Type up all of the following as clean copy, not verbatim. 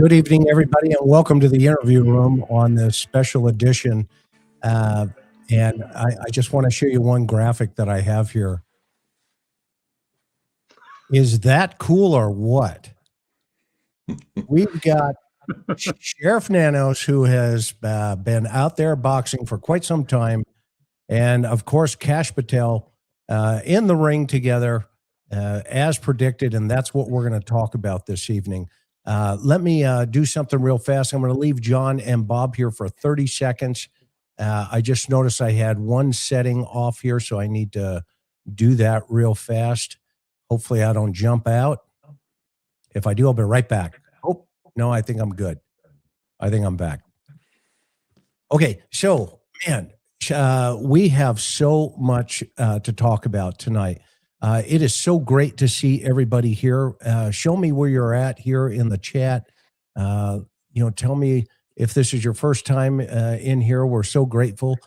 Good evening, everybody, and welcome to the interview room on this special edition. Uh, and I just want to show you one graphic that I have here. Is that cool or what? We've got Sheriff Nanos, who has been out there boxing for quite some time, and of course, Kash Patel in the ring together as predicted, and that's what we're going to talk about this evening. Let me do something real fast. I'm going to leave John and Bob here for 30 seconds. I just noticed I had one setting off here, so I need to do that real fast. Hopefully I don't jump out. If I do, I'll be right back. Oh, no, I think I'm good. I think I'm back. Okay, so, man, we have so much to talk about tonight. It is so great to see everybody here. Show me where you're at here in the chat. Tell me if this is your first time in here. We're so grateful.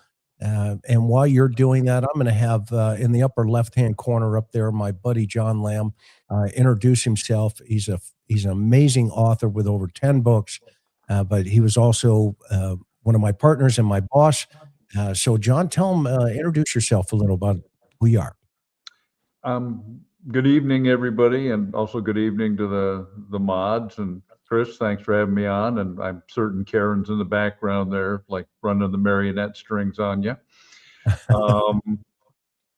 And while you're doing that, I'm going to have in the upper left-hand corner up there, my buddy John Lamb introduce himself. He's an amazing author with over 10 books, but he was also one of my partners and my boss. So, John, introduce yourself a little about who you are. Good evening, everybody, and also good evening to the mods. And Chris, thanks for having me on. And I'm certain Karen's in the background there, like running the marionette strings on you.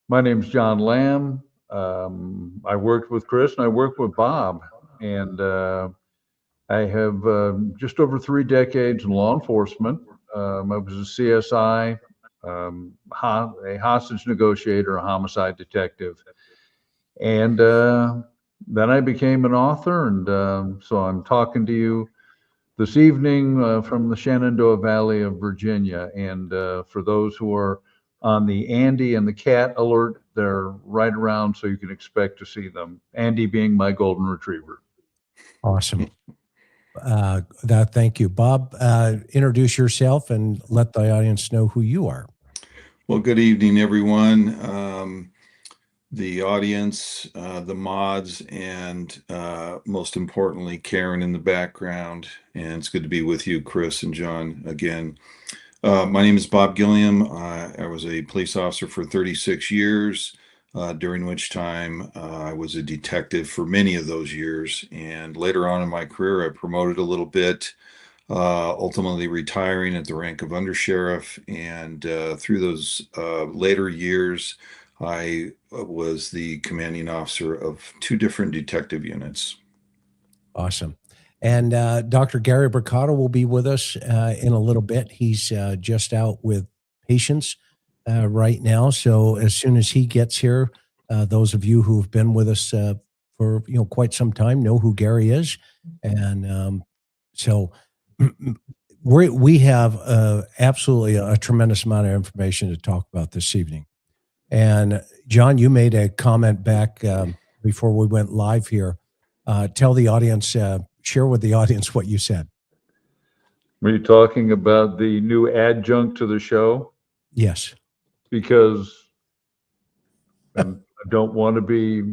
My name's John Lamb. I worked with Chris and I worked with Bob. And I have just over 3 decades in law enforcement. I was a CSI, a hostage negotiator, a homicide detective. And then I became an author, and so I'm talking to you this evening from the Shenandoah Valley of Virginia. And for those who are on the Andy and the cat alert, they're right around, so you can expect to see them. Andy being my golden retriever. Awesome. Thank you. Bob, introduce yourself and let the audience know who you are. Well, good evening, everyone. The audience, the mods, and most importantly, Karen in the background. And it's good to be with you, Chris and John, again. My name is Bob Gilliam. I was a police officer for 36 years, during which time I was a detective for many of those years. And later on in my career, I promoted a little bit, ultimately retiring at the rank of undersheriff. And through those later years, I was the commanding officer of 2 different detective units. Awesome. And Dr. Gary Bricado will be with us in a little bit. He's just out with patients right now. So as soon as he gets here, those of you who have been with us for quite some time know who Gary is. And so we have absolutely a tremendous amount of information to talk about this evening. And John, you made a comment back before we went live here. Tell the audience, share with the audience what you said. Were you talking about the new adjunct to the show? Yes. Because I don't want to be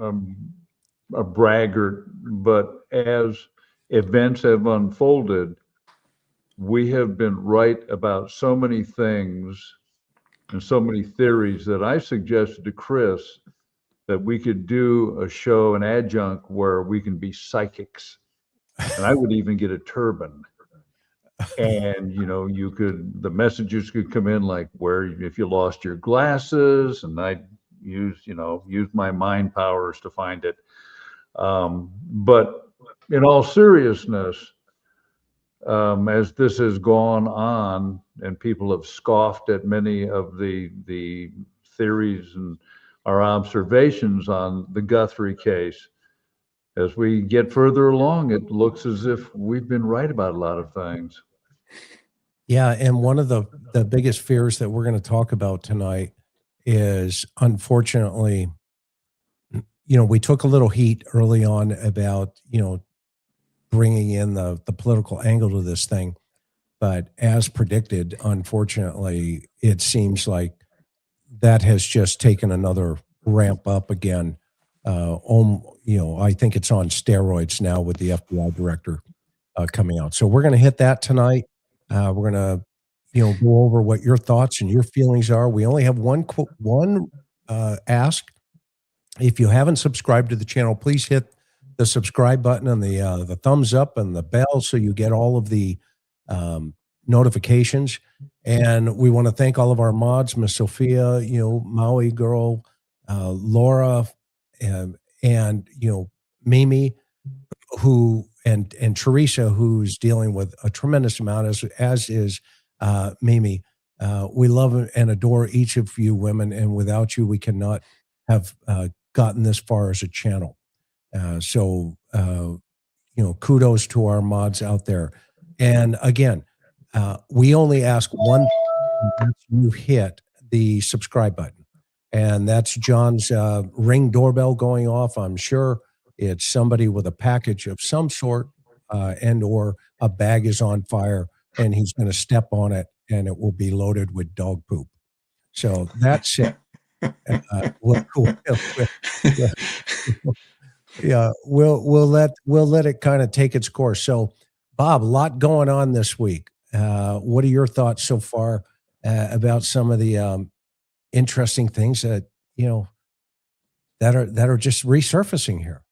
a braggart, but as events have unfolded, we have been right about so many things and so many theories that I suggested to Chris that we could do a show, an adjunct, where we can be psychics. And I would even get a turban. And, the messages could come in like if you lost your glasses, and I'd use my mind powers to find it. But in all seriousness, as this has gone on and people have scoffed at many of the theories and our observations on the Guthrie case, as we get further along, it looks as if we've been right about a lot of things. Yeah, and one of the biggest fears that we're going to talk about tonight is, unfortunately, we took a little heat early on about, bringing in the political angle to this thing. But as predicted, unfortunately, it seems like that has just taken another ramp up again, I think it's on steroids now with the FBI director coming out. So we're going to hit that tonight. We're going to, go over what your thoughts and your feelings are. We only have one ask. If you haven't subscribed to the channel, please hit the subscribe button and the thumbs up and the bell so you get all of the notifications. And we want to thank all of our mods, Miss Sophia, Maui Girl, Laura, and Mimi, who and Teresa, who's dealing with a tremendous amount, as is Mimi. We love and adore each of you women, and without you, we cannot have gotten this far as a channel. So kudos to our mods out there. And again, we only ask one thing, you hit the subscribe button. And that's John's Ring doorbell going off. I'm sure it's somebody with a package of some sort and or a bag is on fire and he's going to step on it and it will be loaded with dog poop. So that's it. We'll let it kind of take its course. So, Bob, a lot going on this week. What are your thoughts so far about some of the interesting things that that are just resurfacing here?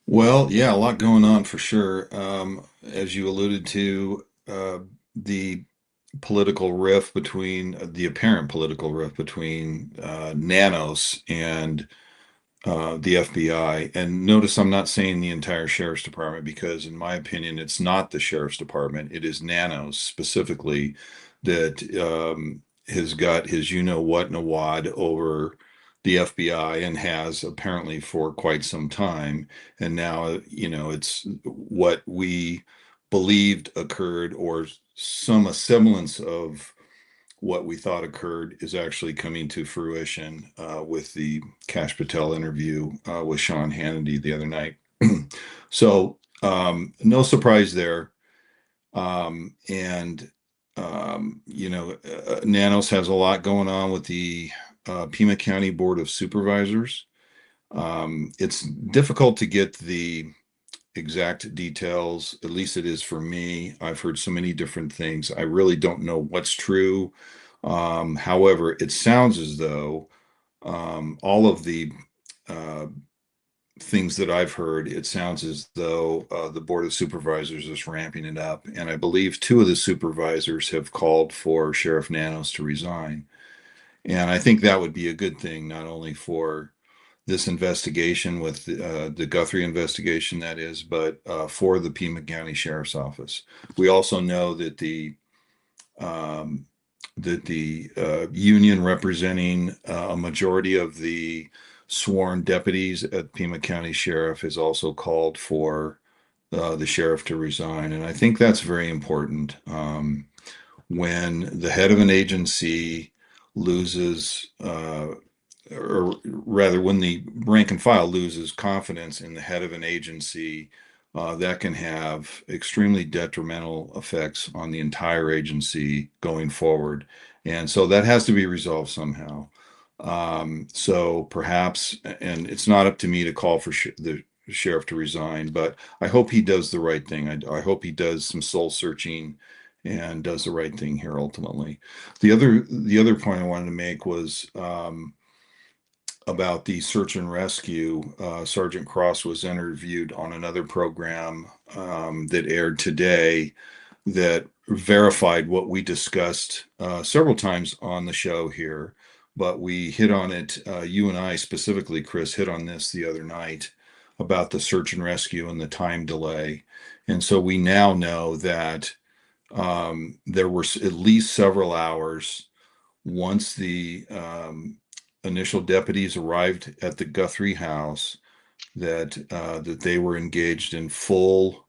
Well, yeah, a lot going on for sure. As you alluded to, the political rift between the apparent political rift between Nanos and the FBI. And notice I'm not saying the entire sheriff's department because, in my opinion, it's not the sheriff's department. It is Nanos specifically that has got his what in a wad over the FBI and has apparently for quite some time. And now, it's what we believed occurred or some semblance of what we thought occurred is actually coming to fruition with the Kash Patel interview with Sean Hannity the other night. So no surprise there. Nanos has a lot going on with the Pima County Board of Supervisors. It's difficult to get the exact details, at least it is for me. I've heard so many different things. I really don't know what's true. However, it sounds as though all of the things that I've heard, it sounds as though the Board of Supervisors is ramping it up. And I believe 2 of the supervisors have called for Sheriff Nanos to resign. And I think that would be a good thing, not only for this investigation with the Guthrie investigation, that is, but for the Pima County Sheriff's Office. We also know that the union representing a majority of the sworn deputies at Pima County Sheriff has also called for the sheriff to resign. And I think that's very important. When the head of an agency loses or rather when the rank and file loses confidence in the head of an agency, that can have extremely detrimental effects on the entire agency going forward. And so that has to be resolved somehow. So perhaps, and it's not up to me to call for the sheriff to resign, but I hope he does the right thing. I hope he does some soul searching and does the right thing here ultimately. The other point I wanted to make was about the search and rescue. Sergeant Cross was interviewed on another program that aired today that verified what we discussed several times on the show here, but we hit on it. You and I specifically, Chris, hit on this the other night about the search and rescue and the time delay. And so we now know that there were at least several hours once the initial deputies arrived at the Guthrie house that they were engaged in full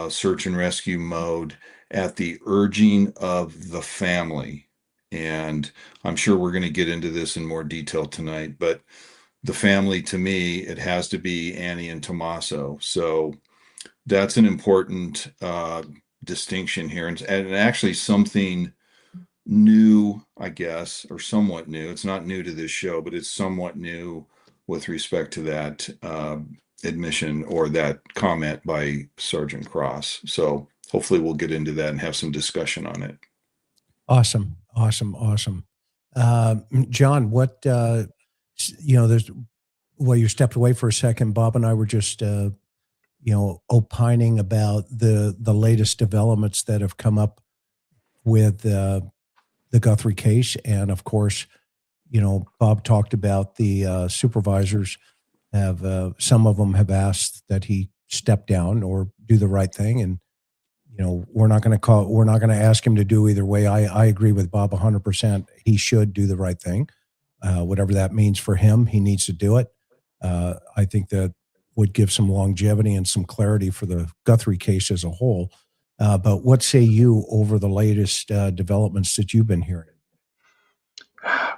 search and rescue mode at the urging of the family. And I'm sure we're going to get into this in more detail tonight, but the family, to me, it has to be Annie and Tommaso. So that's an important distinction here, and actually something new, I guess, or somewhat new. It's not new to this show, but it's somewhat new with respect to that admission or that comment by Sergeant Cross. So hopefully we'll get into that and have some discussion on it. Awesome. John, what, there's, well, you stepped away for a second. Bob and I were just, opining about the latest developments that have come up with the Guthrie case. And of course, Bob talked about the supervisors have, some of them have asked that he step down or do the right thing. And, we're not going to ask him to do either way. I agree with Bob 100%. He should do the right thing. Whatever that means for him, he needs to do it. I think that would give some longevity and some clarity for the Guthrie case as a whole. But what say you over the latest developments that you've been hearing?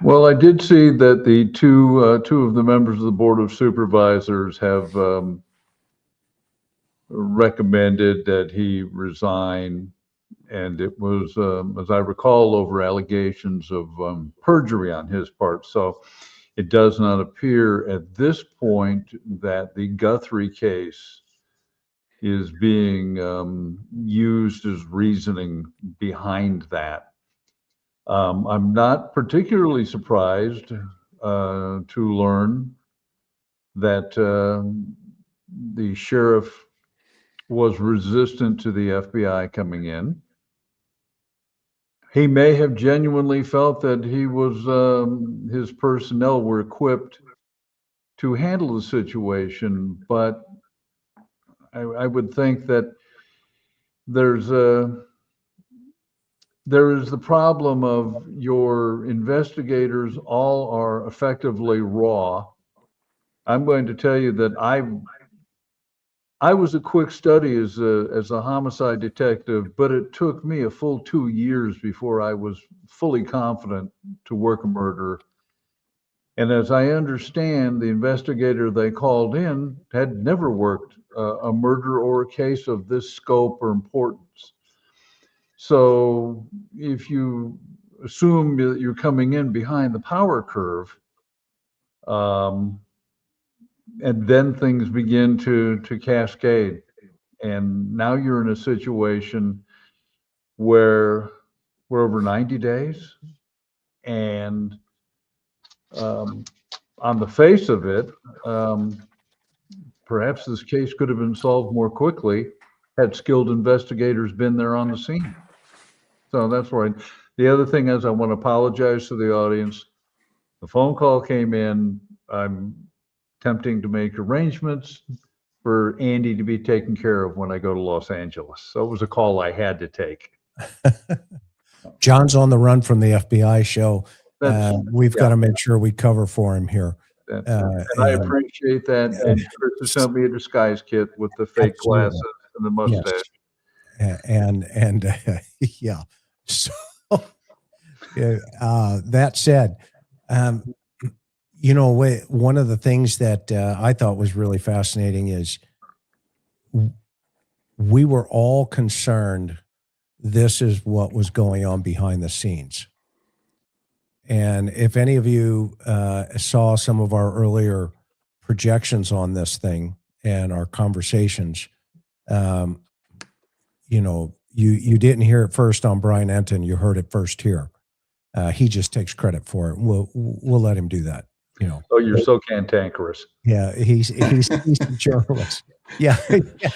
Well, I did see that the two of the members of the Board of Supervisors have recommended that he resign, and it was, as I recall, over allegations of perjury on his part. So it does not appear at this point that the Guthrie case is being used as reasoning behind that. I'm not particularly surprised to learn that the sheriff was resistant to the FBI coming in. He may have genuinely felt that he was, his personnel were equipped to handle the situation, but I would think that there is the problem of your investigators all are effectively raw. I'm going to tell you that I was a quick study as a homicide detective, but it took me a full 2 years before I was fully confident to work a murder. And as I understand, the investigator they called in had never worked a murder or a case of this scope or importance. So if you assume that you're coming in behind the power curve, and then things begin to cascade. And now you're in a situation where we're over 90 days. And on the face of it, perhaps this case could have been solved more quickly had skilled investigators been there on the scene. So that's right. The other thing is, I want to apologize to the audience. The phone call came in. I'm attempting to make arrangements for Andy to be taken care of when I go to Los Angeles. So it was a call I had to take. John's on the run from the FBI show. We've got to make sure we cover for him here. And I appreciate that. And Chris has sent me a disguise kit with the fake glasses and the mustache. Yes. And yeah. So that said, one of the things that I thought was really fascinating is we were all concerned this is what was going on behind the scenes. And if any of you saw some of our earlier projections on this thing and our conversations, you didn't hear it first on Brian Enton. You heard it first here. He just takes credit for it. We'll let him do that. Oh, you're so cantankerous. Yeah, he's a journalist. Yeah,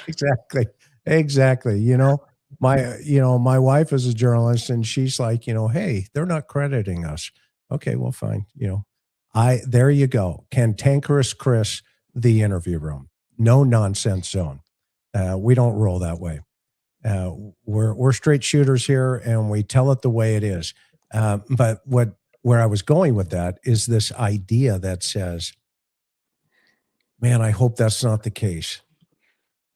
exactly. My wife is a journalist, and she's like, hey, they're not crediting us. Okay, well, fine. There you go. Cantankerous Chris, the interview room. No nonsense zone. We don't roll that way. We're straight shooters here, and we tell it the way it is. But where I was going with that is this idea that says, man, I hope that's not the case.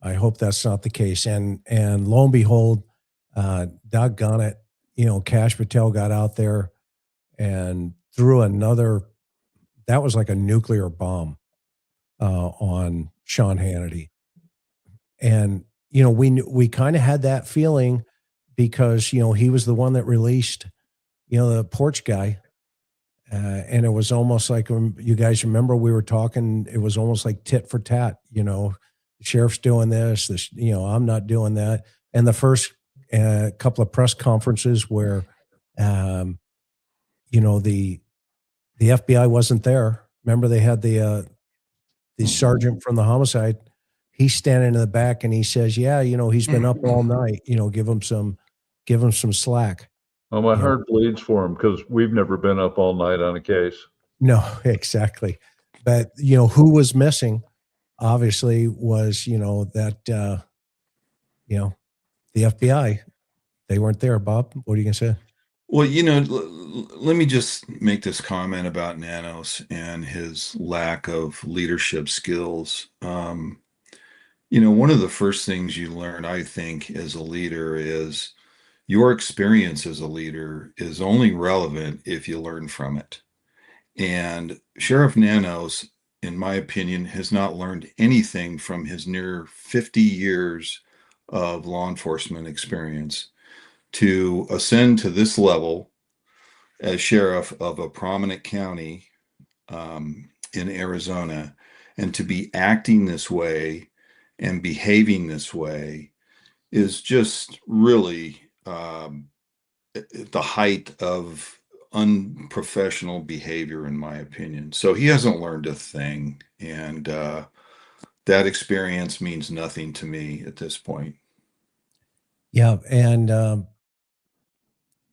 I hope that's not the case. And lo and behold, doggone it, Kash Patel got out there and threw that was like a nuclear bomb on Sean Hannity. And, we kind of had that feeling because, he was the one that released, the porch guy. And it was almost like, you guys remember we were talking, it was almost like tit for tat, the sheriff's doing this, I'm not doing that. And the first couple of press conferences where, the FBI wasn't there. Remember they had the sergeant from the homicide. He's standing in the back and he says, yeah, he's been up all night, give him some slack. Oh, my Yeah. heart bleeds for him because we've never been up all night on a case. No, exactly. But, who was missing obviously was, that, the FBI. They weren't there. Bob, what are you going to say? Well, let me just make this comment about Nanos and his lack of leadership skills. One of the first things you learn, I think, as a leader is your experience as a leader is only relevant if you learn from it. And Sheriff Nanos, in my opinion, has not learned anything from his near 50 years of law enforcement experience. To ascend to this level as sheriff of a prominent county in Arizona, and to be acting this way and behaving this way is just really the height of unprofessional behavior, in my opinion. So he hasn't learned a thing, and that experience means nothing to me at this point. Yeah, and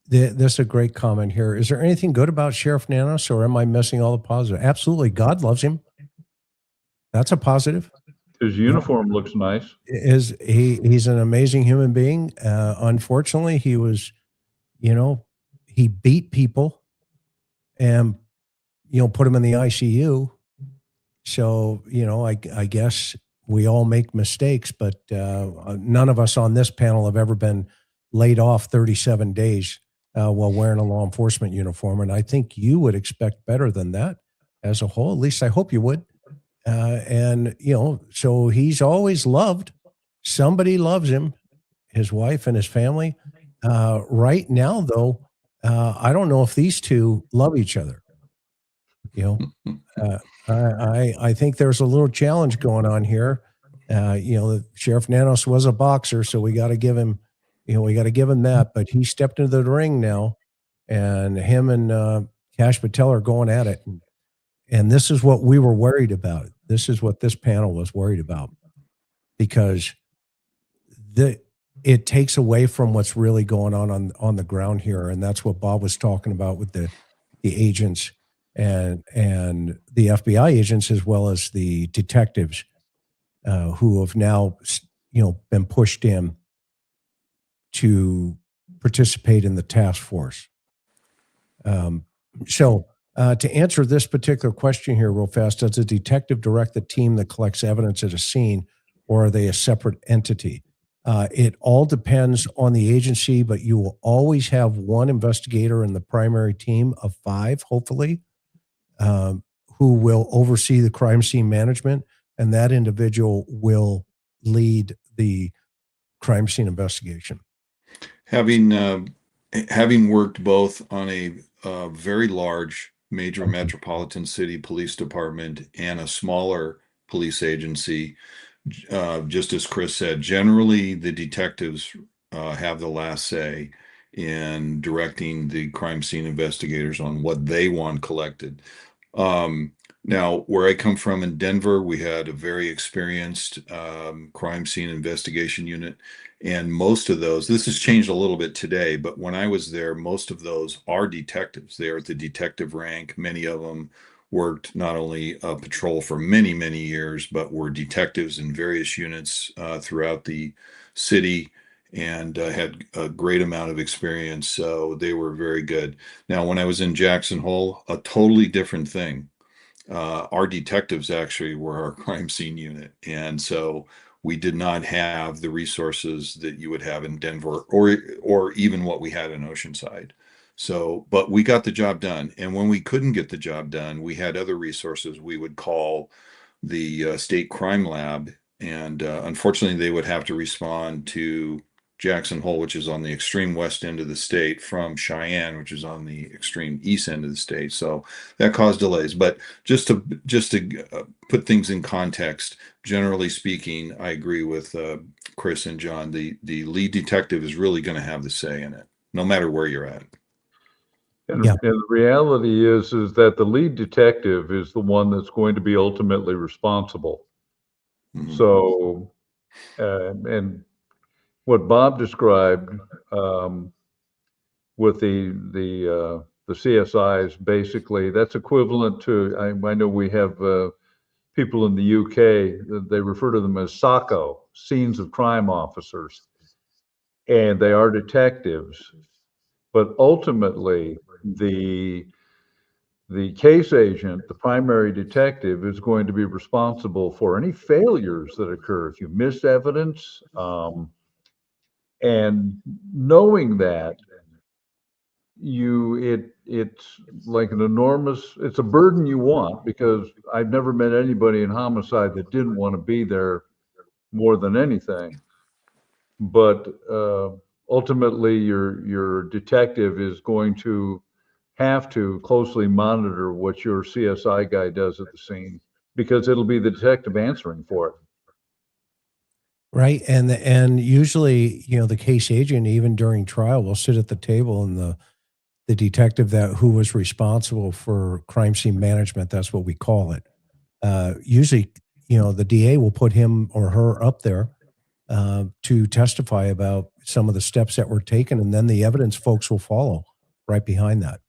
there's a great comment here. Is there anything good about Sheriff Nanos, or am I missing all the positive? Absolutely. God loves him. That's a positive. His uniform looks nice. He's an amazing human being. Unfortunately, he was, he beat people and, put him in the ICU. So, I guess we all make mistakes, but none of us on this panel have ever been laid off 37 days while wearing a law enforcement uniform. And I think you would expect better than that as a whole. At least I hope you would. And, so he's always loved. Somebody loves him, his wife and his family. Right now, though, I don't know if these two love each other. I think there's a little challenge going on here. Sheriff Nanos was a boxer, so we got to give him, that. But he stepped into the ring now, and him and Kash Patel are going at it. And this is what we were worried about. This is what this panel was worried about, because it takes away from what's really going on the ground here, and that's what Bob was talking about with the agents and the FBI agents, as well as the detectives who have now been pushed in to participate in the task force. So to answer this particular question here real fast, does a detective direct the team that collects evidence at a scene, or are they a separate entity? It all depends on the agency, but you will always have one investigator in the primary team of 5, hopefully, who will oversee the crime scene management, and that individual will lead the crime scene investigation. Having worked both on a very large major metropolitan city police department and a smaller police agency, just as Chris said, generally the detectives have the last say in directing the crime scene investigators on what they want collected. Now, where I come from in Denver, we had a very experienced crime scene investigation unit. And most of those, this has changed a little bit today, but when I was there, most of those are detectives. They are at the detective rank. Many of them worked not only a patrol for many, many years, but were detectives in various units throughout the city, and had a great amount of experience. So they were very good. Now, when I was in Jackson Hole, a totally different thing. Our detectives actually were our crime scene unit. And so we did not have the resources that you would have in Denver, or even what we had in Oceanside. So, but we got the job done. And when we couldn't get the job done, we had other resources. We would call the state crime lab, and unfortunately they would have to respond to Jackson Hole, which is on the extreme west end of the state, from Cheyenne, which is on the extreme east end of the state. So that caused delays. But just to put things in context, generally speaking, I agree with Chris and John. The lead detective is really going to have the say in it, no matter where you're at. And the reality is that the lead detective is the one that's going to be ultimately responsible. Mm-hmm. So, and what Bob described with the CSIs, basically, that's equivalent to, I know we have people in the UK, they refer to them as SACO, scenes of crime officers, and they are detectives. But ultimately, the case agent, the primary detective, is going to be responsible for any failures that occur. If you miss evidence, and knowing that, it's like it's a burden you want, because I've never met anybody in homicide that didn't want to be there more than anything. But ultimately, your detective is going to have to closely monitor what your CSI guy does at the scene, because it'll be the detective answering for it. Right. And usually, the case agent, even during trial, will sit at the table, and the detective who was responsible for crime scene management, that's what we call it. Usually, the DA will put him or her up there to testify about some of the steps that were taken, and then the evidence folks will follow right behind that.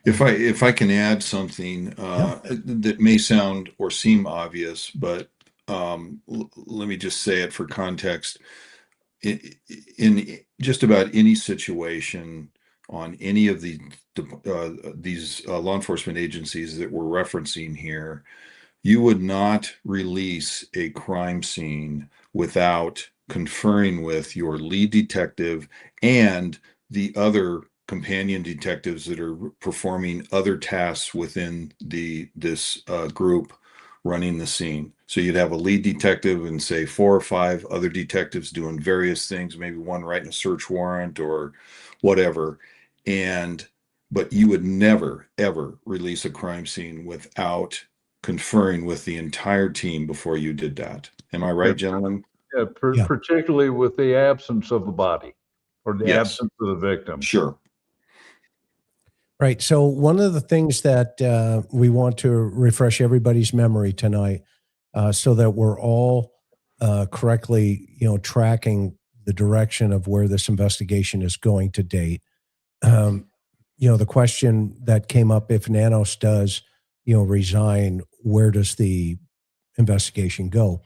If I can add something that may sound or seem obvious, but let me just say it for context. In just about any situation on any of these law enforcement agencies that we're referencing here, you would not release a crime scene without conferring with your lead detective and the other companion detectives that are performing other tasks within this group running the scene. So you'd have a lead detective and, say, 4 or 5 other detectives doing various things, maybe one writing a search warrant or whatever. But you would never, ever release a crime scene without conferring with the entire team before you did that. Am I right, gentlemen? Yeah, particularly with the absence of the body or the Yes. absence of the victim. Sure. Right. So one of the things that we want to refresh everybody's memory tonight, so that we're all correctly, tracking the direction of where this investigation is going to date. The question that came up: if Nanos does, resign, where does the investigation go?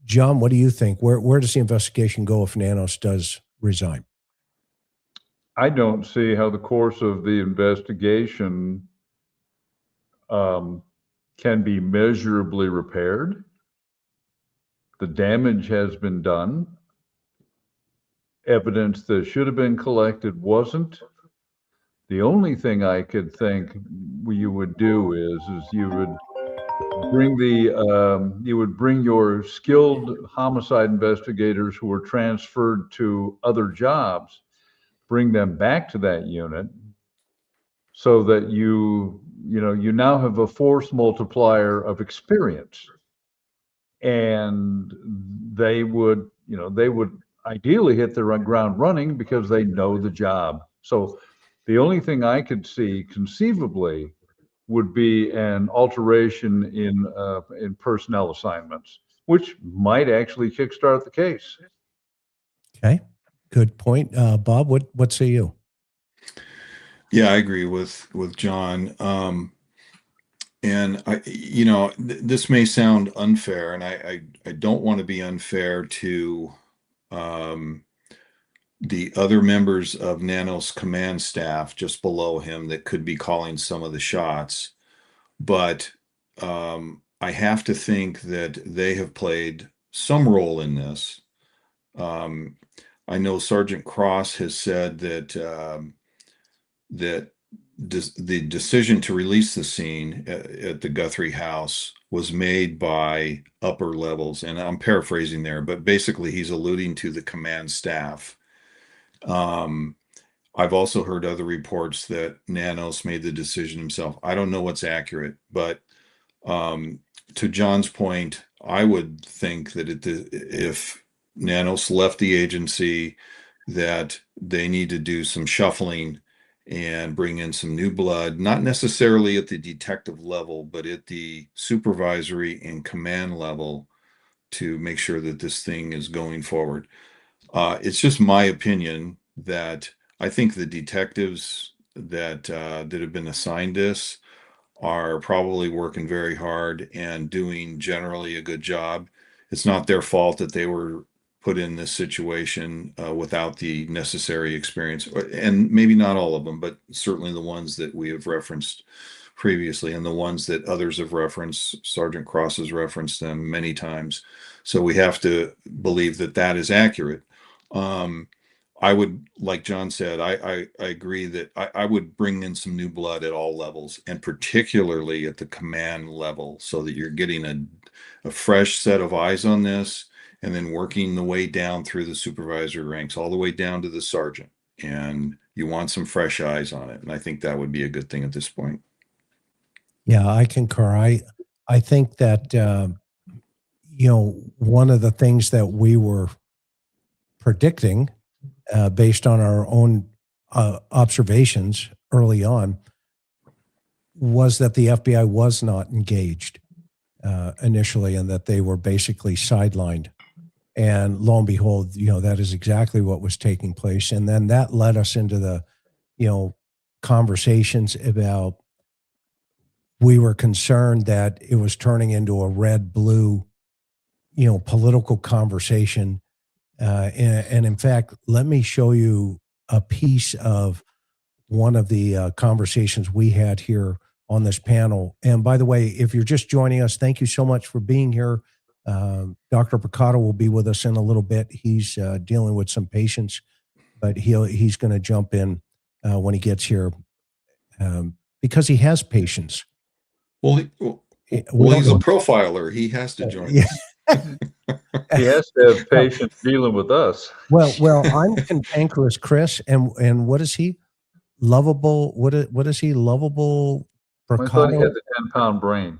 John, what do you think? Where does the investigation go if Nanos does resign? I don't see how the course of the investigation can be measurably repaired. The damage has been done. Evidence that should have been collected wasn't. The only thing I could think you would do is you would bring your skilled homicide investigators who were transferred to other jobs, bring them back to that unit, so that you now have a force multiplier of experience, and they would ideally hit the ground running because they know the job. So the only thing I could see conceivably would be an alteration in personnel assignments, which might actually kickstart the case. Okay, good point. Bob, what say you? Yeah, I agree with John. And this may sound unfair, and I don't want to be unfair to the other members of Nanos command staff just below him that could be calling some of the shots. But I have to think that they have played some role in this. I know Sergeant Cross has said that the decision to release the scene at the Guthrie house was made by upper levels, and I'm paraphrasing there, but basically he's alluding to the command staff. I've also heard other reports that Nanos made the decision himself. I don't know what's accurate, but to John's point, I would think that if Nanos left the agency, that they need to do some shuffling and bring in some new blood, not necessarily at the detective level, but at the supervisory and command level, to make sure that this thing is going forward. It's just my opinion that I think the detectives that have been assigned this are probably working very hard and doing generally a good job. It's not their fault that they were put in this situation without the necessary experience, and maybe not all of them, but certainly the ones that we have referenced previously and the ones that others have referenced. Sergeant Cross has referenced them many times. So we have to believe that that is accurate. I would, like John said, I agree that I would bring in some new blood at all levels, and particularly at the command level, so that you're getting a fresh set of eyes on this, and then working the way down through the supervisory ranks, all the way down to the sergeant. And you want some fresh eyes on it. And I think that would be a good thing at this point. Yeah, I concur. I think that, one of the things that we were predicting based on our own observations early on was that the FBI was not engaged initially, and that they were basically sidelined. And lo and behold, that is exactly what was taking place. And then that led us into the, conversations about, we were concerned that it was turning into a red-blue, political conversation. And in fact, let me show you a piece of one of the conversations we had here on this panel. And by the way, if you're just joining us, thank you so much for being here. Dr. Picotto will be with us in a little bit. He's dealing with some patients, but he's going to jump in when he gets here because he has patients. Well, he's a profiler. He has to join us. He has to have patience dealing with us. Well, I'm cantankerous Chris, and what is he? Lovable. What is he? Lovable. I thought he had the 10-pound brain.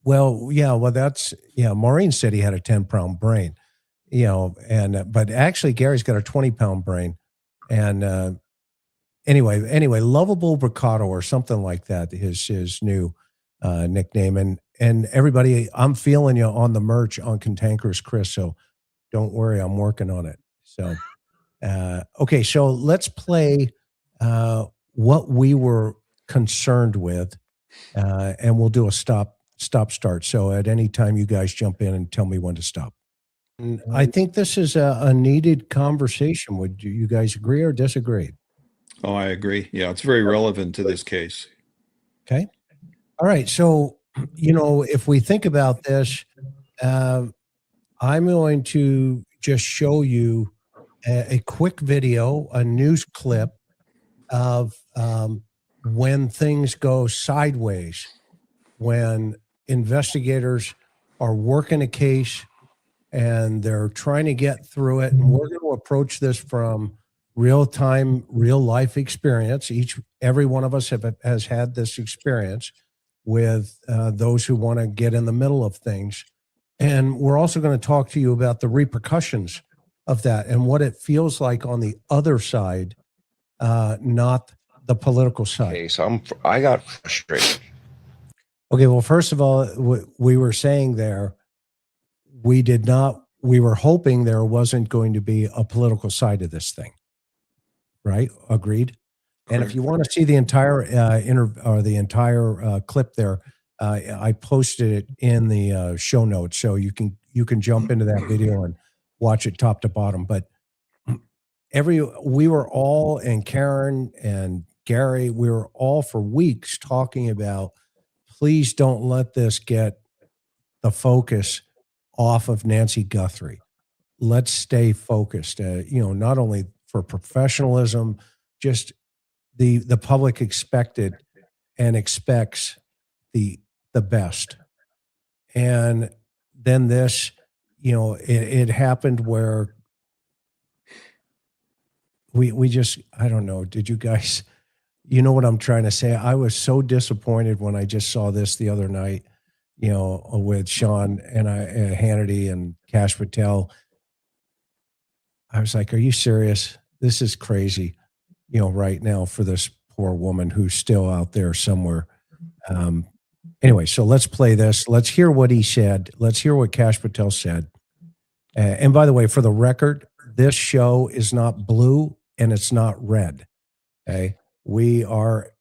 Well, yeah. Well, Maureen said he had a 10-pound brain, but actually Gary's got a 20-pound brain, and anyway, Lovable Bricado or something like that is his new nickname. And everybody, I'm feeling you on the merch on Cantankerous Chris, so don't worry, I'm working on it. So, okay, so let's play what we were concerned with, and we'll do a start. So at any time, you guys jump in and tell me when to stop. And I think this is a needed conversation. Would you guys agree or disagree? Oh, I agree. Yeah, it's very relevant to this case. Okay. All right. So, if we think about this, I'm going to just show you a quick video, a news clip of when things go sideways, when investigators are working a case and they're trying to get through it. And we're going to approach this from real-time, real-life experience. Every one of us has had this experience with those who want to get in the middle of things. And we're also going to talk to you about the repercussions of that and what it feels like on the other side, not the political side. Okay, so I got frustrated. Okay, well, first of all, we were saying there, we were hoping there wasn't going to be a political side to this thing, right? Agreed? And if you want to see the entire the entire clip there, I posted it in the show notes, so you can jump into that video and watch it top to bottom. But we were all, and Karen and Gary, we were all for weeks talking about, please don't let this get the focus off of Nancy Guthrie. Let's stay focused. Not only for professionalism, just the public expected and expects the best. And then this, it happened where we just, I don't know, did you guys, you know what I'm trying to say? I was so disappointed when I just saw this the other night, with Sean and Hannity and Kash Patel. I was like, are you serious? This is crazy, right now for this poor woman who's still out there somewhere. Anyway, so let's play this. Let's hear what he said. Let's hear what Kash Patel said. And by the way, for the record, this show is not blue and it's not red. Okay. We are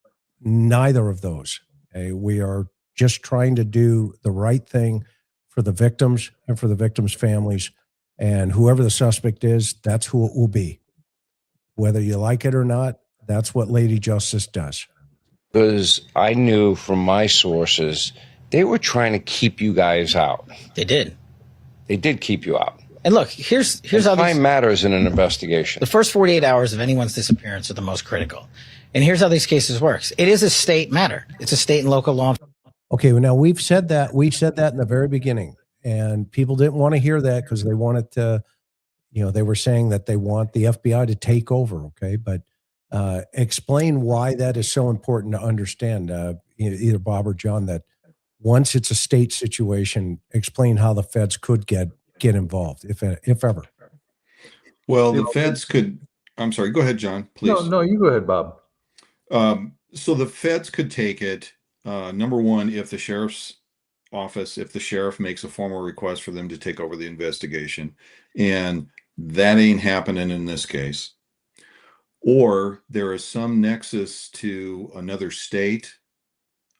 neither of those. Okay. We are just trying to do the right thing for the victims and for the victims' families. And whoever the suspect is, that's who it will be. Whether you like it or not, that's what Lady Justice does. Because I knew from my sources, they were trying to keep you guys out. They did. They did keep you out. And look, here's how time matters in an investigation. The first 48 hours of anyone's disappearance are the most critical. And here's how these cases works. It is a state matter. It's a state and local law. Okay, well, now we've said that in the very beginning, and people didn't want to hear that because they wanted to, they were saying that they want the FBI to take over. Okay, but explain why that is so important to understand, either Bob or John, that once it's a state situation, explain how the feds could get involved, if ever. Well, the feds could, I'm sorry, go ahead, John, please. No, you go ahead, Bob. So the feds could take it, number one, if the sheriff's office, if the sheriff makes a formal request for them to take over the investigation, and that ain't happening in this case. Or there is some nexus to another state.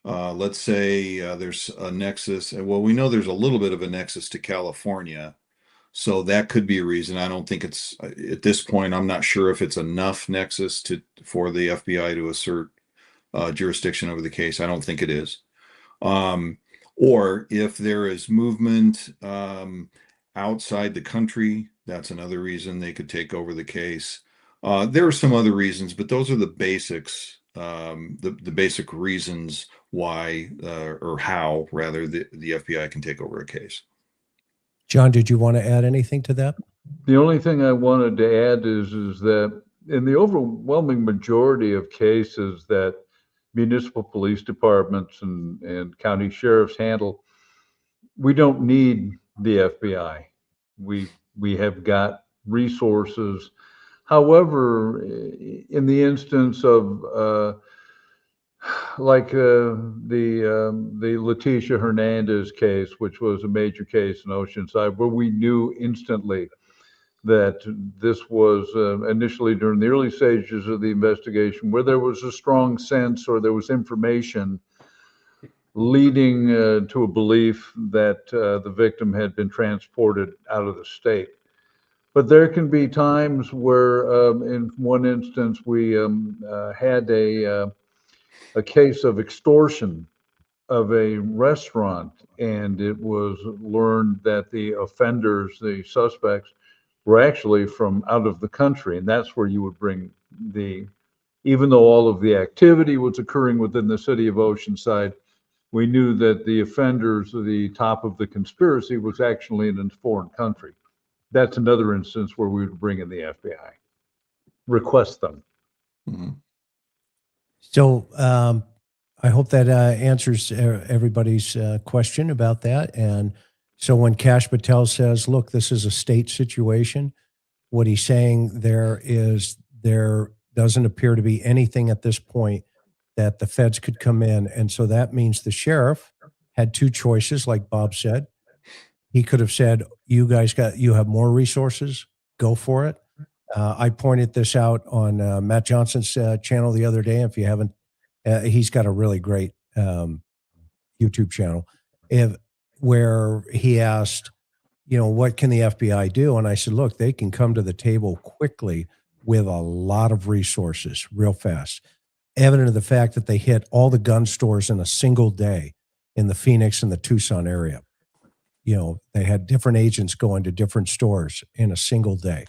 Let's say there's a nexus. Well, we know there's a little bit of a nexus to California. So that could be a reason. I don't think it's, at this point, I'm not sure if it's enough nexus for the FBI to assert jurisdiction over the case. I don't think it is. Or if there is movement outside the country, that's another reason they could take over the case. There are some other reasons, but those are the basics, the basic reasons why, or how rather, the FBI can take over a case. John, did you want to add anything to that? The only thing I wanted to add is that in the overwhelming majority of cases that municipal police departments and county sheriffs handle, we don't need the FBI. We have got resources. However, in the instance of the Leticia Hernandez case, which was a major case in Oceanside, where we knew instantly that this was initially during the early stages of the investigation, where there was a strong sense or there was information leading to a belief that the victim had been transported out of the state. But there can be times where, in one instance, we had a case of extortion of a restaurant, and it was learned that the offenders, the suspects, were actually from out of the country. And that's where you would bring even though all of the activity was occurring within the city of Oceanside, we knew that the offenders, the top of the conspiracy, was actually in a foreign country. That's another instance where we would bring in the FBI, request them. Mm-hmm. So I hope that answers everybody's question about that. And so when Kash Patel says, look, this is a state situation, what he's saying there doesn't appear to be anything at this point that the feds could come in. And so that means the sheriff had two choices, like Bob said. He could have said, you have more resources, go for it. I pointed this out on Matt Johnson's channel the other day. If you haven't, he's got a really great YouTube channel where he asked, what can the FBI do? And I said, look, they can come to the table quickly with a lot of resources real fast. Evident of the fact that they hit all the gun stores in a single day in the Phoenix and the Tucson area. They had different agents going to different stores in a single day.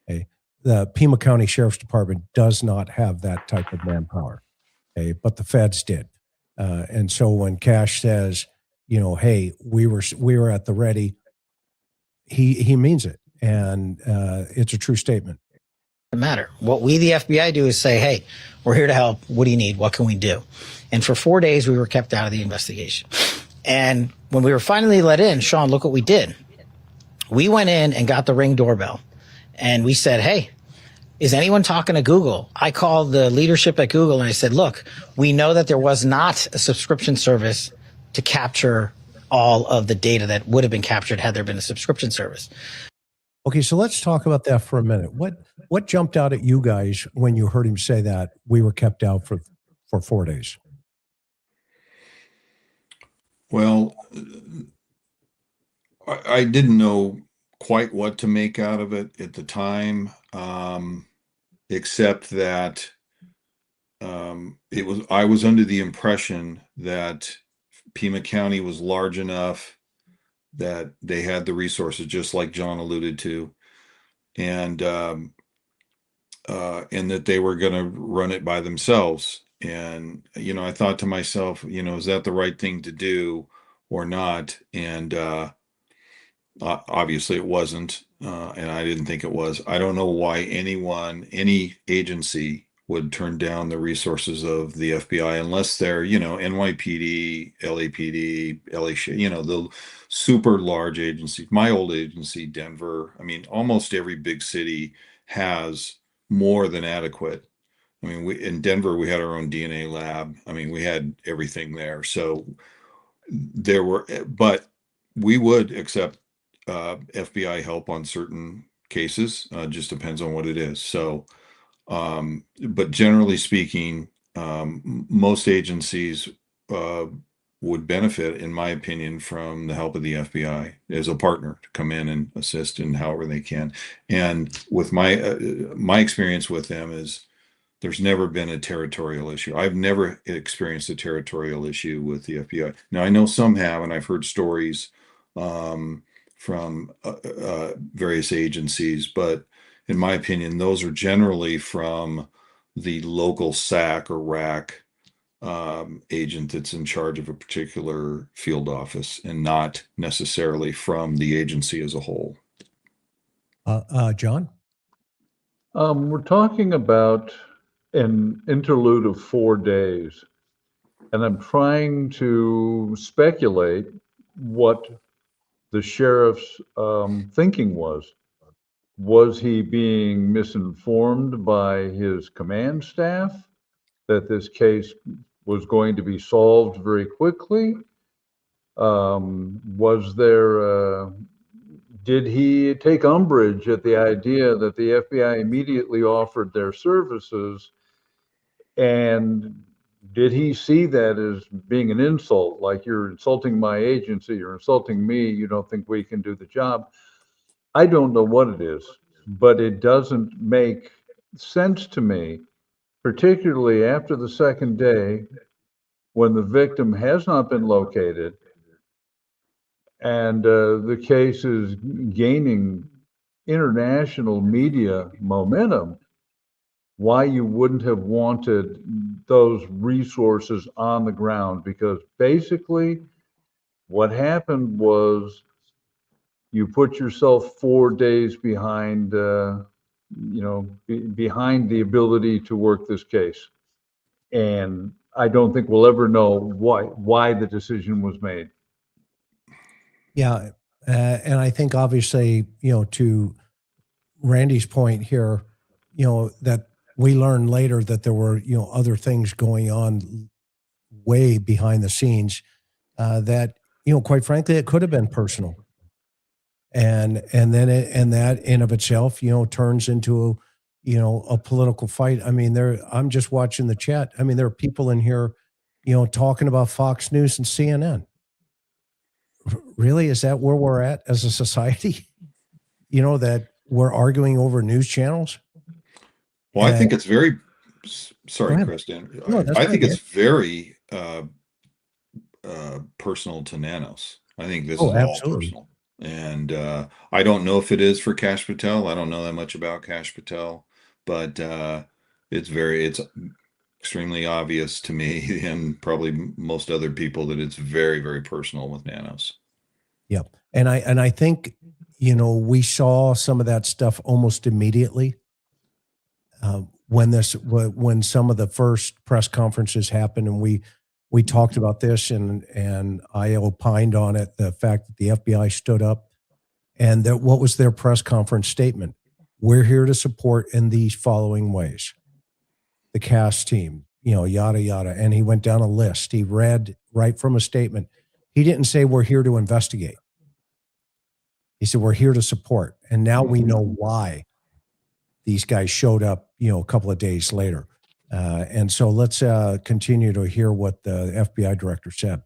Okay. the Pima County Sheriff's Department does not have that type of manpower. Okay, but the feds did. And so when Kash says, hey, we were at the ready, he means it. And it's a true statement. Matter. What we, the FBI, do is say, hey, we're here to help. What do you need? What can we do? And for 4 days, we were kept out of the investigation. And when we were finally let in, Sean, look what we did. We went in and got the Ring doorbell. And we said, hey, is anyone talking to Google? I called the leadership at Google and I said, look, we know that there was not a subscription service to capture all of the data that would have been captured had there been a subscription service. Okay, so let's talk about that for a minute. What jumped out at you guys when you heard him say that we were kept out for 4 days? Well, I didn't know quite what to make out of it at the time, except that I was under the impression that Pima County was large enough that they had the resources, just like John alluded to, and that they were going to run it by themselves. And I thought to myself, is that the right thing to do or not? And obviously it wasn't, and I didn't think it was. I don't know why any agency would turn down the resources of the FBI unless they're, NYPD, LAPD, the super large agencies. My old agency, Denver, I mean, almost every big city has more than adequate. I mean, in Denver, we had our own DNA lab. I mean, we had everything there. So but we would accept FBI help on certain cases. Just depends on what it is. So, but generally speaking, most agencies would benefit, in my opinion, from the help of the FBI as a partner to come in and assist in however they can. And with my experience with them is there's never been a territorial issue. I've never experienced a territorial issue with the FBI. Now, I know some have, and I've heard stories from various agencies, but in my opinion, those are generally from the local SAC or RAC agent that's in charge of a particular field office, and not necessarily from the agency as a whole. John? We're talking about an interlude of 4 days, and I'm trying to speculate what the sheriff's thinking was. Was he being misinformed by his command staff that this case was going to be solved very quickly? Did he take umbrage at the idea that the FBI immediately offered their services? And did he see that as being an insult, like, you're insulting my agency, you're insulting me, you don't think we can do the job? I don't know what it is, but it doesn't make sense to me, particularly after the second day when the victim has not been located and the case is gaining international media momentum, why you wouldn't have wanted those resources on the ground. Because basically what happened was you put yourself 4 days behind, behind the ability to work this case. And I don't think we'll ever know why the decision was made. Yeah. And I think obviously, to Randy's point here, that we learned later that there were, other things going on way behind the scenes that, quite frankly, it could have been personal. And then that in of itself, turns into, a political fight. I mean, I'm just watching the chat. I mean, there are people in here, talking about Fox News and CNN. Really? Is that where we're at as a society? That we're arguing over news channels? Well, I think it's very, sorry, Kristen. No, I think it's very personal to Nanos. I think this is all absolutely. personal. And I don't know if it is for Kash Patel. I don't know that much about Kash Patel, but it's extremely obvious to me and probably most other people that it's very, very personal with Nanos. Yep. And I think, we saw some of that stuff almost immediately. When some of the first press conferences happened, and we talked about this, and I opined on it, the fact that the FBI stood up, and that what was their press conference statement? We're here to support in these following ways. The Kash team, yada yada, and he went down a list. He read right from a statement. He didn't say we're here to investigate. He said we're here to support, and now we know why these guys showed up, a couple of days later. And so let's continue to hear what the FBI director said.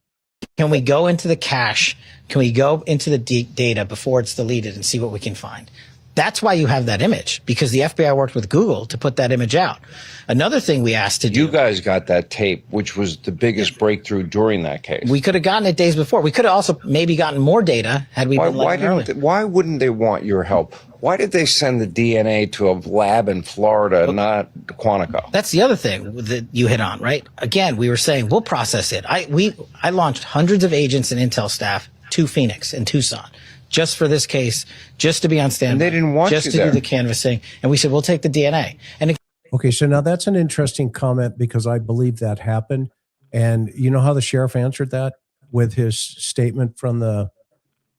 Can we go into the cache? Can we go into the data before it's deleted and see what we can find? That's why you have that image, because the FBI worked with Google to put that image out. Another thing we asked to do. You guys got that tape, which was the biggest breakthrough during that case. We could have gotten it days before. We could have also maybe gotten more data had we been let earlier. Why wouldn't they want your help? Why did they send the DNA to a lab in Florida, not Quantico? That's the other thing that you hit on, right? Again, we were saying we'll process it. I launched hundreds of agents and intel staff to Phoenix and Tucson just for this case, just to be on standby. And they didn't want just you to there. do the canvassing. And we said, we'll take the DNA. And Okay, so now that's an interesting comment, because I believe that happened. And you know how the sheriff answered that with his statement from the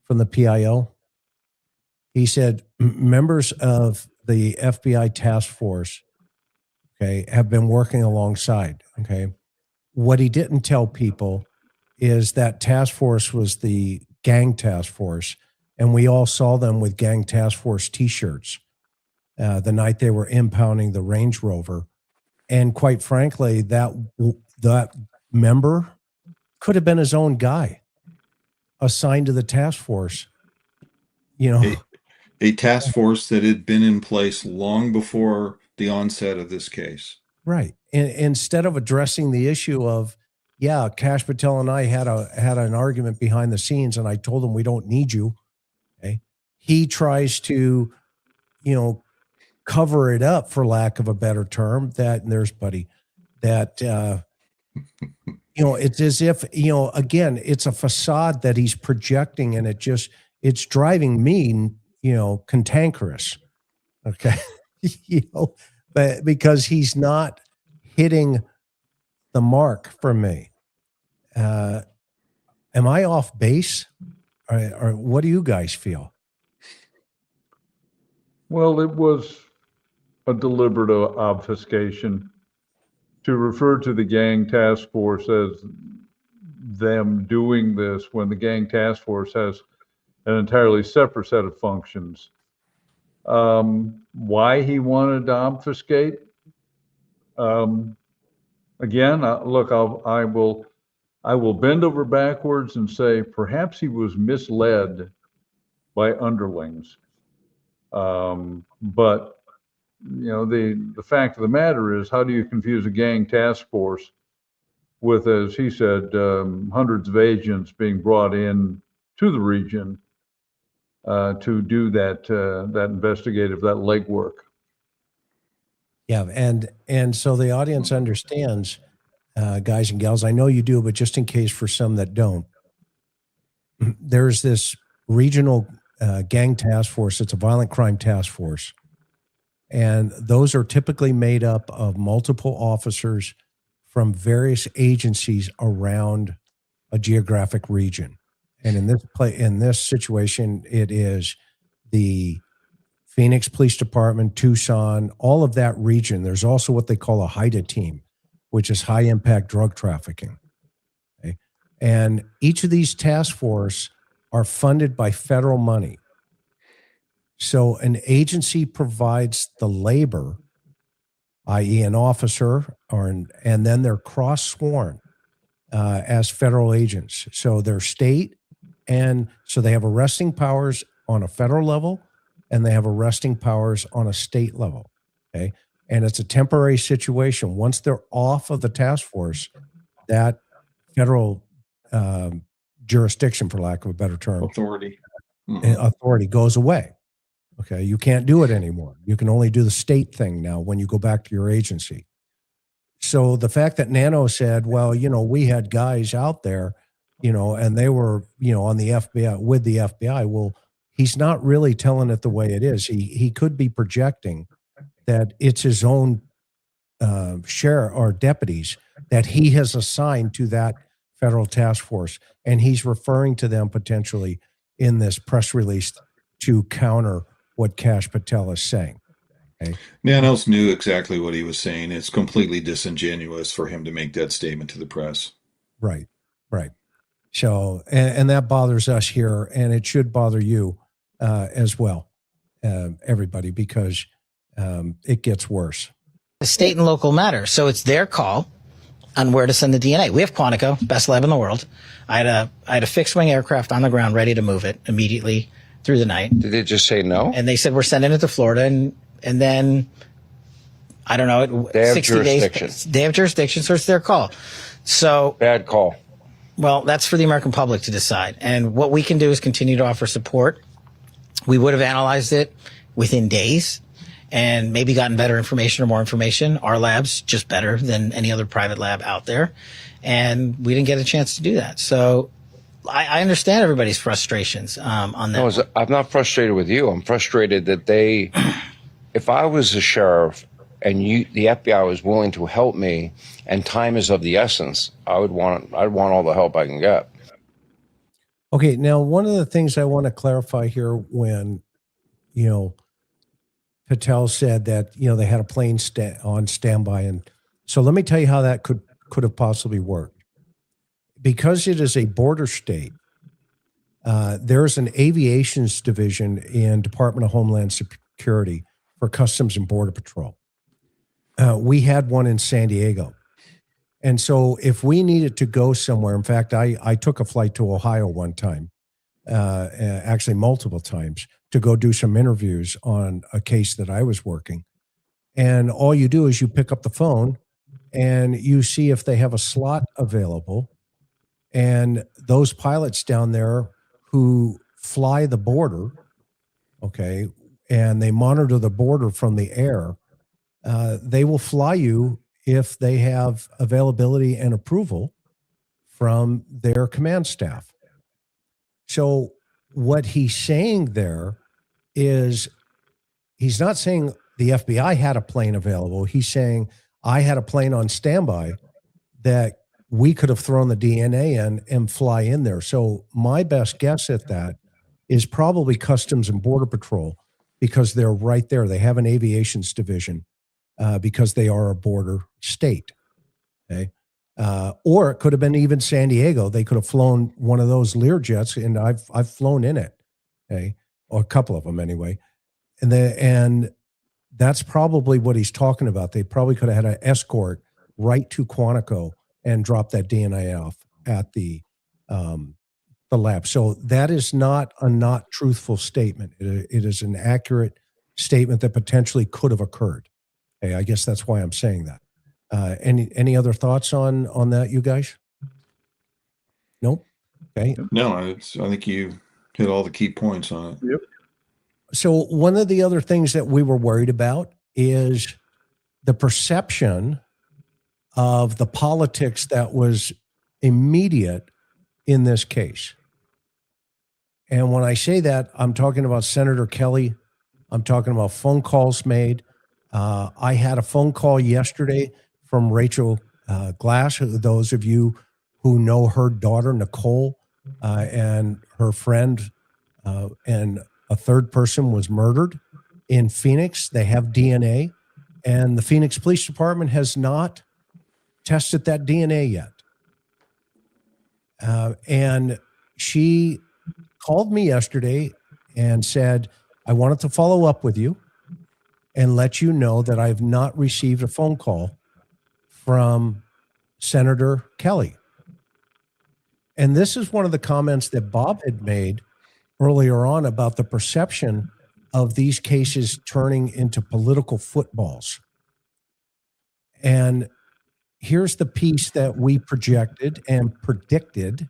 PIO? He said, members of the FBI task force, okay, have been working alongside, okay? What he didn't tell people is that task force was the gang task force, and we all saw them with gang task force T-shirts the night they were impounding the Range Rover. And quite frankly, that member could have been his own guy assigned to the task force. A task force that had been in place long before the onset of this case. Right. And instead of addressing the issue of, yeah, Kash Patel and I had an argument behind the scenes, and I told him we don't need you. Okay. He tries to, cover it up, for lack of a better term, and there's Buddy, that, it's as if, again, it's a facade that he's projecting, and it's driving me, cantankerous. Okay. But because he's not hitting the mark for me. Am I off base? Or what do you guys feel? Well, it was a deliberate obfuscation to refer to the gang task force as them doing this when the gang task force has an entirely separate set of functions. Why he wanted to obfuscate? Again, look, I will bend over backwards and say perhaps he was misled by underlings. But the fact of the matter is, how do you confuse a gang task force with, as he said, hundreds of agents being brought in to the region to do that investigative, that legwork? Yeah, and so the audience understands, guys and gals. I know you do, but just in case for some that don't, there's this regional gang task force. It's a violent crime task force. And those are typically made up of multiple officers from various agencies around a geographic region. And in this situation, it is the Phoenix Police Department, Tucson, all of that region. There's also what they call a HIDTA team, which is high impact drug trafficking. Okay? And each of these task force are funded by federal money. So an agency provides the labor, i.e. an officer, and then they're cross-sworn as federal agents. So they're state, and so they have arresting powers on a federal level, and they have arresting powers on a state level. Okay. And it's a temporary situation. Once they're off of the task force, that federal jurisdiction, for lack of a better term, Authority. authority goes away. Okay. You can't do it anymore. You can only do the state thing now when you go back to your agency. So the fact that Nano said, well, we had guys out there, and they were, on the FBI with the FBI. Well, he's not really telling it the way it is. He could be projecting that it's his own sheriff or deputies that he has assigned to that federal task force. And he's referring to them potentially in this press release to counter what Kash Patel is saying. Okay. Nanos knew exactly what he was saying. It's completely disingenuous for him to make that statement to the press. Right. So, and that bothers us here, and it should bother you as well, everybody, because it gets worse. The state and local matter. So it's their call on where to send the DNA. We have Quantico, best lab in the world. I had a fixed wing aircraft on the ground ready to move it immediately through the night. Did they just say no? And they said, we're sending it to Florida. And then, I don't know, They have 60 jurisdiction. days. They have jurisdiction, so it's their call. So, Bad call. well, that's for the American public to decide. And what we can do is continue to offer support. We would have analyzed it within days and maybe gotten better information or more information. Our lab's just better than any other private lab out there. And we didn't get a chance to do that. So I understand everybody's frustrations on that. No, I'm not frustrated with you. I'm frustrated that if I was a sheriff and the FBI was willing to help me and time is of the essence, I'd want all the help I can get. Okay. Now, one of the things I want to clarify here when, Patel said that, they had a plane on standby. And so let me tell you how that could have possibly worked. Because it is a border state, there's an aviations division in Department of Homeland Security for Customs and Border Patrol. We had one in San Diego. And so if we needed to go somewhere, in fact, I took a flight to Ohio one time, actually multiple times, to go do some interviews on a case that I was working. And all you do is you pick up the phone and you see if they have a slot available. And those pilots down there who fly the border, okay, and they monitor the border from the air, they will fly you if they have availability and approval from their command staff. So what he's saying there is he's not saying the FBI had a plane available. He's saying I had a plane on standby that we could have thrown the DNA in and fly in there. So my best guess at that is probably Customs and Border Patrol, because they're right there. They have an aviations division because they are a border state. Okay. Or it could have been even San Diego. They could have flown one of those Lear jets, and I've flown in it. Okay. Or a couple of them anyway. And that's probably what he's talking about. They probably could have had an escort right to Quantico and drop that DNA off at the lab. So that is not a not truthful statement. It is an accurate statement that potentially could have occurred. Okay, I guess that's why I'm saying that. Any other thoughts on that, you guys? Nope. Okay. No, I think you hit all the key points on it. Yep. So one of the other things that we were worried about is the perception of the politics that was immediate in this case. And when I say that, I'm talking about Senator Kelly. I'm talking about phone calls made. I had a phone call yesterday from Rachel Glass, those of you who know her daughter, Nicole, and her friend, and a third person was murdered in Phoenix. They have DNA, and the Phoenix Police Department has not tested that DNA yet. And she called me yesterday and said, I wanted to follow up with you and let you know that I've not received a phone call from Senator Kelly. And this is one of the comments that Bob had made earlier on about the perception of these cases turning into political footballs. And here's the piece that we projected and predicted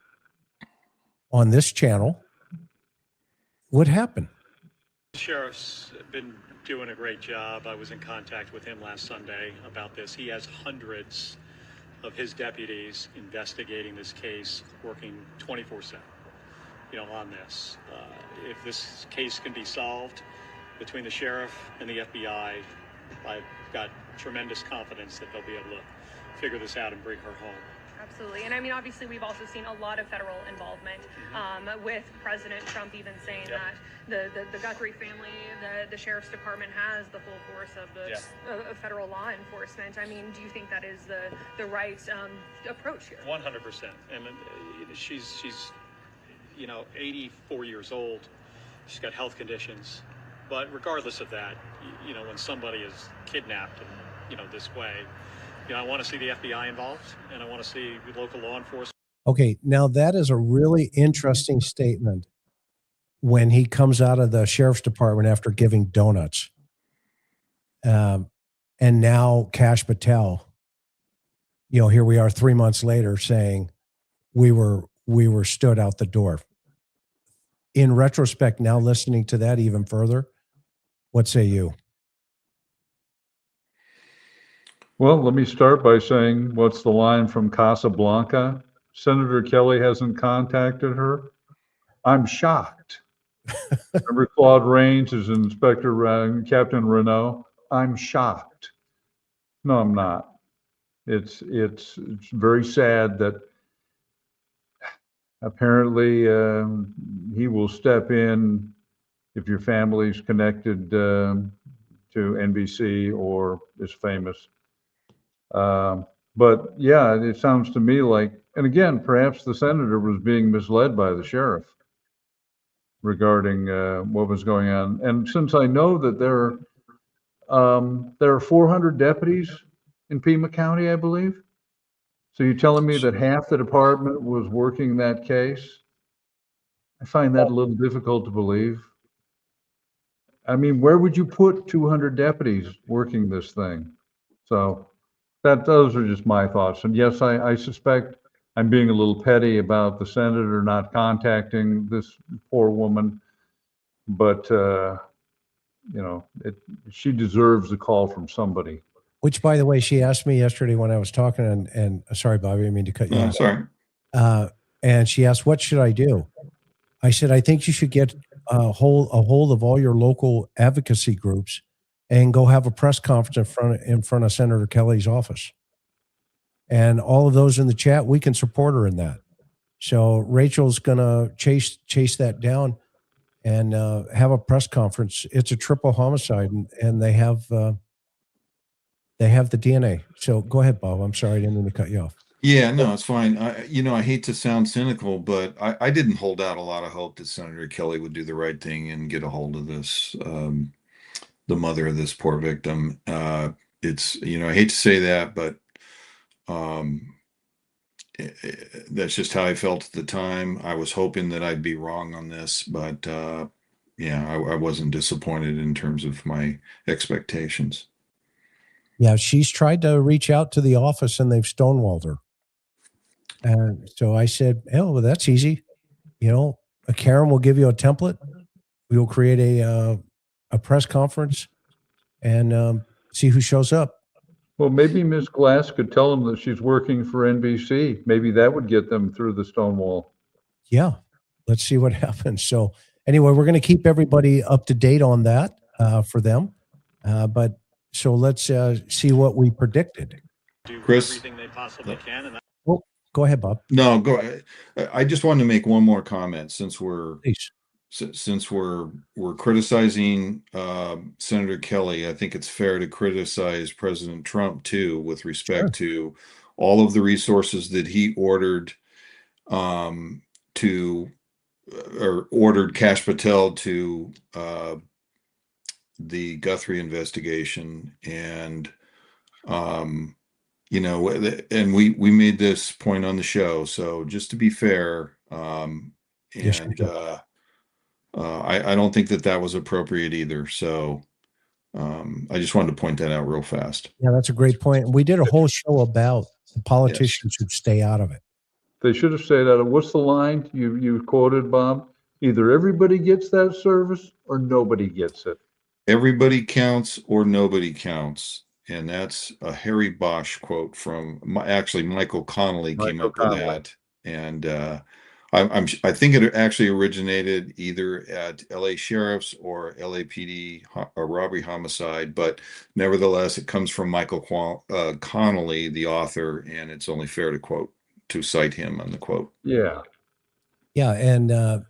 on this channel What happened? The sheriff's been doing a great job. I was in contact with him last Sunday about this. He has hundreds of his deputies investigating this case, working 24/7, on this. If this case can be solved between the sheriff and the FBI, I've got tremendous confidence that they'll be able to figure this out and bring her home. Absolutely. And I mean, obviously, we've also seen a lot of federal involvement with President Trump even saying that the Guthrie family, the sheriff's department has the full force of the of federal law enforcement. I mean, do you think that is the right approach here? 100%. And she's 84 years old. She's got health conditions. But regardless of that, when somebody is kidnapped in, this way, I want to see the FBI involved, and I want to see local law enforcement. Okay, now that is a really interesting statement when he comes out of the sheriff's department after giving donuts. And now Kash Patel, here we are 3 months later saying we were stood out the door. In retrospect, now listening to that even further, what say you? Well, let me start by saying, what's the line from Casablanca? Senator Kelly hasn't contacted her. I'm shocked. Remember Claude Rains as Inspector Captain Renault? I'm shocked. No, I'm not. It's very sad that apparently he will step in if your family's connected to NBC or is famous. But yeah, it sounds to me like, and again, perhaps the senator was being misled by the sheriff regarding what was going on. And since I know that there are 400 deputies in Pima County, I believe. So you're telling me that half the department was working that case? I find that a little difficult to believe. I mean, where would you put 200 deputies working this thing? So those are just my thoughts. And yes, I suspect I'm being a little petty about the senator not contacting this poor woman, but she deserves a call from somebody. Which, by the way, she asked me yesterday when I was talking, and sorry, Bobby, I didn't mean to cut you off. Sorry. And she asked, "What should I do?" I said, "I think you should get a hold of all your local advocacy groups and go have a press conference in front of Senator Kelly's office. And all of those in the chat, we can support her in that. So Rachel's gonna chase that down and have a press conference. It's a triple homicide, and they have the DNA. So go ahead, Bob. I'm sorry, I didn't mean to cut you off. Yeah, no, it's fine. I hate to sound cynical, but I didn't hold out a lot of hope that Senator Kelly would do the right thing and get a hold of this, the mother of this poor victim. It's, I hate to say that, but that's just how I felt at the time. I was hoping that I'd be wrong on this, but I wasn't disappointed in terms of my expectations. Yeah, she's tried to reach out to the office and they've stonewalled her. And so I said, well, that's easy. Karen will give you a template. We will create a press conference and see who shows up. Well, maybe Ms. Glass could tell them that she's working for NBC. Maybe that would get them through the Stonewall. Yeah, let's see what happens. So anyway, we're going to keep everybody up to date on that for them. But so let's see what we predicted. Do Chris? everything they possibly can. And Go ahead, Bob. No, go ahead. I just wanted to make one more comment since we're Please. since we're criticizing Senator Kelly. I think it's fair to criticize President Trump too, with respect to all of the resources that he ordered ordered Kash Patel to the Guthrie investigation. And and we made this point on the show. So just to be fair, Yes, I don't think that was appropriate either. So I just wanted to point that out real fast. Yeah, that's a great point. We did a whole show about the politicians who stay out of it. They should have stayed out of, what's the line you quoted, Bob? Either everybody gets that service or nobody gets it. Everybody counts or nobody counts. And that's a Harry Bosch quote from actually Michael Connolly came Michael up with Connolly. that. And I think it actually originated either at LA Sheriff's or LAPD or robbery homicide, but nevertheless, it comes from Michael Connolly, the author, and it's only fair to cite him on the quote. Yeah. Yeah, and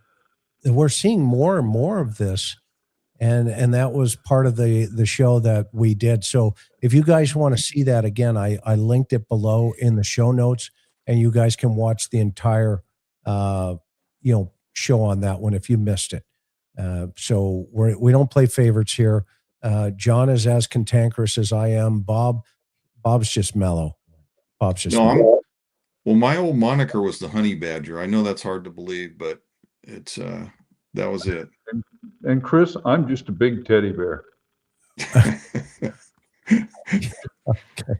we're seeing more and more of this, and that was part of the show that we did. So if you guys want to see that again, I linked it below in the show notes, and you guys can watch the entire show on that one if you missed it. So we don't play favorites here. John is as cantankerous as I am. Bob's just mellow. Bob's just mellow. Well, my old moniker was the honey badger. I know that's hard to believe, but it's that was it. And Chris, I'm just a big teddy bear. Okay.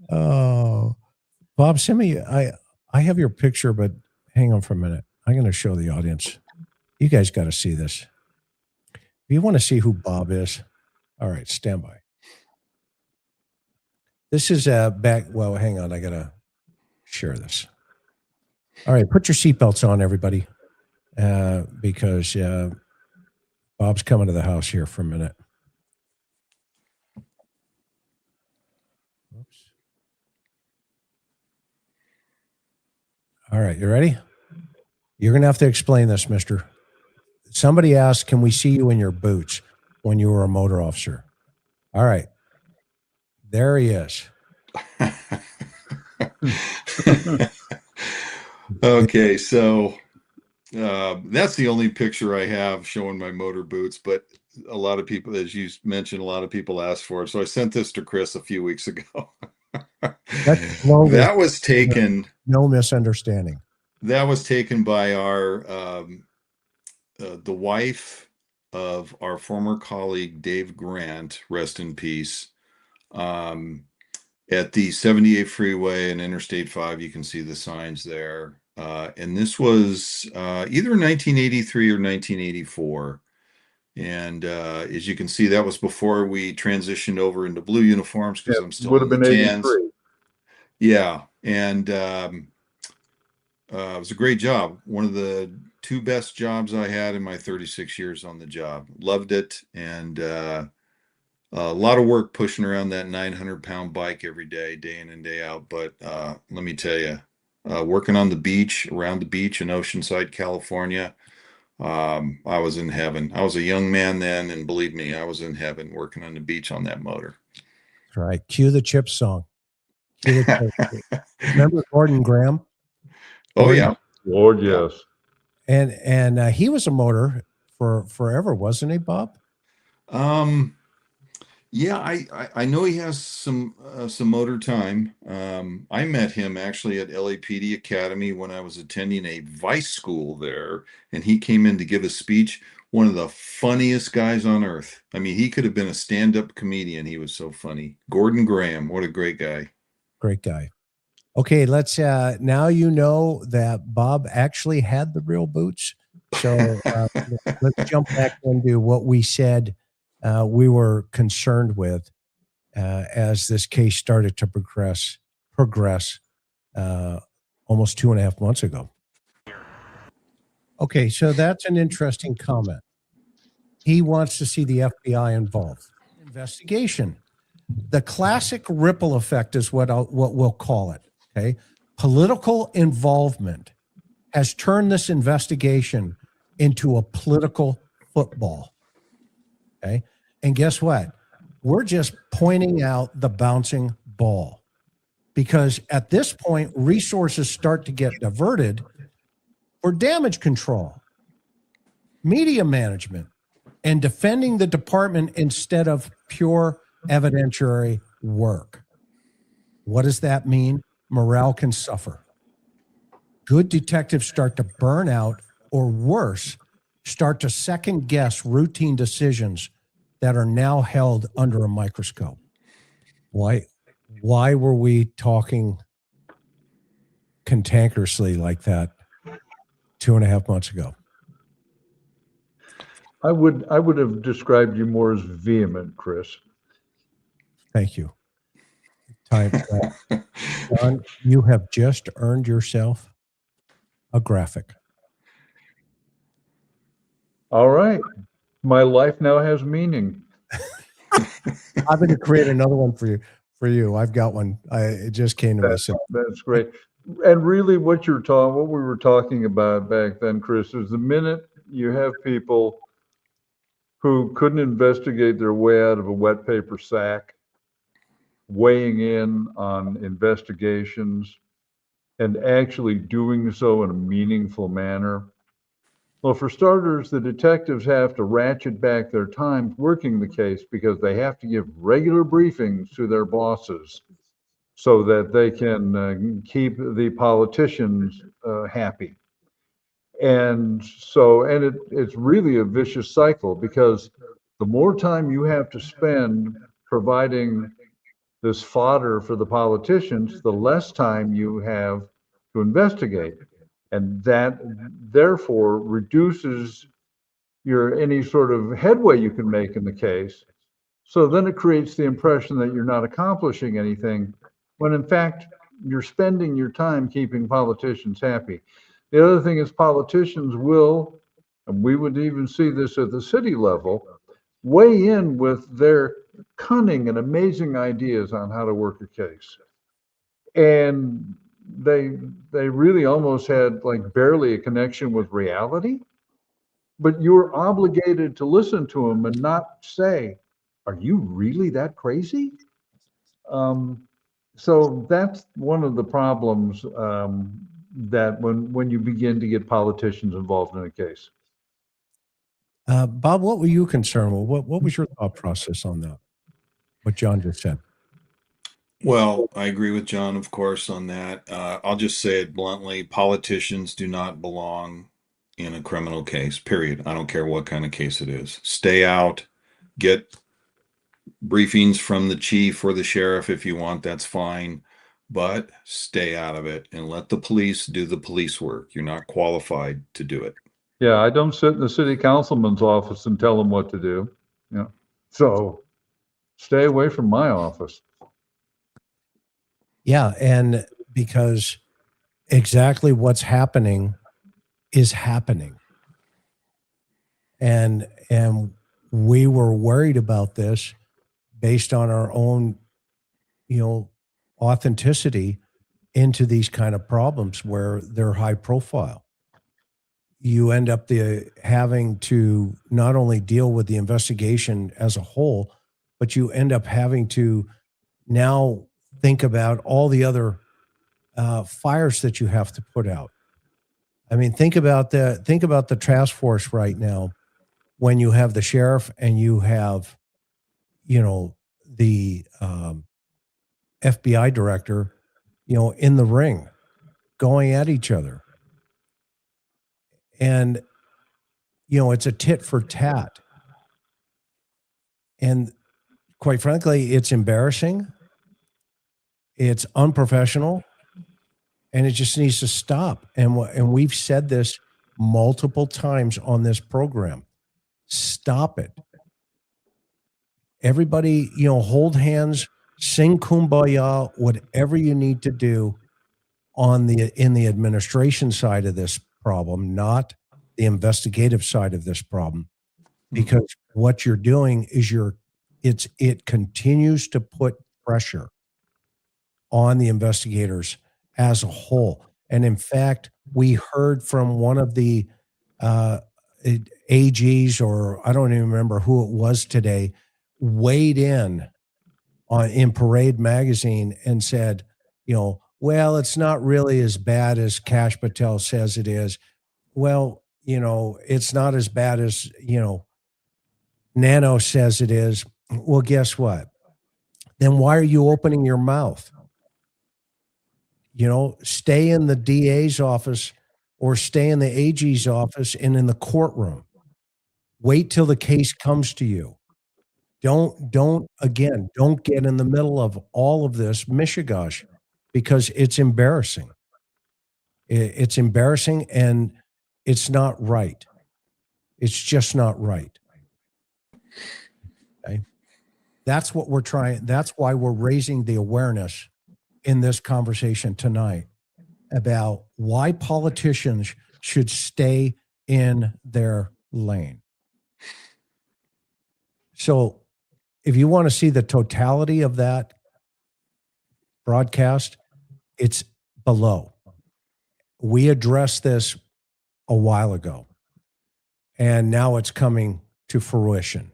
Oh, Bob, send me. I have your picture, but hang on for a minute. I'm going to show the audience. You guys got to see this. If you want to see who Bob is, all right, stand by. This is back. Well, hang on. I got to share this. All right, put your seatbelts on, everybody, because Bob's coming to the house here for a minute. Oops. All right, you ready? You're going to have to explain this, mister. Somebody asked, can we see you in your boots when you were a motor officer? All right. There he is. Okay, so that's the only picture I have showing my motor boots, but a lot of people, as you mentioned, a lot of people asked for it. So I sent this to Chris a few weeks ago. That was taken. No misunderstanding. That was taken by our the wife of our former colleague Dave Grant, rest in peace. At the 78 freeway and Interstate 5, you can see the signs there. And this was either 1983 or 1984. And as you can see, that was before we transitioned over into blue uniforms because I'm still in the tans. Yeah. And it was a great job. One of the two best jobs I had in my 36 years on the job. Loved it. And a lot of work pushing around that 900-pound bike every day, day in and day out. But let me tell you, working on the beach, around the beach in Oceanside, California, I was in heaven. I was a young man then, and believe me, I was in heaven working on the beach on that motor. That's right. Cue the Chip song. Remember Gordon Graham? Oh, yeah. Lord, yes. And he was a motor for forever, wasn't he, Bob? Yeah, I know he has some motor time. I met him actually at LAPD Academy when I was attending a vice school there, and he came in to give a speech. One of the funniest guys on earth. I mean, he could have been a stand-up comedian. He was so funny. Gordon Graham, what a great guy. Great guy. Okay, let's now you know that Bob actually had the real boots. So let's jump back into what we said we were concerned with as this case started to progress almost 2.5 months ago. Okay, so that's an interesting comment. He wants to see the FBI involved. Investigation. The classic ripple effect is what we'll call it. Okay, political involvement has turned this investigation into a political football. Okay, and guess what? We're just pointing out the bouncing ball because at this point, resources start to get diverted for damage control, media management, and defending the department instead of pure evidentiary work. What does that mean? Morale can suffer. Good detectives start to burn out, or worse, start to second guess routine decisions that are now held under a microscope. Why were we talking cantankerously like that 2.5 months ago? I would have described you more as vehement, Chris. Thank you. Time. John, you have just earned yourself a graphic. All right. My life now has meaning. I'm going to create another one for you. I've got one. It just came to me. So That's great. And really what we were talking about back then, Chris, is the minute you have people who couldn't investigate their way out of a wet paper sack, weighing in on investigations and actually doing so in a meaningful manner. Well, for starters, the detectives have to ratchet back their time working the case because they have to give regular briefings to their bosses so that they can keep the politicians happy. And it's really a vicious cycle because the more time you have to spend providing this fodder for the politicians, the less time you have to investigate. And that therefore reduces any sort of headway you can make in the case. So then it creates the impression that you're not accomplishing anything, when in fact, you're spending your time keeping politicians happy. The other thing is politicians will, and we would even see this at the city level, weigh in with their cunning and amazing ideas on how to work a case. And they really almost had like barely a connection with reality, but you're obligated to listen to them and not say, are you really that crazy? So that's one of the problems that when you begin to get politicians involved in a case. Bob, what were you concerned with? What was your thought process on that? What John just said. Well, I agree with John, of course, on that. I'll just say it bluntly. Politicians do not belong in a criminal case, period. I don't care what kind of case it is. Stay out, get briefings from the chief or the sheriff if you want, that's fine. But stay out of it and let the police do the police work. You're not qualified to do it. Yeah, I don't sit in the city councilman's office and tell them what to do. Yeah. So stay away from my office. Yeah, and because exactly what's happening is happening. And we were worried about this based on our own, authenticity into these kind of problems where they're high profile. You end up having to not only deal with the investigation as a whole, but you end up having to now think about all the other fires that you have to put out. I mean, think about the task force right now when you have the sheriff and you have, the FBI director, in the ring going at each other. And, it's a tit for tat. And quite frankly, it's embarrassing. It's unprofessional. And it just needs to stop. And we've said this multiple times on this program. Stop it. Everybody, hold hands, sing Kumbaya, whatever you need to do in the administration side of this problem, not the investigative side of this problem. Because what you're doing is it continues to put pressure on the investigators as a whole. And in fact, we heard from one of the AGs, or I don't even remember who it was today, weighed in Parade Magazine and said, well, it's not really as bad as Kash Patel says it is. Well, it's not as bad as, Nano says it is. Well, guess what? Then why are you opening your mouth? Stay in the DA's office or stay in the AG's office and in the courtroom. Wait till the case comes to you. Don't get in the middle of all of this mishigosh, because it's embarrassing. It's embarrassing and it's not right. It's just not right. Okay. That's what we're trying. That's why we're raising the awareness in this conversation tonight about why politicians should stay in their lane. So if you want to see the totality of that broadcast, it's below. We addressed this a while ago, and now it's coming to fruition.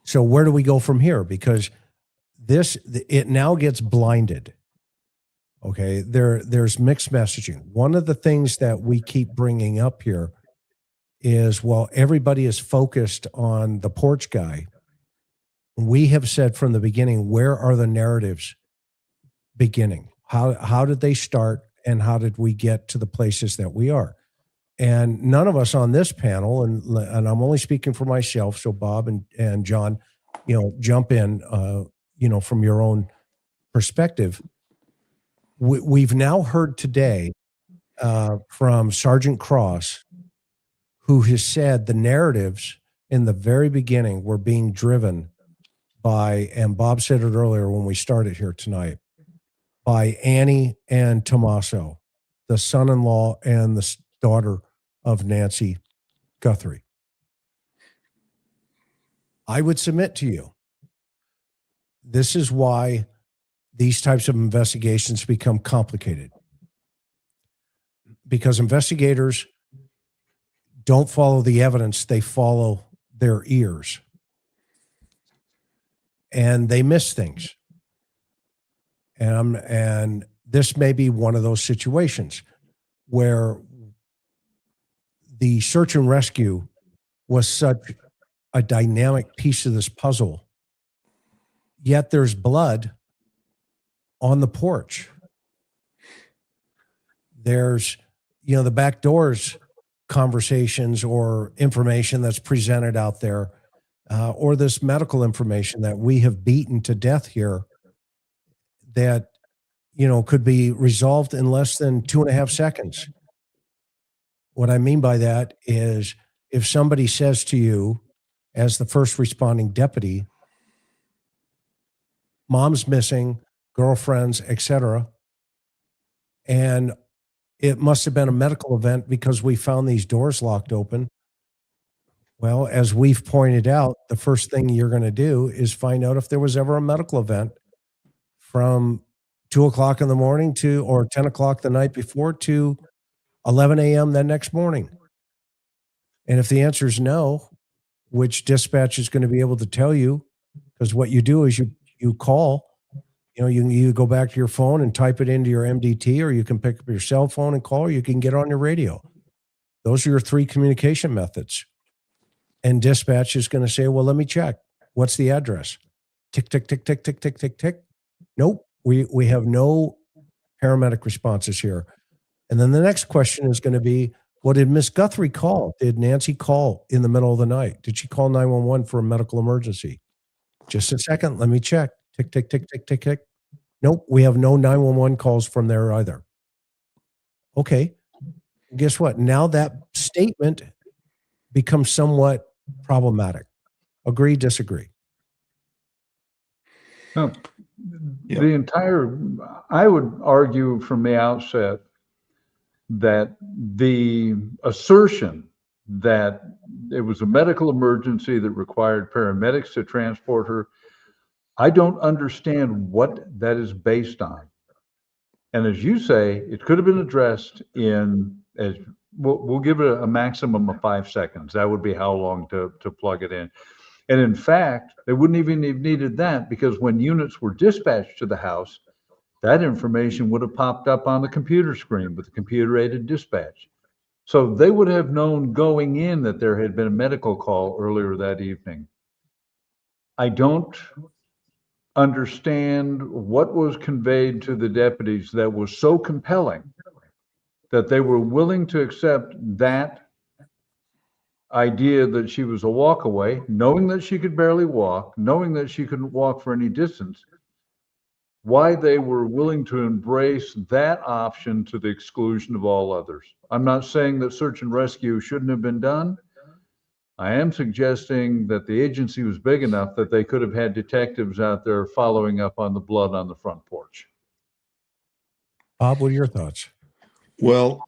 So where do we go from here? Because it now gets blinded. Okay, there's mixed messaging. One of the things that we keep bringing up here is, well, everybody is focused on the porch guy. We have said from the beginning, where are the narratives beginning? How did they start, and how did we get to the places that we are? And none of us on this panel, and I'm only speaking for myself, so Bob and John, jump in, from your own perspective. We've now heard today from Sergeant Cross, who has said the narratives in the very beginning were being driven by, and Bob said it earlier when we started here tonight, by Annie and Tommaso, the son-in-law and the daughter of Nancy Guthrie. I would submit to you, this is why these types of investigations become complicated. Because investigators don't follow the evidence, they follow their ears. And they miss things. And this may be one of those situations where the search and rescue was such a dynamic piece of this puzzle, yet there's blood on the porch. There's, the back doors conversations or information that's presented out there, or this medical information that we have beaten to death here that, could be resolved in less than 2.5 seconds. What I mean by that is, if somebody says to you, as the first responding deputy, mom's missing, girlfriends, etc., and it must have been a medical event because we found these doors locked open. Well, as we've pointed out, the first thing you're going to do is find out if there was ever a medical event from 2:00 in the morning or 10 o'clock the night before to 11 a.m. the next morning. And if the answer is no, which dispatch is going to be able to tell you, because what you do is you call, you go back to your phone and type it into your MDT, or you can pick up your cell phone and call, or you can get on your radio. Those are your 3 communication methods. And dispatch is going to say, well, let me check. What's the address? Tick, tick, tick, tick, tick, tick, tick, tick. Nope. We have no paramedic responses here. And then the next question is going to be, what did Miss Guthrie call? Did Nancy call in the middle of the night? Did she call 911 for a medical emergency? Just a second. Let me check. Tick, tick, tick, tick, tick, tick. Nope. We have no 911 calls from there either. Okay. Guess what? Now that statement becomes somewhat problematic. Agree, disagree? No, I would argue from the outset that the assertion that it was a medical emergency that required paramedics to transport her, I don't understand what that is based on. And as you say, it could have been addressed we'll give it a maximum of 5 seconds. That would be how long to plug it in. And in fact, they wouldn't even have needed that, because when units were dispatched to the house, that information would have popped up on the computer screen with the computer-aided dispatch. So they would have known going in that there had been a medical call earlier that evening. I don't understand what was conveyed to the deputies that was so compelling that they were willing to accept that idea that she was a walk away, knowing that she could barely walk, knowing that she couldn't walk for any distance. why they were willing to embrace that option to the exclusion of all others. I'm not saying that search and rescue shouldn't have been done. I am suggesting that the agency was big enough that they could have had detectives out there following up on the blood on the front porch. Bob, what are your thoughts? Well,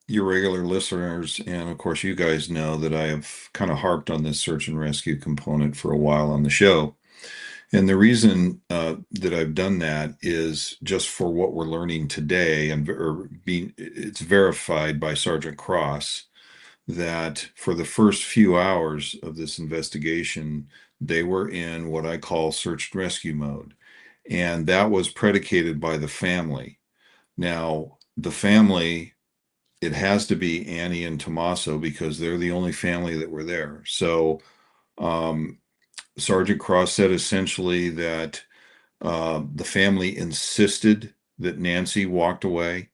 your regular listeners, and of course you guys know that I have kind of harped on this search and rescue component for a while on the show. And the reason that I've done that is just for what we're learning today, and it's verified by Sergeant Cross that for the first few hours of this investigation, they were in what I call search and rescue mode. And that was predicated by the family. Now, the family, it has to be Annie and Tommaso because they're the only family that were there. So Sergeant Cross said essentially that the family insisted that Nancy walked away,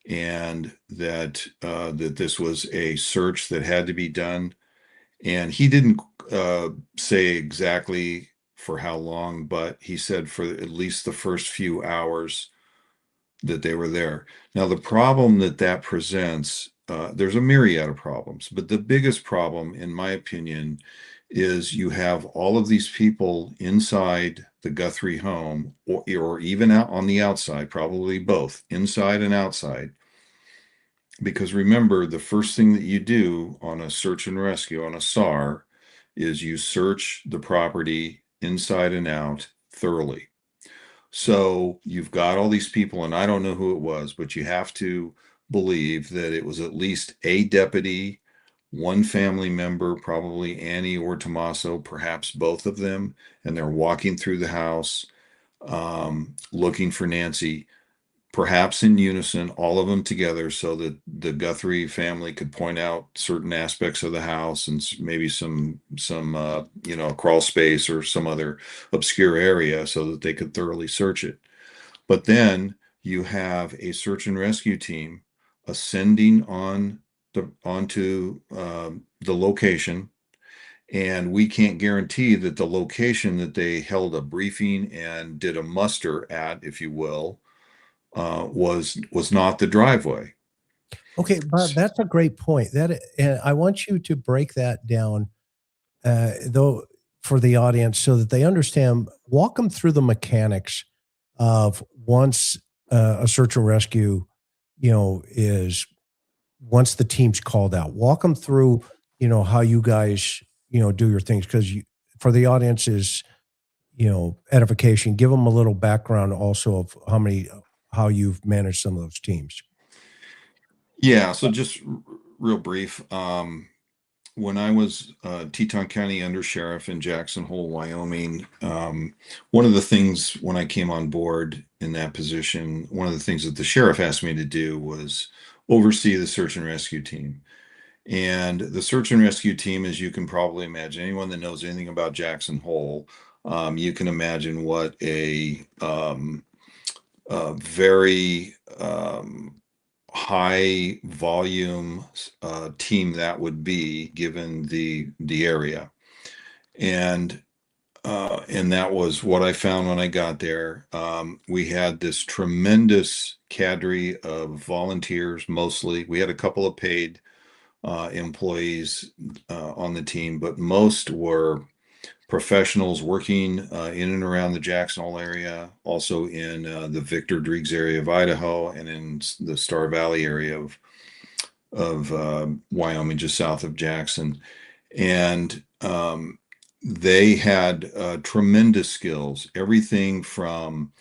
and that this was a search that had to be done. And he didn't say exactly for how long, but he said for at least the first few hours that they were there. Now, the problem that presents, there's a myriad of problems, but the biggest problem, in my opinion, is you have all of these people inside the Guthrie home, or even out on the outside, probably both, inside and outside. Because remember, the first thing that you do on a search and rescue, on a SAR, is you search the property inside and out thoroughly. So you've got all these people, and I don't know who it was, but you have to believe that it was at least a deputy, one family member, probably Annie or Tommaso, perhaps both of them, and they're walking through the house looking for Nancy, perhaps in unison, all of them together, so that the Guthrie family could point out certain aspects of the house and maybe some crawl space or some other obscure area so that they could thoroughly search it. But then you have a search and rescue team ascending onto the location, and we can't guarantee that the location that they held a briefing and did a muster at, if you will, was not the driveway. Okay, Bob, that's a great point. And I want you to break that down, though, for the audience so that they understand. Walk them through the mechanics of once a search and rescue, is once the team's called out. Walk them through, how you guys, do your things, because for the audience's, edification, give them a little background also of how you've managed some of those teams. Yeah, so just real brief. When I was Teton County Undersheriff in Jackson Hole, Wyoming, one of the things when I came on board in that position, one of the things that the sheriff asked me to do was oversee the search and rescue team. And the search and rescue team, as you can probably imagine, anyone that knows anything about Jackson Hole, you can imagine what a very high volume team that would be, given the area. And that was what I found when I got there. We had this tremendous cadre of volunteers. Mostly we had a couple of paid employees on the team, but most were professionals working in and around the Jackson Hole area, also in the Victor Driggs area of Idaho, and in the Star Valley area of Wyoming, just south of Jackson. And they had tremendous skills, everything from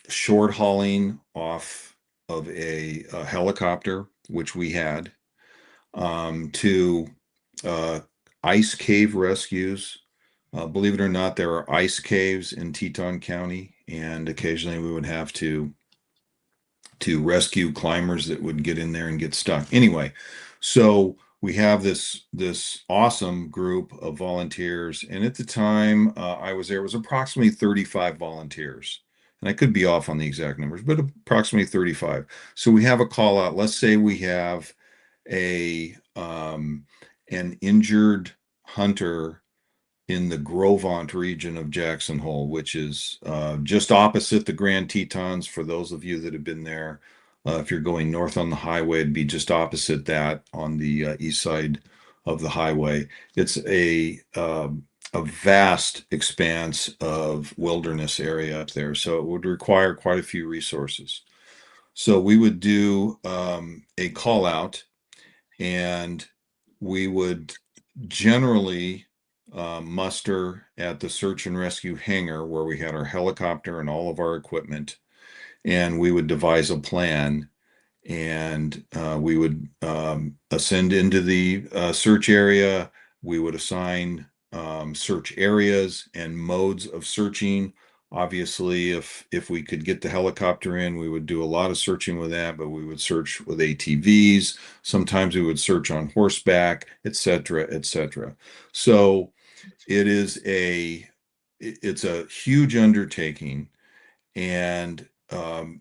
short hauling off of a helicopter, which we had, to ice cave rescues. Believe it or not, there are ice caves in Teton County, and occasionally we would have to rescue climbers that would get in there and get stuck. Anyway, so we have this awesome group of volunteers, and at the time I was there, it was approximately 35 volunteers. And I could be off on the exact numbers, but approximately 35. So we have a call out. Let's say we have an injured hunter in the Grovant region of Jackson Hole, which is just opposite the Grand Tetons. For those of you that have been there, if you're going north on the highway, it'd be just opposite that on the east side of the highway. It's a vast expanse of wilderness area up there, so it would require quite a few resources. So we would do a call out, and we would generally muster at the search and rescue hangar where we had our helicopter and all of our equipment, and we would devise a plan, and we would ascend into the search area. We would assign search areas and modes of searching. Obviously, if we could get the helicopter in, we would do a lot of searching with that, but we would search with ATVs. Sometimes we would search on horseback, et cetera, et cetera. So it's a huge undertaking, and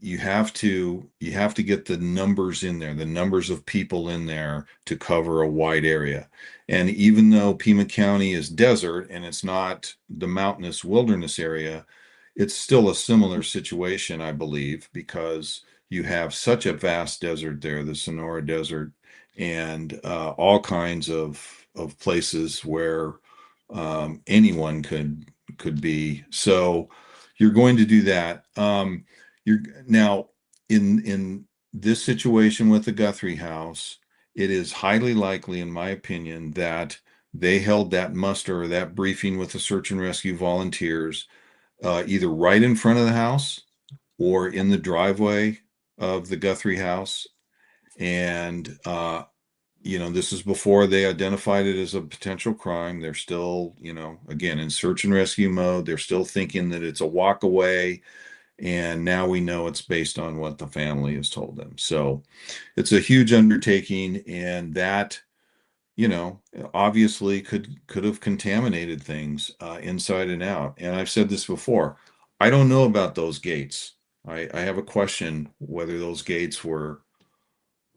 you have to get the numbers in there, the numbers of people in there to cover a wide area. And even though Pima County is desert and it's not the mountainous wilderness area, it's still a similar situation, I believe, because you have such a vast desert there, the Sonora Desert, and all kinds of places where anyone could be. So you're going to do that. You're now in this situation with the Guthrie house, it is highly likely, in my opinion, that they held that muster or that briefing with the search and rescue volunteers either right in front of the house or in the driveway of the Guthrie house. And, this is before they identified it as a potential crime. They're still, again, in search and rescue mode. They're still thinking that it's a walk away. And now we know it's based on what the family has told them. So it's a huge undertaking, and that, obviously could have contaminated things inside and out. And I've said this before, I don't know about those gates. I have a question whether those gates were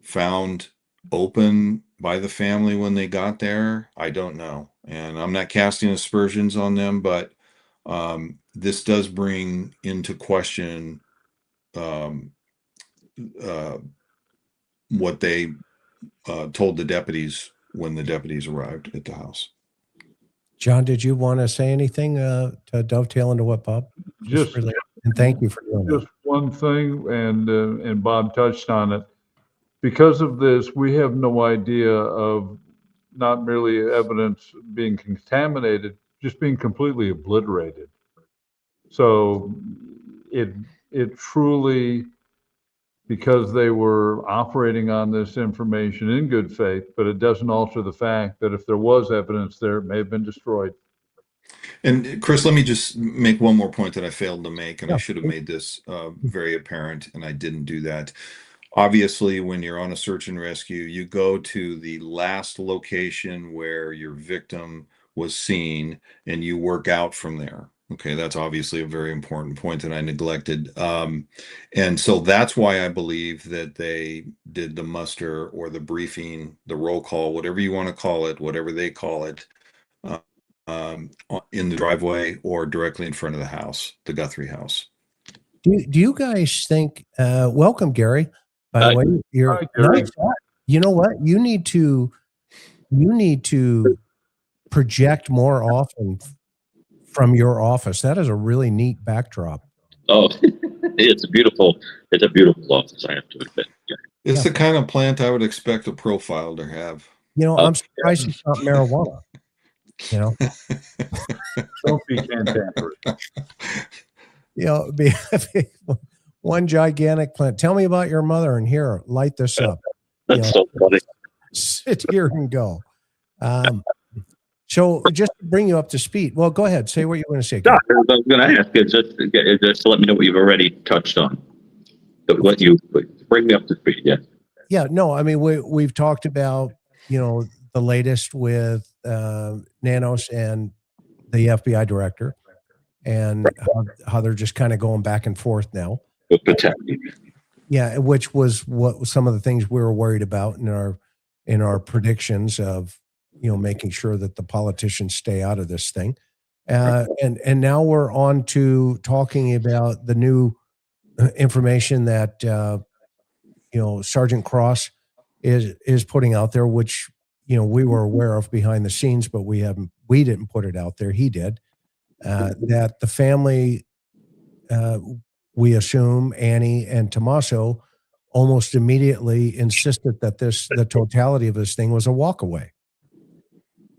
found open by the family when they got there. I don't know. And I'm not casting aspersions on them, but this does bring into question what they told the deputies when the deputies arrived at the house. John, did you want to say anything to dovetail into what Bob Just related? And thank you for doing that. Just one thing, and Bob touched on it. Because of this, we have no idea of not merely evidence being contaminated, just being completely obliterated. So it truly, because they were operating on this information in good faith, but it doesn't alter the fact that if there was evidence there, it may have been destroyed. And Chris, let me just make one more point that I failed to make, and Yeah. I should have made this very apparent, and I didn't do that. Obviously, when you're on a search and rescue, you go to the last location where your victim was seen, and you work out from there. Okay, that's obviously a very important point that I neglected. And so that's why I believe that they did the muster or the briefing, the roll call, whatever you want to call it, whatever they call it, in the driveway or directly in front of the house, the Guthrie house. Do you guys think, welcome, Gary, by the way, you're Hi, Gary. nice. You know what? You need to project more often from your office. That is a really neat backdrop. Oh, it's a beautiful office, I have to admit. Yeah. It's the kind of plant I would expect a profile to have. I'm surprised it's not marijuana. Don't be cantankerous. One gigantic plant. Tell me about your mother, and here, light this up. That's so funny. Sit here and go. So just to bring you up to speed. Well, go ahead. Say what you want to say. No, I was going to ask is just to let me know what you've already touched on. What you bring me up to speed. Yeah. Yeah. No, I mean, we've talked about, the latest with Nanos and the FBI director, and how they're just kind of going back and forth now. Yeah, which was what some of the things we were worried about in our predictions of making sure that the politicians stay out of this thing. And now we're on to talking about the new information that Sergeant Cross is putting out there, which we were aware of behind the scenes, but we didn't put it out there. He did. That the family, we assume, Annie and Tommaso, almost immediately insisted that the totality of this thing was a walkaway.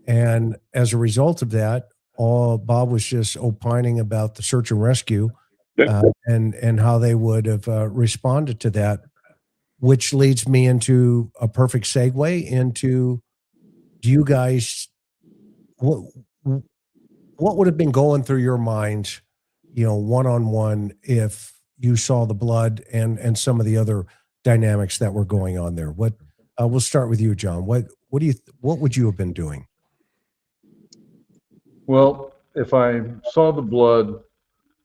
And as a result of that, Bob was just opining about the search and rescue and how they would have responded to that, which leads me into a perfect segue into, do you guys, what would have been going through your minds, one-on-one, if you saw the blood and some of the other dynamics that were going on there? We'll start with you, John. What would you have been doing? Well, if I saw the blood,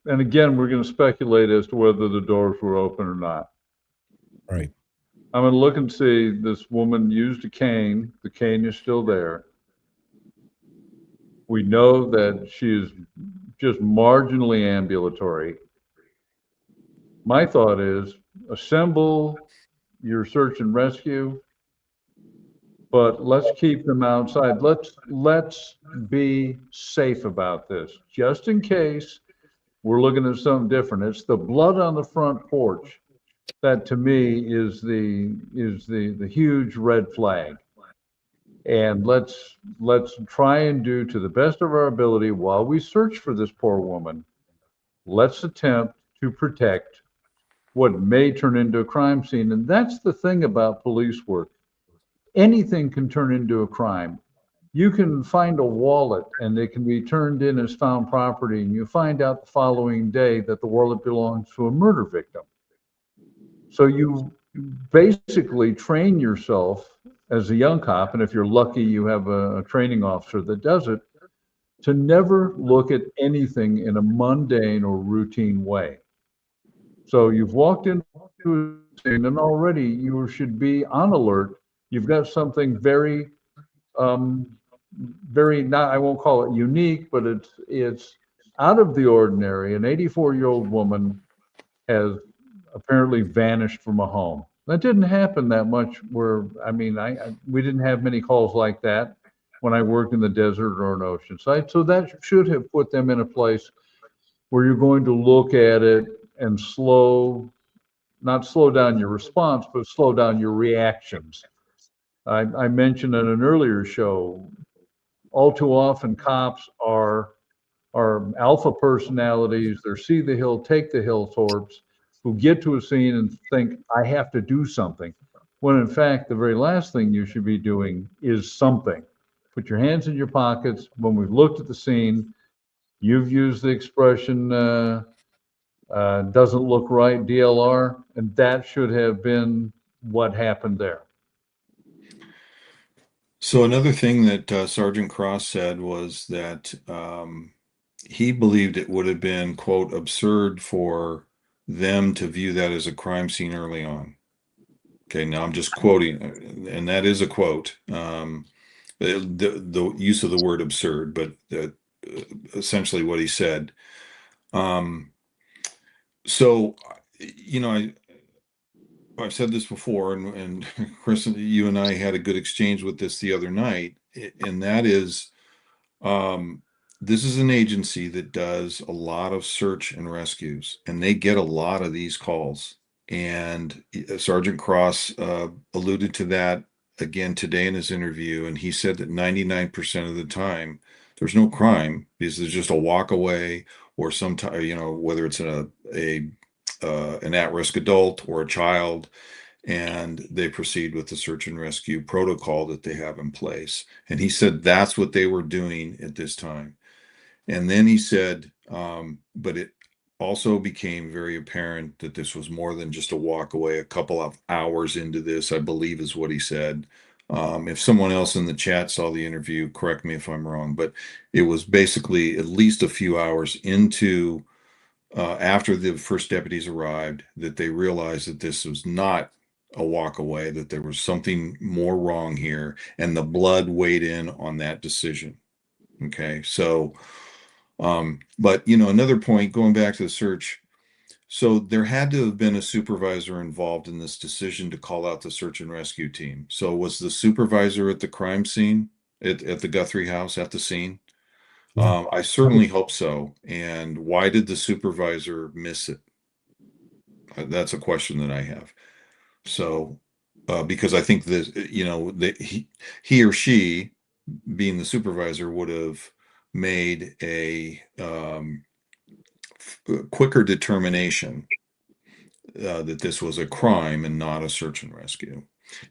and again, we're going to speculate as to whether the doors were open or not. Right. I'm going to look and see this woman used a cane. The cane is still there. We know that she is just marginally ambulatory. My thought is assemble your search and rescue, but let's keep them outside. Let's be safe about this, just in case we're looking at something different. It's the blood on the front porch that, to me, is the huge red flag. And let's try and do, to the best of our ability, while we search for this poor woman, let's attempt to protect what may turn into a crime scene. And that's the thing about police work. Anything can turn into a crime. You can find a wallet and it can be turned in as found property, and you find out the following day that the wallet belongs to a murder victim. So you basically train yourself as a young cop, and if you're lucky you have a training officer that does it, to never look at anything in a mundane or routine way. So you've walked into a scene and already you should be on alert. You've got something very, not, I won't call it unique, but it's out of the ordinary. An 84-year-old woman has apparently vanished from a home. That didn't happen that much we didn't have many calls like that when I worked in the desert or an ocean site. So that should have put them in a place where you're going to look at it and not slow down your response, but slow down your reactions. I mentioned in an earlier show, all too often cops are alpha personalities. They're see the hill, take the hill sorts, who get to a scene and think, I have to do something. When in fact, the very last thing you should be doing is something. Put your hands in your pockets. When we've looked at the scene, you've used the expression, doesn't look right, DLR, and that should have been what happened there. So another thing that Sergeant Cross said was that he believed it would have been, quote, absurd for them to view that as a crime scene early on. Okay, now I'm just quoting, and that is a quote. The use of the word absurd, but essentially what he said. So, I've said this before, and Chris, you and I had a good exchange with this the other night, and that is, this is an agency that does a lot of search and rescues, and they get a lot of these calls. And Sergeant Cross alluded to that again today in his interview, and he said that 99% of the time there's no crime because there's just a walk away, or sometimes, whether it's an at-risk adult or a child, and they proceed with the search and rescue protocol that they have in place. And he said that's what they were doing at this time. And then he said, but it also became very apparent that this was more than just a walk away. A couple of hours into this, I believe, is what he said. If someone else in the chat saw the interview, correct me if I'm wrong, but it was basically at least a few hours into after the first deputies arrived that they realized that this was not a walk away, that there was something more wrong here, and the blood weighed in on that decision. Okay, so, but another point, going back to the search, so there had to have been a supervisor involved in this decision to call out the search and rescue team. So was the supervisor at the crime scene, at the Guthrie house, at the scene? Yeah. I certainly hope so. And why did the supervisor miss it? That's a question that I have. So, because I think that, that he or she, being the supervisor, would have made a quicker determination that this was a crime and not a search and rescue.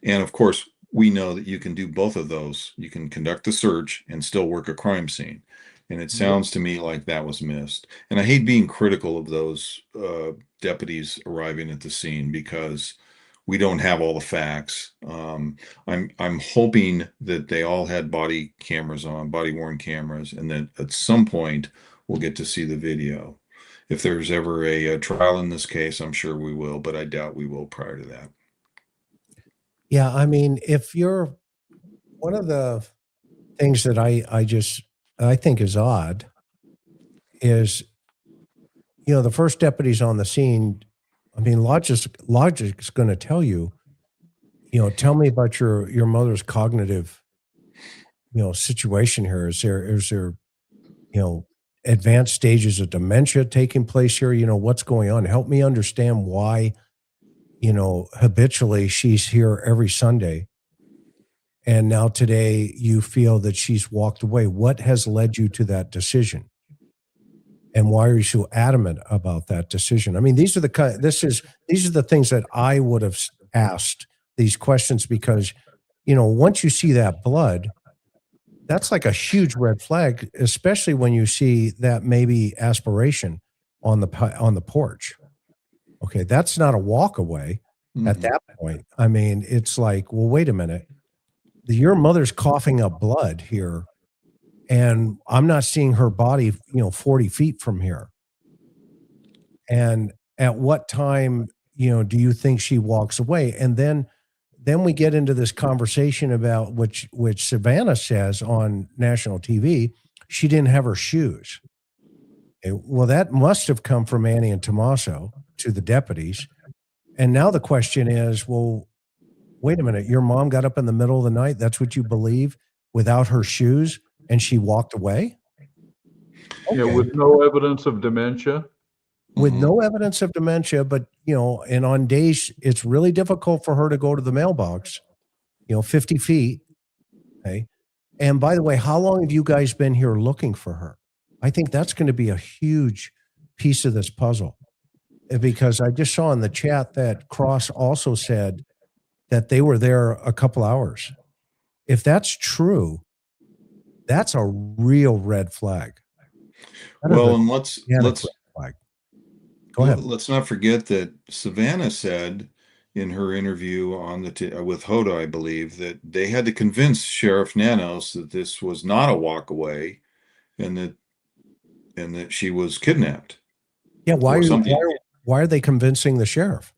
And of course, we know that you can do both of those. You can conduct the search and still work a crime scene. And it sounds to me like that was missed. And I hate being critical of those deputies arriving at the scene because we don't have all the facts. I'm hoping that they all had body cameras on, body worn cameras, and that at some point we'll get to see the video. If there's ever a trial in this case, I'm sure we will, but I doubt we will prior to that. Yeah, I mean, if you're one of the things that I think is odd is, the first deputy's on the scene. I mean, logic's going to tell you, tell me about your mother's cognitive, situation here. Is there, advanced stages of dementia taking place here? What's going on? Help me understand why, habitually she's here every Sunday. And now today you feel that she's walked away. What has led you to that decision? And why are you so adamant about that decision? I mean, these are the things that I would have asked these questions because, once you see that blood, that's like a huge red flag, especially when you see that maybe aspiration on the porch. Okay, that's not a walk away at that point. I mean, it's like, well, wait a minute. Your mother's coughing up blood here, and I'm not seeing her body, 40 feet from here. And at what time, do you think she walks away? And then we get into this conversation about which Savannah says on national TV, she didn't have her shoes. Okay, well, that must have come from Annie and Tommaso to the deputies. And now the question is, well, wait a minute, your mom got up in the middle of the night, that's what you believe, without her shoes, and she walked away? Okay. Yeah, with no evidence of dementia. With no evidence of dementia, but, and on days it's really difficult for her to go to the mailbox, 50 feet. Okay. And by the way, how long have you guys been here looking for her? I think that's going to be a huge piece of this puzzle, because I just saw in the chat that Cross also said that they were there a couple hours. If that's true, that's a real red flag. Well, and let's go ahead. Let's not forget that Savannah said in her interview on with Hoda, I believe, that they had to convince Sheriff Nanos that this was not a walk away, and that she was kidnapped. Yeah, why are they convincing the sheriff?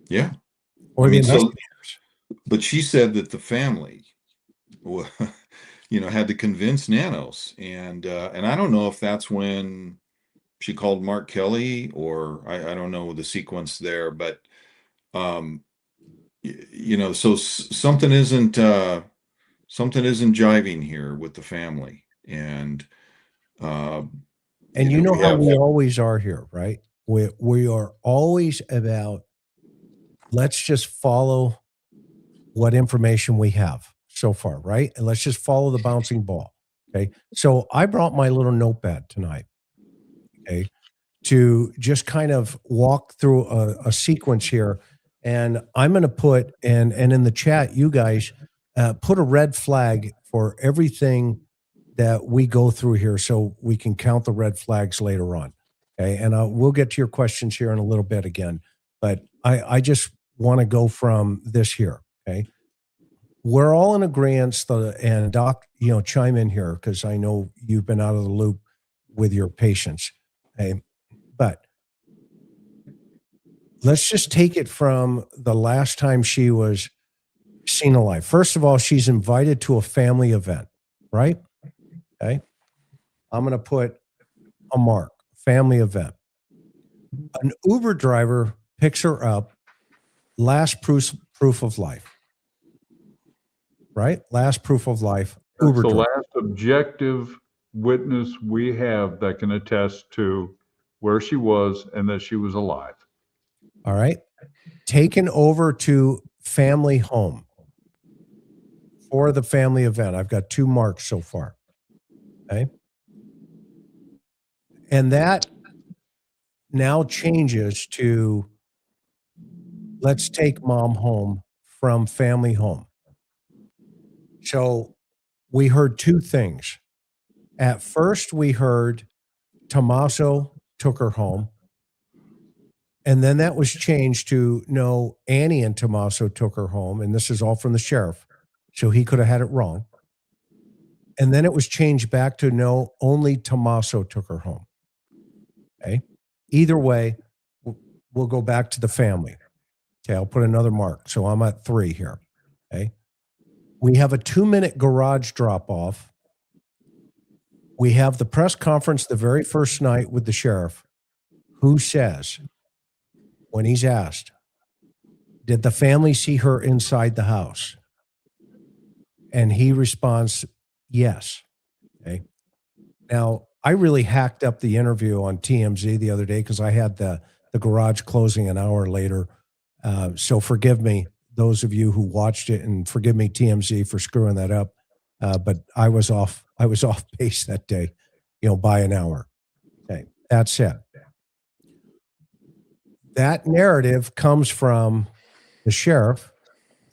Yeah, or the investigators? But she said that the family, had to convince Nanos, and I don't know if that's when she called Mark Kelly, or I don't know the sequence there, but so something isn't jiving here with the family, and how we always are here, right? We are always about, let's just follow what information we have so far, right? And let's just follow the bouncing ball. Okay. So I brought my little notepad tonight, okay, to just kind of walk through a sequence here. And I'm going to put, and in the chat, you guys put a red flag for everything that we go through here so we can count the red flags later on. Okay. And we'll get to your questions here in a little bit again, but I just want to go from this here. Okay. We're all in agreement, and Doc, chime in here, because I know you've been out of the loop with your patients. Okay. But let's just take it from the last time she was seen alive. First of all, she's invited to a family event, right? Okay. I'm going to put a mark, family event. An Uber driver picks her up, last proof of life, right? Last proof of life. That's Uber the driver. last objective witness we have that can attest to where she was and that she was alive. All right. Taken over to family home for the family event. I've got 2 marks so far. Okay. And that now changes to let's take mom home from family home. So we heard 2 things. At first, we heard Tommaso took her home. And then that was changed to no, Annie and Tommaso took her home. And this is all from the sheriff. So he could have had it wrong. And then it was changed back to no, only Tommaso took her home. Okay. Either way, we'll go back to the family. Okay. I'll put another mark. So I'm at 3 here. Okay. We have a 2-minute garage drop off. We have the press conference the very first night with the sheriff, who says, when he's asked, did the family see her inside the house? And he responds, yes. Okay. Now, I really hacked up the interview on TMZ the other day because I had the garage closing an hour later. So forgive me, those of you who watched it, and forgive me, TMZ, for screwing that up. But I was off base that day, by an hour. Okay. That's it. That narrative comes from the sheriff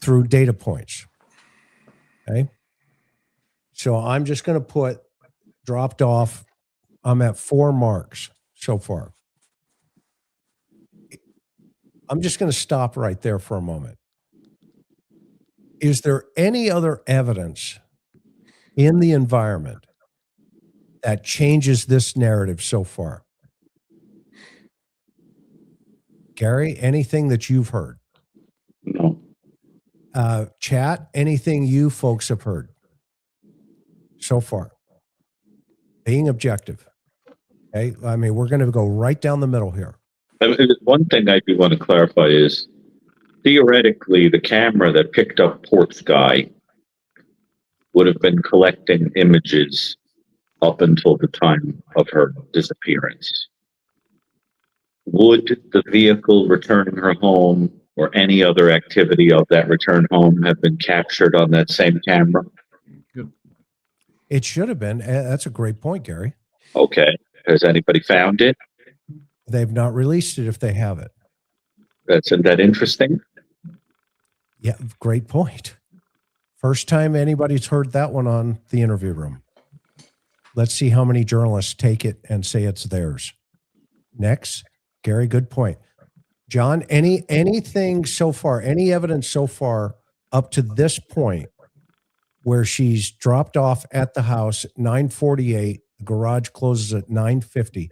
through data points. Okay. So I'm just going to put dropped off. I'm at 4 marks so far. I'm just going to stop right there for a moment. Is there any other evidence in the environment that changes this narrative so far? Gary, anything that you've heard? No. Chat, anything you folks have heard so far? Being objective. Okay. I mean, we're going to go right down the middle here. One thing I do want to clarify is, theoretically, the camera that picked up Port's guy would have been collecting images up until the time of her disappearance. Would the vehicle returning her home or any other activity of that return home have been captured on that same camera? It should have been. That's a great point, Gary. Okay. Has anybody found it? They've not released it if they have it. Isn't that interesting? Yeah, great point. First time anybody's heard that one on the interview room. Let's see how many journalists take it and say it's theirs. Next, Gary, good point. John, anything so far, any evidence so far up to this point where she's dropped off at the house at 9:48, the garage closes at 9:50.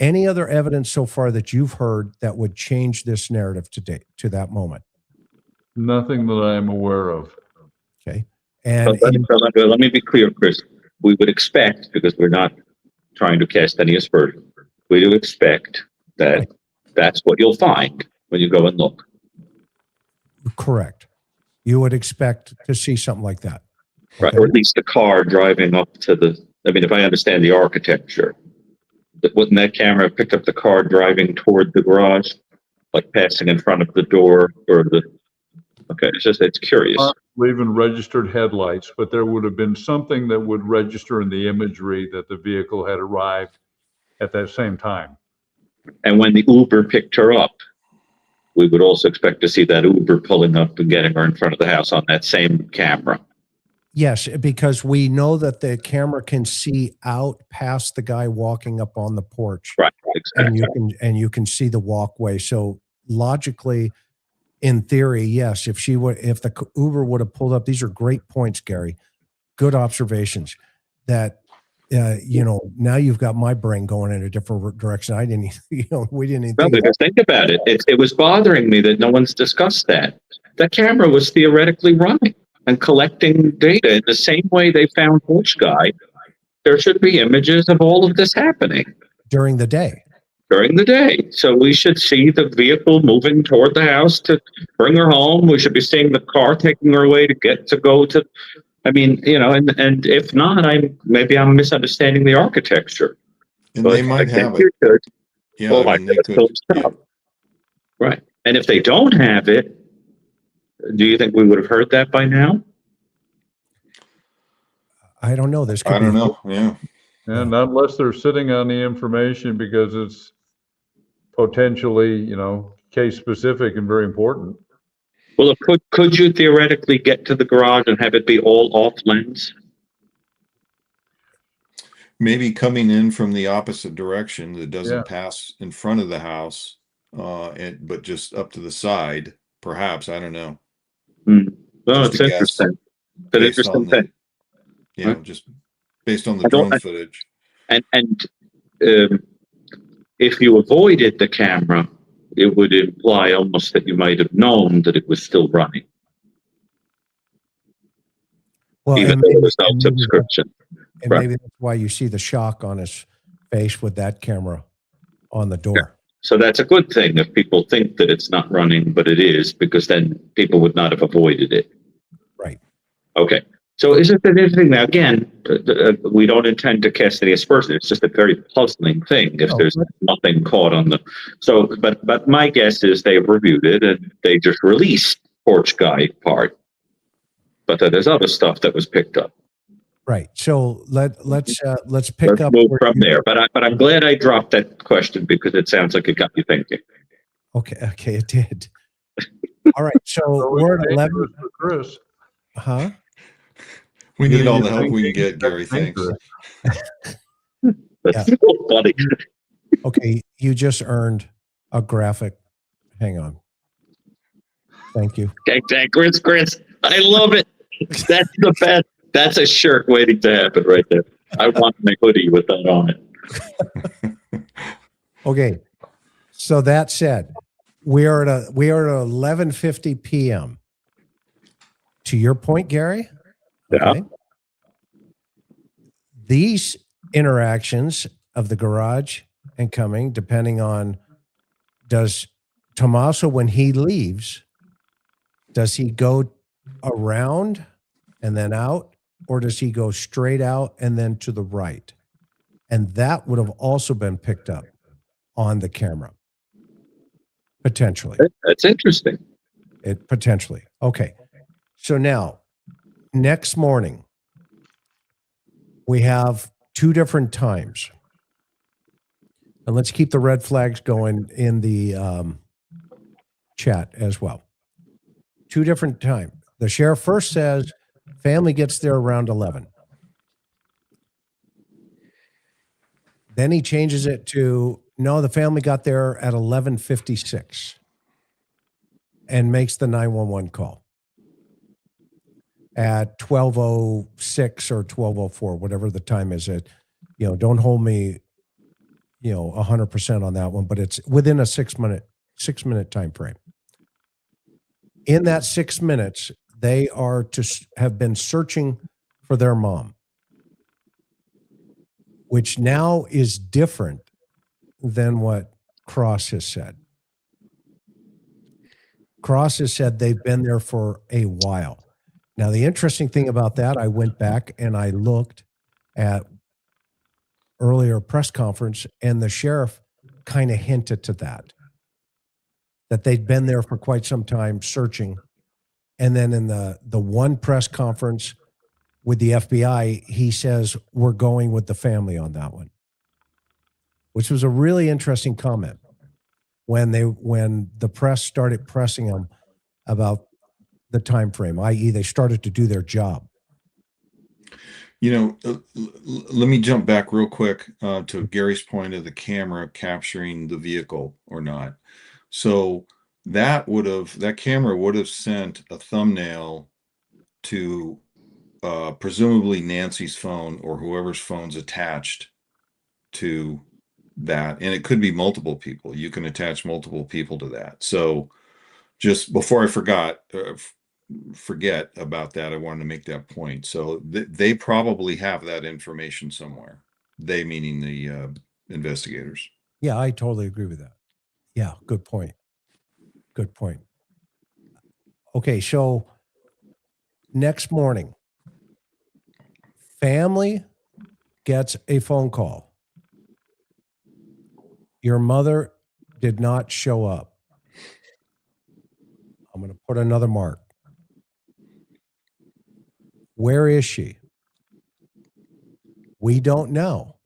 Any other evidence so far that you've heard that would change this narrative to that moment? Nothing that I am aware of. Okay. And let me be clear, Chris. We would expect, because we're not trying to cast any aspersion, we do expect that that's what you'll find when you go and look. Correct. You would expect to see something like that. Okay. Right. Or at least a car driving up to if I understand the architecture, wouldn't that camera have picked up the car driving toward the garage, like passing in front of the door okay, it's curious. Even registered headlights, but there would have been something that would register in the imagery that the vehicle had arrived at that same time. And when the Uber picked her up, we would also expect to see that Uber pulling up and getting her in front of the house on that same camera. Yes, because we know that the camera can see out past the guy walking up on the porch. Right, exactly. And you can see the walkway. So logically, in theory, yes, if the Uber would have pulled up, these are great points, Gary. Good observations. That now you've got my brain going in a different direction. I didn't, we didn't even No, think because think about it. It was bothering me that no one's discussed that. The camera was theoretically running and collecting data in the same way they found Bush guy. There should be images of all of this happening during the day. So we should see the vehicle moving toward the house to bring her home. We should be seeing the car taking her away to go to. I mean, and if not, maybe I'm misunderstanding the architecture. And But they might I have think it. you could. Yeah, Well, I mean, they could. film stuff. Right. And if they don't have it, do you think we would have heard that by now? I don't know. I don't know. Yeah. And not unless they're sitting on the information because it's potentially, case specific and very important. Well, could you theoretically get to the garage and have it be all off lens? Maybe coming in from the opposite direction that doesn't Yeah. pass in front of the house, but just up to the side, perhaps. I don't know. Well, Just it's a guess. interesting. It's an Based interesting on the, thing. just based on the drone footage. And if you avoided the camera, it would imply almost that you might have known that it was still running, Well, even and though maybe, it was no subscription. and Right. maybe that's why you see the shock on his face with that camera on the door. So that's a good thing if people think that it's not running, but it is, because then people would not have avoided it. Right. Okay. So isn't that interesting? Now, again, we don't intend to cast any aspersion. It's just a very puzzling thing if there's nothing caught on the. So, but my guess is they've reviewed it and they just released porch guy part, but there's other stuff that was picked up. Right. So let's pick up move from there. But I'm glad I dropped that question because it sounds like it got you thinking. Okay, it did. All right. So we're at 11. For Chris. Huh? We need all the help we can get, Gary. Thanks. That's so funny. Okay, you just earned a graphic. Hang on. Thank you. Okay, Chris, I love it. That's the best. That's a shirt waiting to happen right there. I want my hoodie with that on it. Okay. So that said, we are at 11:50 p.m. To your point, Gary. Yeah. These interactions of the garage and coming, depending on, does Tommaso, when he leaves, does he go around and then out, or does he go straight out and then to the right? And that would have also been picked up on the camera. Potentially. That's interesting. Potentially. Okay. So now, next morning, we have two different times. And let's keep the red flags going in the chat as well. Two different times. The sheriff first says family gets there around 11. Then he changes it to, no, the family got there at 11:56 and makes the 911 call at 12:06 or 12:04, whatever the time is. Don't hold me, 100% on that one, but it's within a 6 minute time frame. In that 6 minutes, they are to have been searching for their mom, which now is different than what Cross has said. Cross has said they've been there for a while. Now, the interesting thing about that, I went back and I looked at earlier press conference, and the sheriff kind of hinted to that they'd been there for quite some time searching. And then in the one press conference with the FBI, he says, we're going with the family on that one, which was a really interesting comment when the press started pressing him about the time frame, i.e. they started to do their job. Let me jump back real quick to Gary's point of the camera capturing the vehicle or not. So that camera would have sent a thumbnail to presumably Nancy's phone or whoever's phone's attached to that. And it could be multiple people. You can attach multiple people to that. So just before I forget about that, I wanted to make that point. So they probably have that information somewhere. They meaning the investigators. Yeah, I totally agree with that. Yeah, good point. Good point. Okay, so next morning, family gets a phone call. Your mother did not show up. I'm going to put another mark. Where is she? We don't know.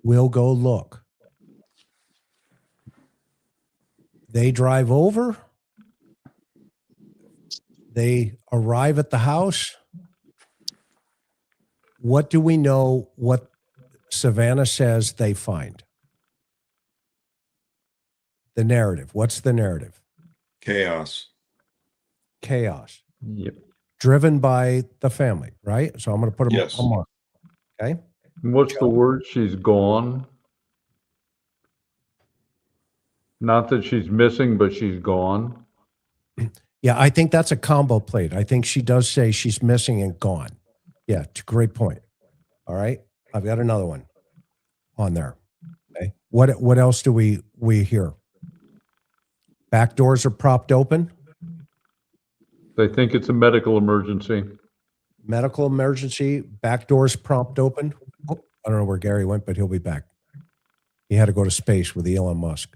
We'll go look. They drive over. They arrive at the house. What do we know what Savannah says they find? The narrative. What's the narrative? Chaos. Chaos. Yep. Driven by the family, right? So I'm going to put Yes. a mark. Okay. What's the word? She's gone. Not that she's missing, but she's gone. Yeah, I think that's a combo plate. I think she does say she's missing and gone. Yeah, great point. All right. I've got another one on there. Okay. What else do we hear? Back doors are propped open. They think it's a medical emergency. Medical emergency. Back doors propped open. Oh, I don't know where Gary went, but he'll be back. He had to go to space with Elon Musk.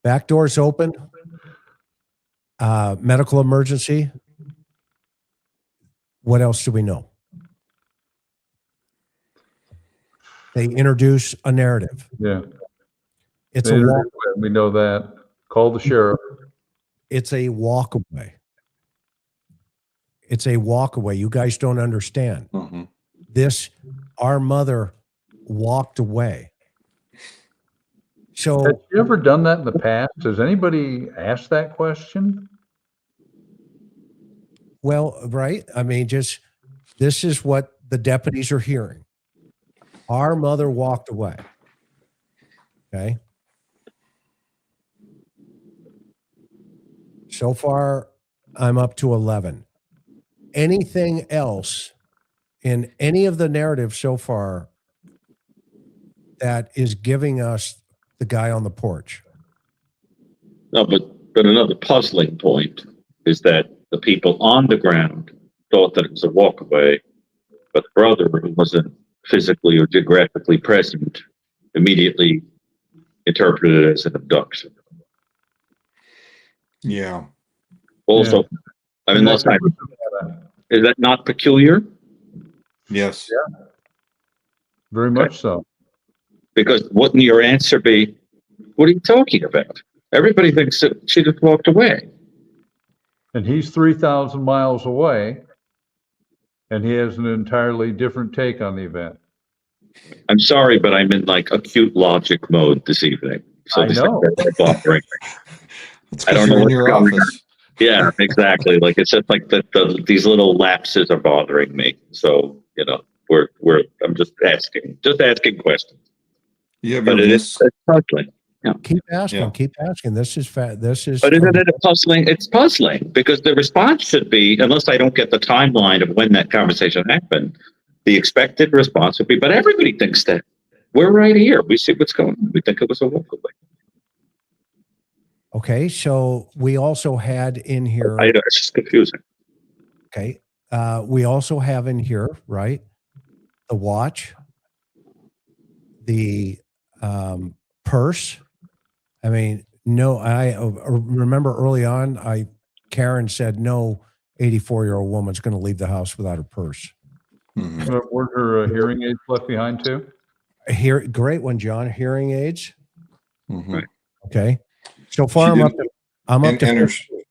Back doors open. Medical emergency. What else do we know? They introduce a narrative. Yeah. It's a walk. We know that. Call the sheriff. It's a walk away. It's a walk away. You guys don't understand. Mhm. Our mother walked away. So Has she ever done that in the past? Has anybody asked that question? well, right? I mean, just this is what the deputies are hearing. Our mother walked away. Okay. So far, I'm up to 11. Anything else in any of the narratives so far that is giving us the guy on the porch? No, but another puzzling point is that the people on the ground thought that it was a walkaway, but the brother, who wasn't physically or geographically present, immediately interpreted it as an abduction. Yeah. Also, I mean, is that not peculiar? Yes. Very much so. Because wouldn't your answer be, what are you talking about? Everybody thinks that she just walked away. And he's 3,000 miles away, and he has an entirely different take on the event. I'm sorry, but I'm in like acute logic mode this evening. So I this know. is bothering me. It's I because don't know you're in what's your going office. Yeah, exactly. Like it's just like these little lapses are bothering me. So, you know, I'm just asking questions. You have But your it's puzzling. Yeah. Keep asking. Yeah. Keep asking. This is But isn't it puzzling? It's puzzling because the response should be, unless I don't get the timeline of when that conversation happened, the expected response would be, but everybody thinks that. We're right here. We see what's going on. We think it was a walkaway. Okay, so we also had in here. It's just confusing. Okay, we also have in here, right, the watch, the purse. I mean, no, I remember early on, Karen said no 84-year-old woman's going to leave the house without her purse. Mhm. Weren't her hearing aids left behind too? Great one, John. Hearing aids. Mhm. Right. Okay. So far, She I'm didn't- up to and her 15.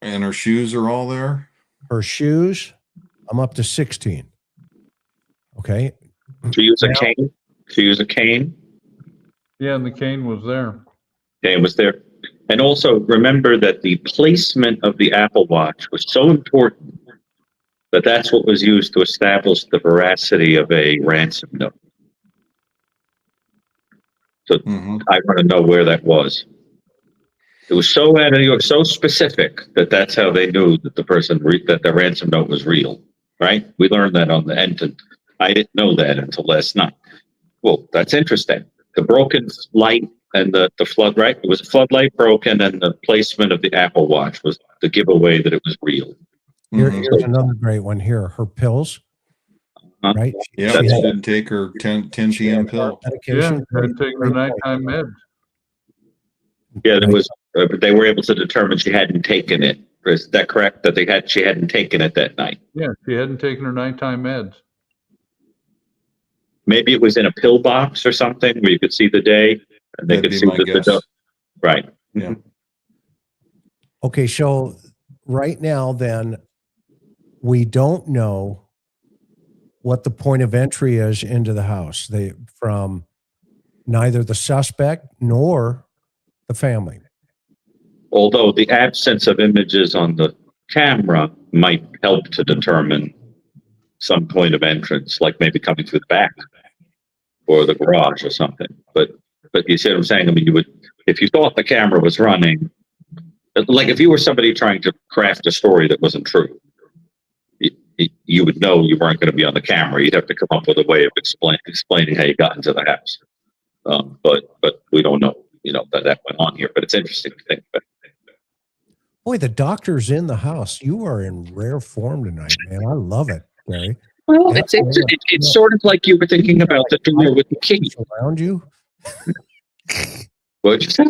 and her shoes are all there. Her shoes, I'm up to 16. Okay. To use a Now- cane? To use a cane? Yeah, and the cane was there. Okay, it was there. And also remember that the placement of the Apple Watch was so important But that's what was used to establish the veracity of a ransom note. So I want to know where that was. It was so so specific that that's how they knew that that the ransom note was real, right? We learned that on the end. I didn't know that until last night. Well, that's interesting. The broken light and the flood, right? It was a floodlight broken, and the placement of the Apple Watch was the giveaway that it was real. Here's another great one here. Her pills, right? Yeah, she didn't take her 10 p.m. pill. Medication. Yeah, and taking her nighttime meds. Yeah, there was. They were able to determine she hadn't taken it. Is that correct? That she hadn't taken it that night. Yeah, she hadn't taken her nighttime meds. Maybe it was in a pill box or something where you could see the day, and they could see the right. Yeah. Okay, so right now, then, we don't know what the point of entry is into the house. From neither the suspect nor the family. Although the absence of images on the camera might help to determine some point of entrance, like maybe coming through the back or the garage or something. But you see what I'm saying? I mean, you would, if you thought the camera was running, like if you were somebody trying to craft a story that wasn't true, you would know you weren't going to be on the camera. You'd have to come up with a way of explaining how you got into the house. But we don't know, that went on here. But it's interesting to think about. Boy, the doctor's in the house. You are in rare form tonight, man. I love it, Gary. Well, it's sort of like you were thinking about the door with the key. Around you? What'd you say?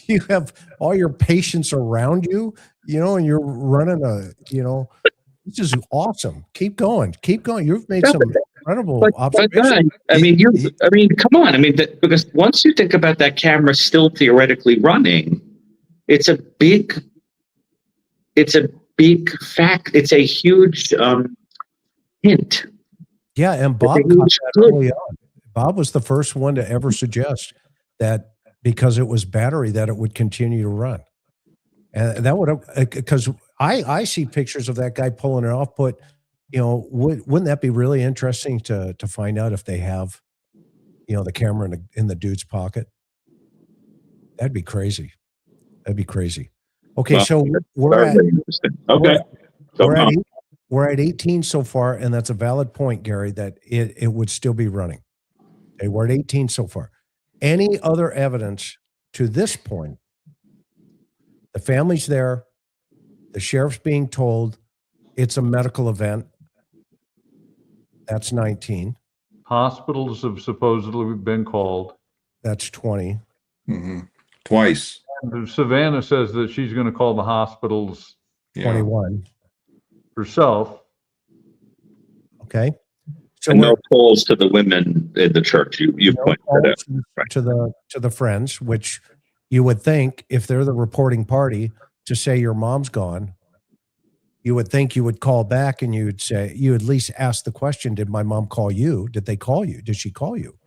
You have all your patients around you, and you're running this is awesome. Keep going. You've made some incredible observations. Come on. Because once you think about that camera still theoretically running, it's a big fact. It's a huge hint. Yeah, and Bob caught that early on. Bob was the first one to ever suggest that because it was battery that it would continue to run. And that would, because I see pictures of that guy pulling it off, but wouldn't that be really interesting to find out if they have, the camera in the dude's pocket? That'd be crazy. Okay, so we're at 18 so far, and that's a valid point, Gary, that it would still be running. Okay, we're at 18 so far. Any other evidence to this point? The family's there. The sheriff's being told it's a medical event. That's 19. Hospitals have supposedly been called. That's 20. Twice. And Savannah says that she's going to call the hospitals 21. herself. Okay. So and no calls to the women in the church. You pointed that out. Right. To the friends, which you would think if they're the reporting party to say your mom's gone, you would think you would call back and you at least ask the question, did my mom call you? Did they call you? Did she call you?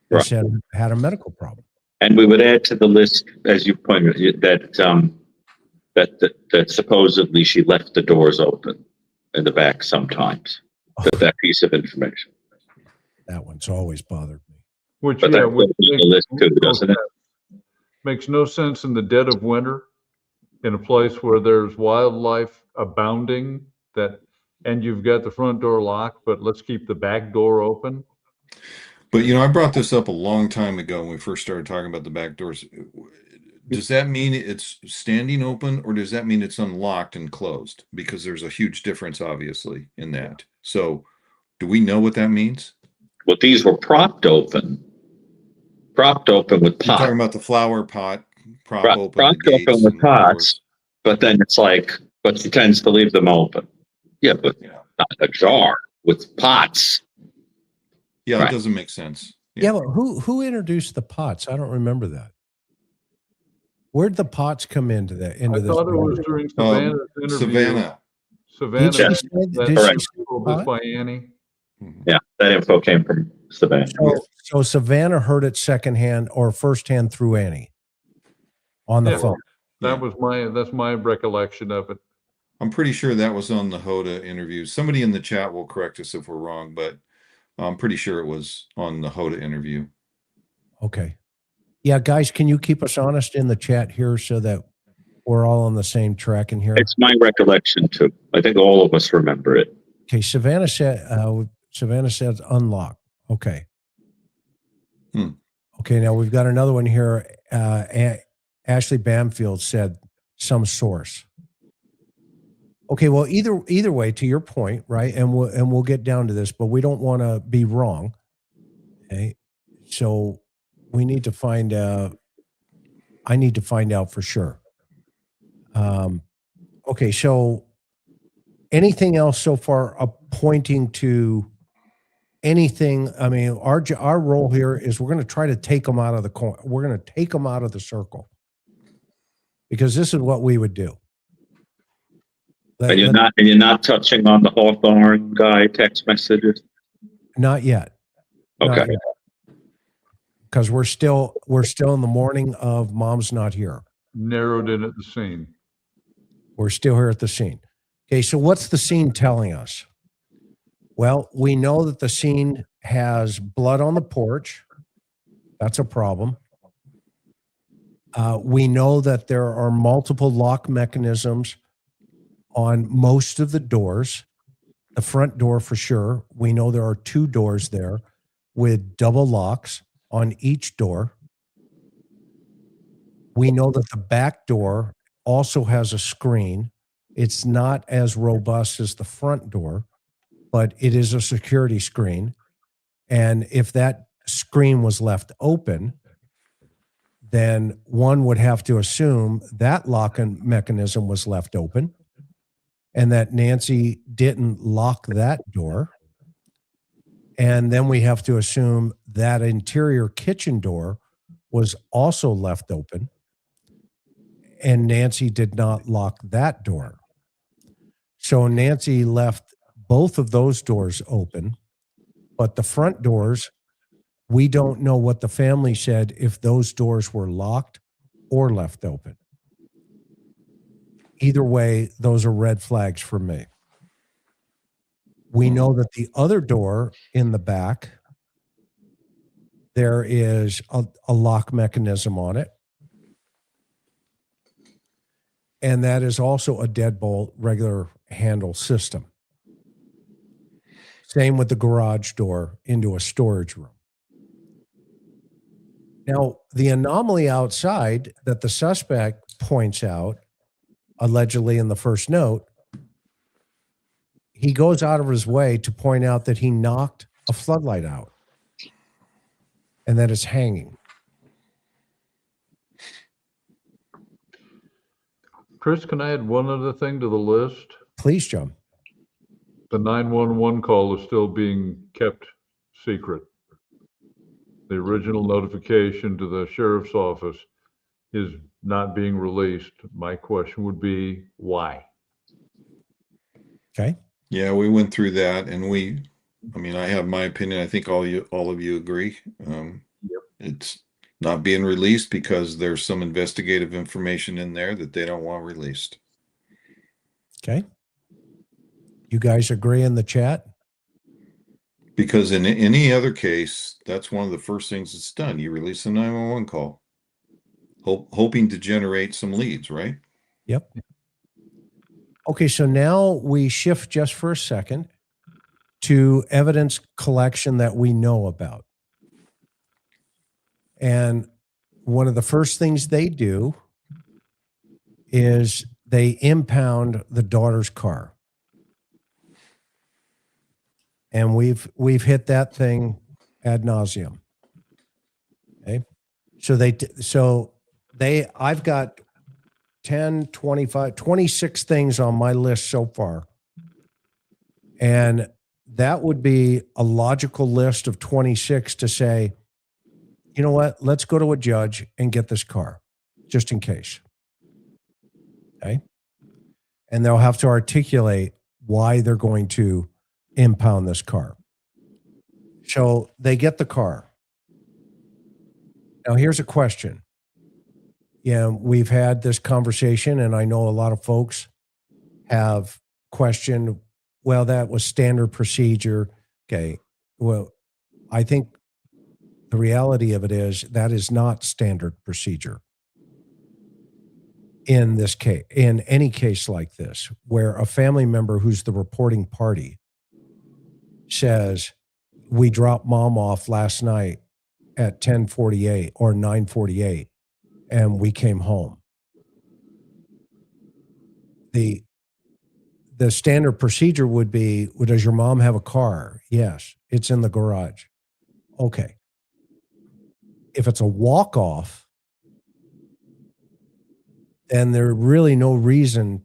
They Right. said had a medical problem. And we would add to the list, as you pointed, that supposedly she left the doors open in the back sometimes. That piece of information. That one's always bothered me. Which, But that goes on the list too, doesn't it? Makes no sense in the dead of winter in a place where there's wildlife abounding and you've got the front door locked, but let's keep the back door open. But I brought this up a long time ago when we first started talking about the back doors. Does that mean it's standing open, or does that mean it's unlocked and closed? Because there's a huge difference, obviously, in that. So do we know what that means? Well, these were propped open with pots. You're talking about the flower pot propped open with pots, but then it's like, but she tends to leave them open. Yeah, but not a jar with pots. Yeah, Right. It doesn't make sense. Yeah, but who introduced the pots? I don't remember that. Where'd the pots come into that? I thought it was during Savannah's interview. Savannah. Did she That's say told pot? this by Annie. Yeah, that info came from Savannah. So Savannah heard it secondhand or firsthand through Annie on the phone. That's my recollection of it. I'm pretty sure that was on the Hoda interview. Somebody in the chat will correct us if we're wrong, but I'm pretty sure it was on the Hoda interview. Okay. Yeah, guys, can you keep us honest in the chat here so that we're all on the same track in here? It's my recollection too. I think all of us remember it. Okay, Savannah said unlock. Okay. Okay, now we've got another one here. Ashley Bamfield said some source. Okay, well, either way, to your point, right? And we'll get down to this, but we don't want to be wrong. Okay, so we need to find out. I need to find out for sure. Okay, so anything else so far pointing to anything? I mean, our role here is we're going to try to take them out of the corner. We're going to take them out of the circle because this is what we would do. And you're not touching on the Hawthorne guy text messages? Not yet. Okay. Because we're still in the morning of Mom's not here. Narrowed in at the scene. We're still here at the scene. Okay, so what's the scene telling us? Well, we know that the scene has blood on the porch. That's a problem. We know that there are multiple lock mechanisms on most of the doors. The front door for sure. We know there are 2 doors there with double locks on each door. We know that the back door also has a screen. It's not as robust as the front door, but it is a security screen. And if that screen was left open, then one would have to assume that locking mechanism was left open and that Nancy didn't lock that door. And then we have to assume that interior kitchen door was also left open and Nancy did not lock that door. So Nancy left both of those doors open, but the front doors, we don't know what the family said if those doors were locked or left open. Either way, those are red flags for me. We know that the other door in the back, there is a lock mechanism on it. And that is also a deadbolt regular handle system. Same with the garage door into a storage room. Now, the anomaly outside that the suspect points out, allegedly in the first note, he goes out of his way to point out that he knocked a floodlight out and that it's hanging. Chris, can I add one other thing to the list? Please, John. The 911 call is still being kept secret. The original notification to the sheriff's office is not being released. My question would be, why? Okay. Yeah, we went through that, and I have my opinion. I think all of you agree. It's not being released because there's some investigative information in there that they don't want released. Okay. You guys agree in the chat? Because in any other case, that's one of the first things that's done. You release a 911 call, hoping to generate some leads, right? Yep. Okay, so now we shift just for a second to evidence collection that we know about. And one of the first things they do is they impound the daughter's car. And we've hit that thing ad nauseum. Okay. I've got 10, 25, 26 things on my list so far. And that would be a logical list of 26 to say, you know what, let's go to a judge and get this car just in case. Okay. And they'll have to articulate why they're going to impound this car. So they get the car. Now here's a question. Yeah, we've had this conversation and I know a lot of folks have questioned, well, that was standard procedure. Okay. Well, I think the reality of it is that is not standard procedure in this case, in any case like this, where a family member who's the reporting party says, we dropped mom off last night at 10:48 or 9:48 and we came home. The standard procedure would be, well, does your mom have a car? Yes, it's in the garage. Okay. If it's a walk-off, then there's really no reason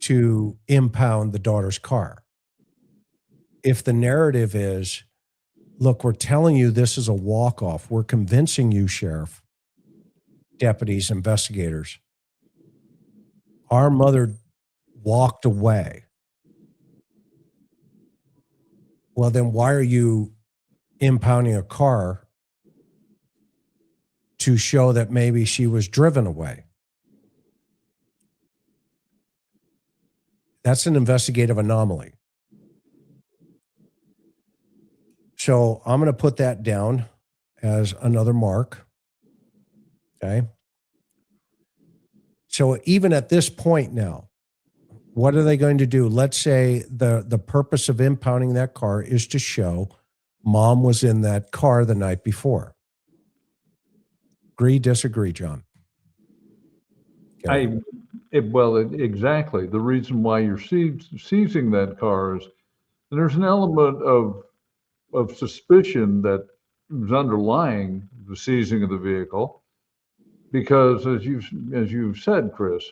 to impound the daughter's car. If the narrative is, look, we're telling you this is a walk-off, we're convincing you, sheriff, deputies, investigators, our mother walked away. Well, then why are you impounding a car to show that maybe she was driven away? That's an investigative anomaly. So I'm going to put that down as another mark. Okay. So even at this point now, what are they going to do? Let's say the purpose of impounding that car is to show mom was in that car the night before. Agree, disagree, John? Okay. Exactly. The reason why you're seizing that car is there's an element of suspicion that is underlying the seizing of the vehicle, because as you've said, Chris,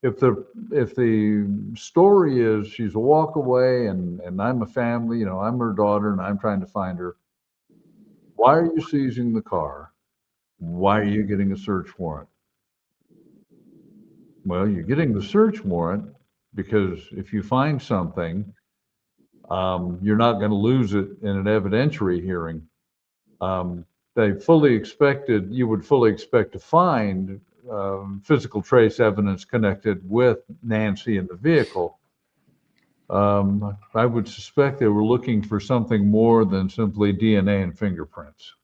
if the story is she's a walk away and I'm a family, I'm her daughter and I'm trying to find her, why are you seizing the car? Why are you getting a search warrant? Well, you're getting the search warrant because if you find something, you're not going to lose it in an evidentiary hearing. You would fully expect to find physical trace evidence connected with Nancy and the vehicle. I would suspect they were looking for something more than simply DNA and fingerprints.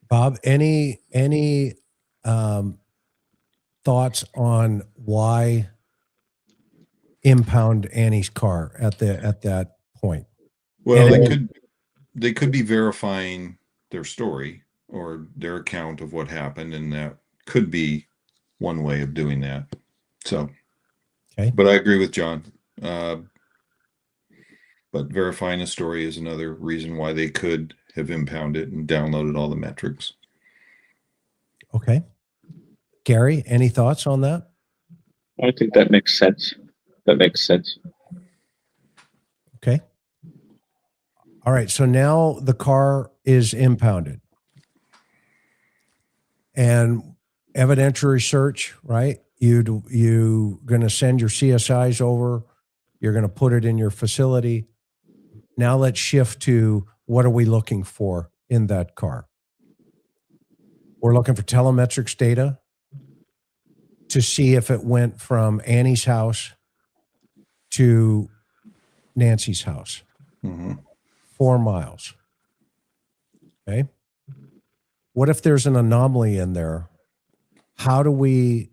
Bob, any thoughts on why impound Annie's car at that point? Well, they could be verifying their story or their account of what happened, and that could be one way of doing that. So, okay. But I agree with John. But verifying a story is another reason why they could have impounded and downloaded all the metrics. Okay. Gary, any thoughts on that? I think that makes sense. Okay. All right. So now the car is impounded. And evidentiary search, right? You going to send your CSIs over. You're going to put it in your facility. Now let's shift to what are we looking for in that car? We're looking for telemetrics data to see if it went from Annie's house to Nancy's house. Mm-hmm. 4 miles. Okay. What if there's an anomaly in there? How do we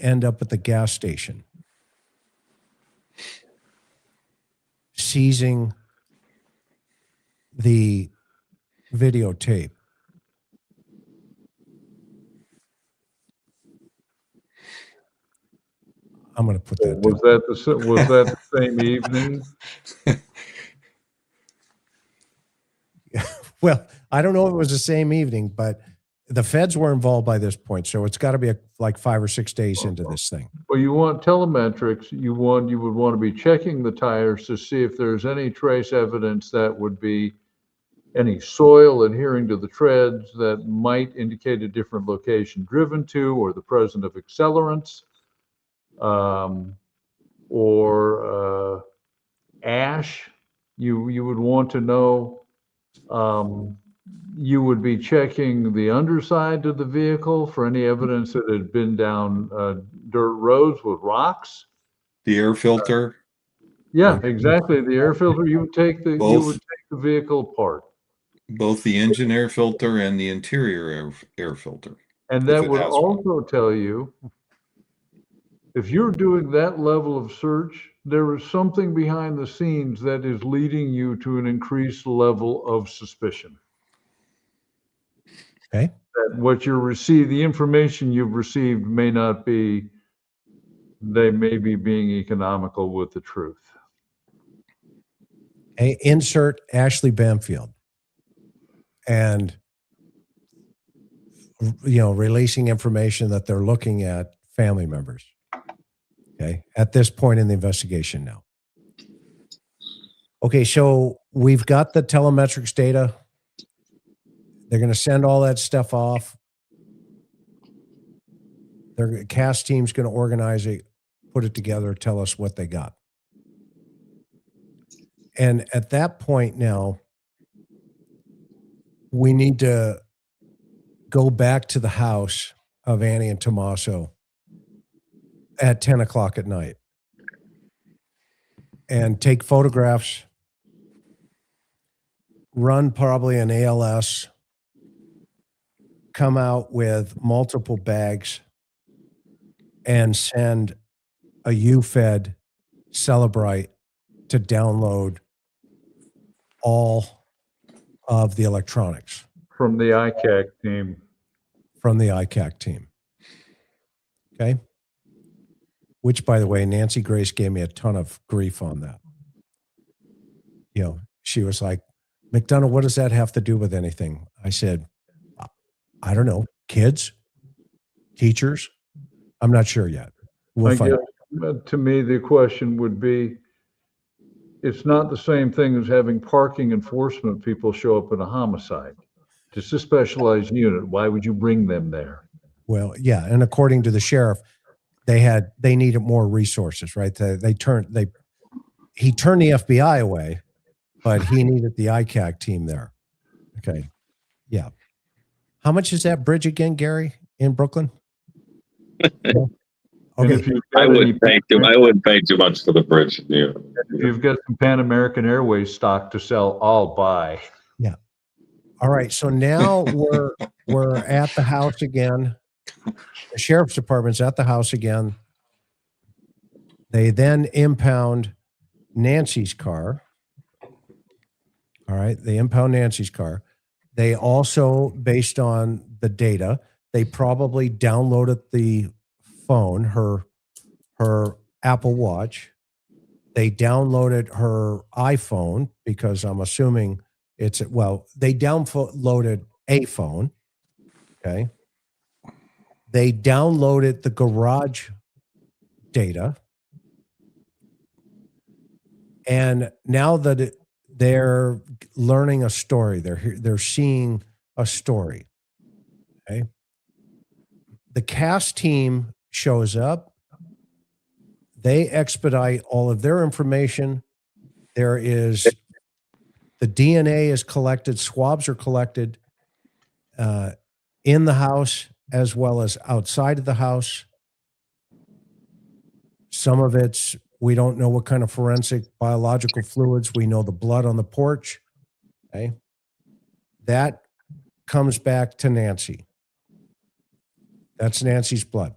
end up at the gas station? Seizing the videotape. I'm going to put that Was that the same evening? Well, I don't know if it was the same evening, but the feds were involved by this point, so it's got to be like 5 or 6 days into this thing. Well, you want telemetrics. You would want to be checking the tires to see if there's any trace evidence that would be any soil adhering to the treads that might indicate a different location driven to, or the presence of accelerants, or ash. You would want to know you would be checking the underside of the vehicle for any evidence that it had been down dirt roads with rocks. The air filter, Yeah, exactly. The air filter, you would take the Both. vehicle apart. both the engine air filter and the interior air filter. And If that it would has one. also tell you, if you're doing that level of search, there is something behind the scenes that is leading you to an increased level of suspicion. Okay. That what the information you've received may not be, they may be being economical with the truth. Okay. Insert Ashley Bamfield. And, releasing information that they're looking at family members. Okay. At this point in the investigation now. Okay. So we've got the telemetrics data. They're going to send all that stuff off. Their CAS team's going to organize it, put it together, tell us what they got. And at that point now, we need to go back to the house of Annie and Tommaso at 10 o'clock at night and take photographs, run probably an ALS, come out with multiple bags, and send a UFED Celebrite to download all of the electronics. From the ICAC team. From the ICAC team. Okay. Which, by the way, Nancy Grace gave me a ton of grief on that. She was like, McDonough, what does that have to do with anything? I said, I don't know. Kids? Teachers? I'm not sure yet. We'll find out. To me, the question would be, it's not the same thing as having parking enforcement people show up in a homicide. It's a specialized unit. Why would you bring them there? Well, yeah. And according to the sheriff, they needed more resources, right? He turned the FBI away, but he needed the ICAC team there. Okay. Yeah. How much is that bridge again, Gary, in Brooklyn? Okay. I wouldn't pay too much for the bridge. Yeah. If you've got some Pan American Airways stock to sell, I'll buy. Yeah. All right. So now we're at the house again. The sheriff's department's at the house again. They then impound Nancy's car. All right. They impound Nancy's car. They also, based on the data, they probably downloaded the phone, her Apple Watch. They downloaded her iPhone because I'm assuming they downloaded a phone. Okay. They downloaded the garage data. And now that they're learning a story, they're seeing a story. Okay. The CAS team shows up. They expedite all of their information. The DNA is collected, swabs are collected in the house as well as outside of the house. Some of we don't know what kind of forensic biological fluids. We know the blood on the porch. Okay. That comes back to Nancy. That's Nancy's blood.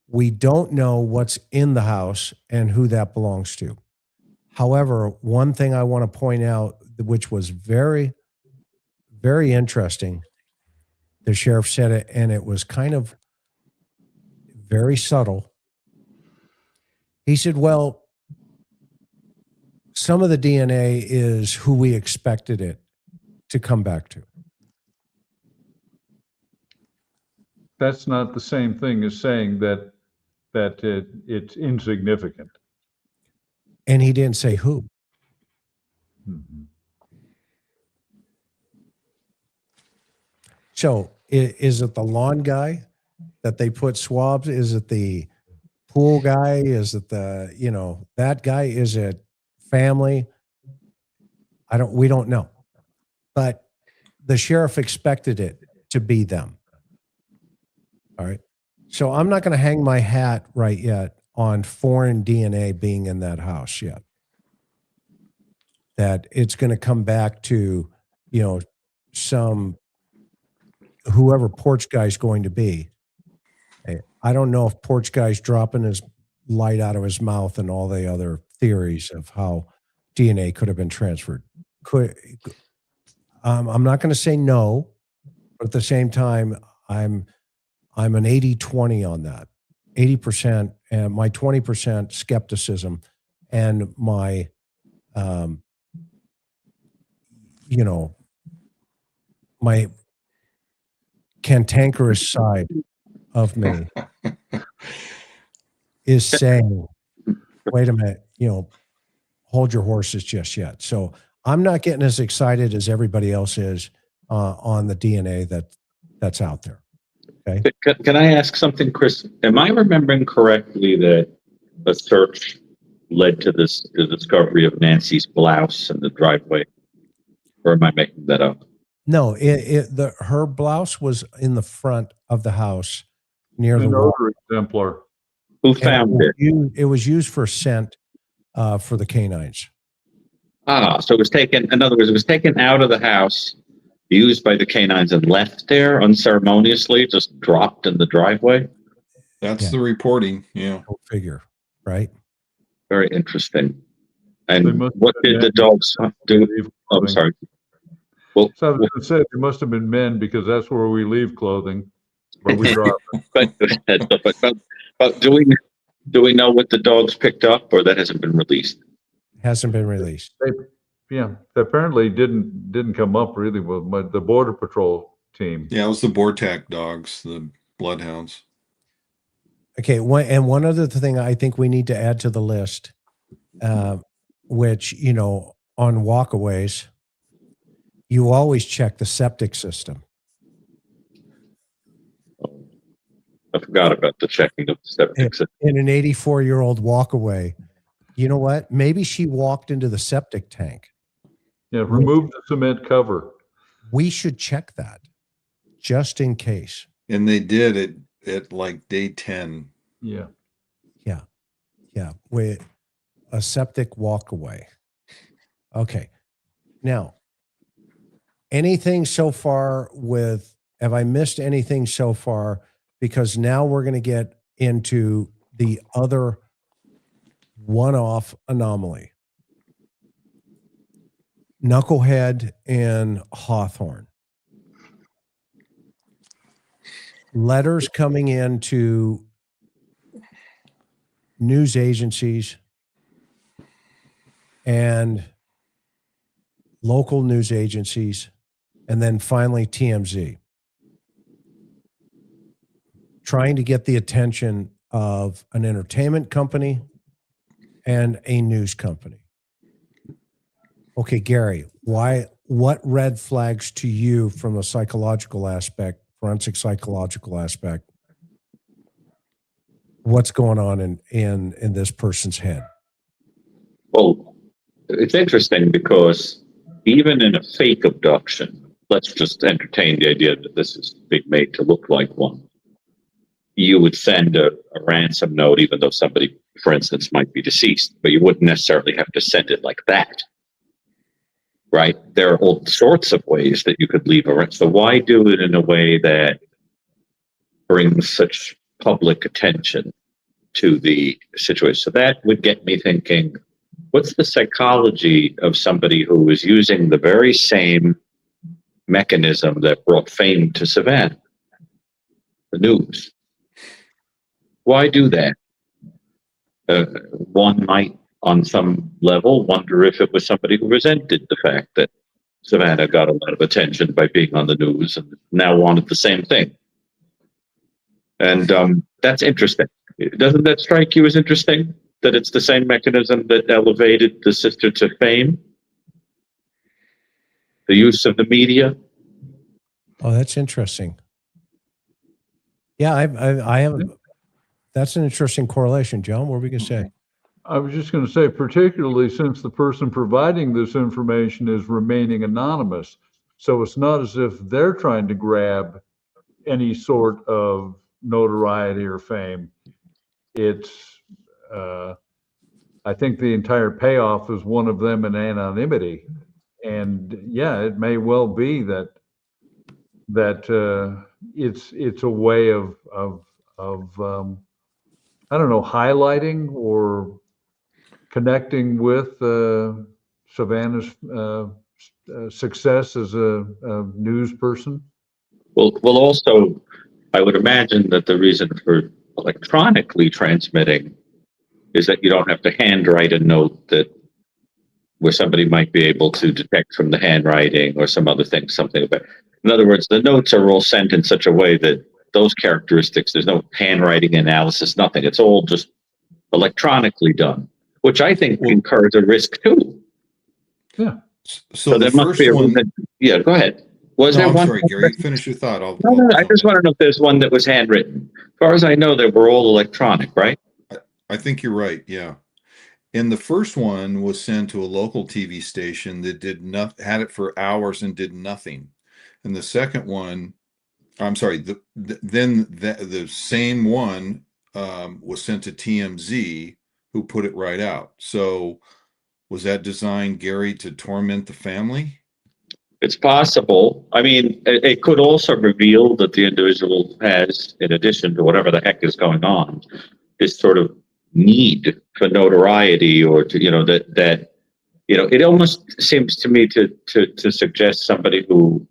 We don't know what's in the house and who that belongs to. However, one thing I want to point out, which was very, very interesting, the sheriff said it, and it was kind of very subtle. He said, well, some of the DNA is who we expected it to come back to. That's not the same thing as saying that it's insignificant. And he didn't say who. Mm-hmm. So is it the lawn guy that they put swabs? Is it the pool guy? Is it that guy? Is it family? We don't know. But the sheriff expected it to be them. All right. So I'm not going to hang my hat right yet on foreign DNA being in that house yet. That it's going to come back to, some whoever porch guy's going to be. I don't know if porch guy's dropping his light out of his mouth and all the other theories of how DNA could have been transferred. I'm not going to say no, but at the same time, I'm an 80-20 on that. 80% and my 20% skepticism and my, my cantankerous side of me is saying, wait a minute, hold your horses just yet. So I'm not getting as excited as everybody else is on the DNA that's out there. Okay. Can I ask something, Chris? Am I remembering correctly that a search led to the discovery of Nancy's blouse in the driveway? Or am I making that up? No, her blouse was in the front of the house near the wall. Another exemplar. Who found it? It was used for scent for the canines. So it was taken, in other words, it was taken out of the house, used by the canines, and left there unceremoniously, just dropped in the driveway. That's the reporting. Yeah. Go figure, right? Very interesting. They And must what have been did the men. dogs do? Oh, I'm sorry. Well, So I was going to say, they must have been men because that's where we leave clothing, where we drop it. but do we know what the dogs picked up, or that hasn't been released? Hasn't been released. They apparently didn't come up really with the Border Patrol team. Yeah, it was the Bortac dogs, the bloodhounds. Okay, one other thing I think we need to add to the list, which, on walkaways, you always check the septic system. I forgot about the checking of the septic system. In an 84-year-old walkaway, you know what? Maybe she walked into the septic tank. Yeah, remove the cement cover. We should check that just in case. And they did it at like day 10. Yeah. Yeah. With a septic walkaway. Okay. Now, anything so far have I missed anything so far? Because now we're going to get into the other one-off anomaly. Knucklehead and Hawthorne. Letters coming into news agencies and local news agencies, and then finally TMZ, trying to get the attention of an entertainment company and a news company. Okay, Gary, what red flags to you from a psychological aspect, forensic psychological aspect, what's going on in this person's head? Well, it's interesting because even in a fake abduction, let's just entertain the idea that this is being made to look like one. You would send a ransom note, even though somebody, for instance, might be deceased, but you wouldn't necessarily have to send it like that. Right? There are all sorts of ways that you could leave a ransom. So why do it in a way that brings such public attention to the situation? So that would get me thinking, what's the psychology of somebody who is using the very same mechanism that brought fame to Savannah, the news? Why do that? One might, on some level, wonder if it was somebody who resented the fact that Savannah got a lot of attention by being on the news and now wanted the same thing. And that's interesting. Doesn't that strike you as interesting? That it's the same mechanism that elevated the sister to fame? The use of the media? Oh, that's interesting. Yeah, I haven't. That's an interesting correlation, John. What were we going to say? I was just going to say, particularly since the person providing this information is remaining anonymous. So it's not as if they're trying to grab any sort of notoriety or fame. It's, I think the entire payoff is one of them in anonymity. And yeah, it may well be that it's a way of I don't know, highlighting or connecting with Savannah's success as a news person. Well, also, I would imagine that the reason for electronically transmitting is that you don't have to handwrite a note that where somebody might be able to detect from the handwriting or some other thing, something about. In other words, the notes are all sent in such a way that those characteristics, there's no handwriting analysis, nothing. It's all just electronically done, which I think incurs a risk too. Yeah. So the there must first be a one, yeah, go ahead. Was no, there I'm one? sorry, Gary, finish your thought. No, I just want to know if there's one that was handwritten. As far as I know, they were all electronic, right? I think you're right. Yeah. And the first one was sent to a local TV station that did not had it for hours and did nothing. And the second one, I'm sorry, the same one was sent to TMZ, who put it right out. So was that designed, Gary, to torment the family? It's possible. I mean, it could also reveal that the individual has, in addition to whatever the heck is going on, this sort of need for notoriety, or to, it almost seems to me to suggest somebody who,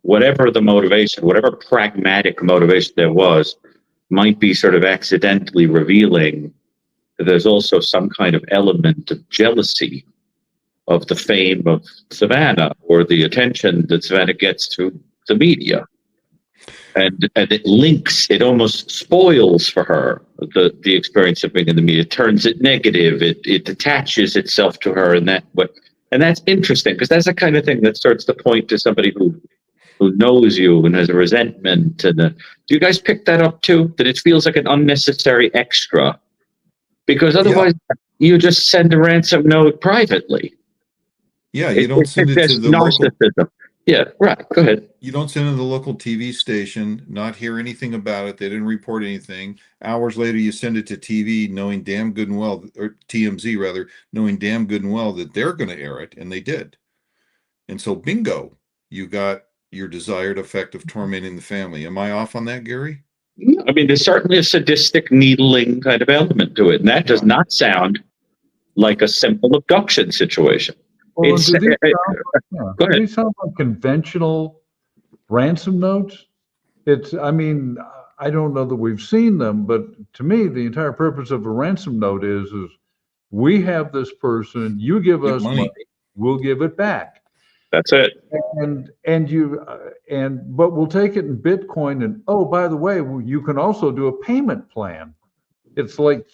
whatever the motivation, whatever pragmatic motivation there was, might be sort of accidentally revealing that there's also some kind of element of jealousy of the fame of Savannah or the attention that Savannah gets through the media. And it links, it almost spoils for her the experience of being in the media, turns it negative, it attaches itself to her in that way. And that's interesting, because that's the kind of thing that starts to point to somebody who knows you and has a resentment. And do you guys pick that up too? That it feels like an unnecessary extra? Because otherwise, you just send a ransom note privately. Yeah, you don't send it to the narcissism. Local. Yeah, right. Go ahead. You don't send it to the local TV station, not hear anything about it. They didn't report anything. Hours later, you send it to TV, knowing damn good and well, or TMZ rather, knowing damn good and well that they're going to air it, and they did. And so, bingo, you got your desired effect of tormenting the family. Am I off on that, Gary? I mean, there's certainly a sadistic, needling kind of element to it, and that does not sound like a simple abduction situation. Well, do these sound like conventional ransom notes? I mean, I don't know that we've seen them, but to me, the entire purpose of a ransom note is we have this person, you give us money, we'll give it back. That's it. But we'll take it in Bitcoin, and oh, by the way, you can also do a payment plan. It's like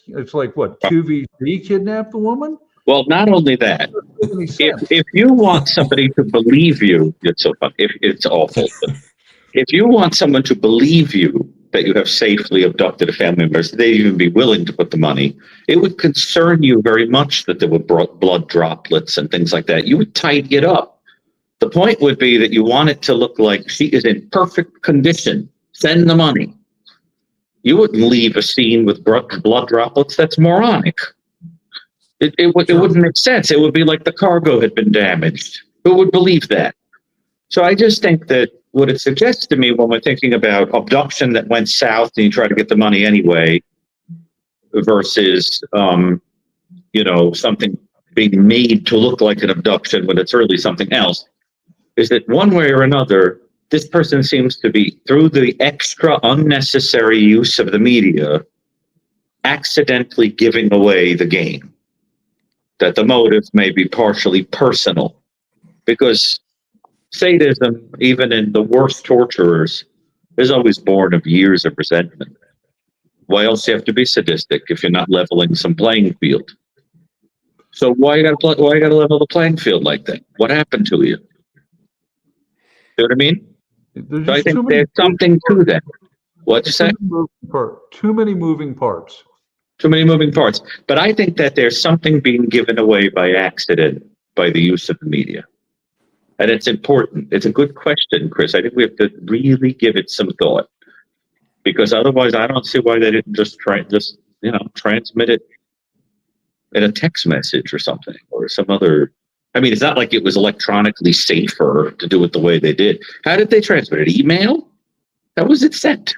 what, QVC kidnapped the woman? Well, not only that, if you want somebody to believe you, it's so funny, it's awful. But if you want someone to believe you that you have safely abducted a family member, so they'd even be willing to put the money, it would concern you very much that there were blood droplets and things like that. You would tidy it up. The point would be that you want it to look like she is in perfect condition. Send the money. You wouldn't leave a scene with blood droplets. That's moronic. It wouldn't make sense. It would be like the cargo had been damaged. Who would believe that? So I just think that what it suggests to me when we're thinking about abduction that went south and you try to get the money anyway, versus, something being made to look like an abduction when it's really something else, is that one way or another, this person seems to be, through the extra unnecessary use of the media, accidentally giving away the game. That the motive may be partially personal, because sadism, even in the worst torturers, is always born of years of resentment. Why else do you have to be sadistic if you're not leveling some playing field? So why you gotta level the playing field like that? What happened to you? See what I mean? So I think there's something to that. What'd you say? Too many moving parts. Too many moving parts. But I think that there's something being given away by accident by the use of the media. And it's important. It's a good question, Chris. I think we have to really give it some thought, because otherwise I don't see why they didn't just transmit it in a text message or something, or some other. I mean, it's not like it was electronically safer to do it the way they did. How did they transmit it? Email? How was it sent?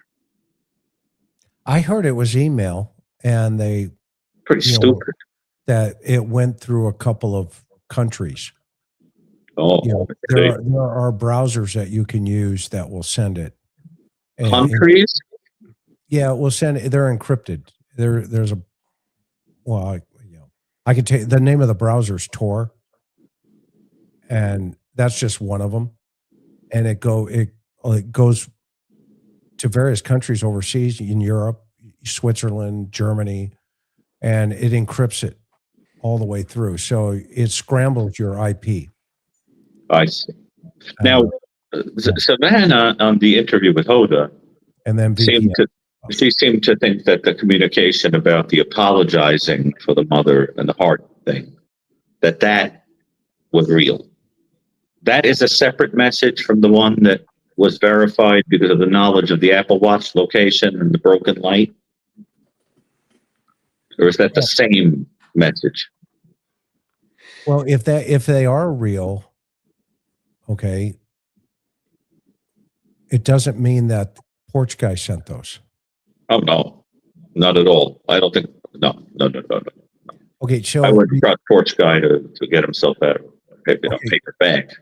I heard it was email, and they Pretty stupid. that it went through a couple of countries. Oh, there are browsers that you can use that will send it. Countries? Yeah, it will send it. They're encrypted. There's a, well, I can tell you the name of the browser is Tor, and that's just one of them. And it goes to various countries overseas in Europe, Switzerland, Germany, and it encrypts it all the way through. So it scrambles your IP. I see. Now, Savannah, on the interview with Hoda, and then she seemed to think that the communication about the apologizing for the mother and the heart thing, that was real. That is a separate message from the one that was verified because of the knowledge of the Apple Watch location and the broken light? Or is that the same message? Well, if they are real, okay, it doesn't mean that porch guy sent those. Oh, no, not at all. I don't think, no. Okay, so I wouldn't trust porch guy to get himself out of a paper bag.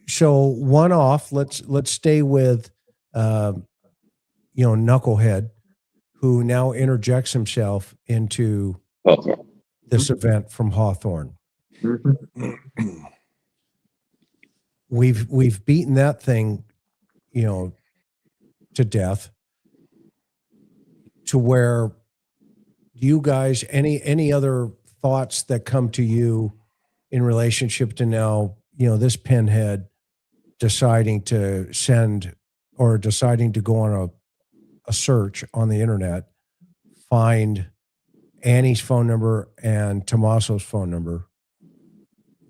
So one off, let's stay with, Knucklehead, who now interjects himself into this event from Hawthorne. Mm-hmm. We've beaten that thing, to death, to where you guys, any other thoughts that come to you in relationship to now, this pinhead deciding to go on a search on the internet, find Annie's phone number and Tommaso's phone number,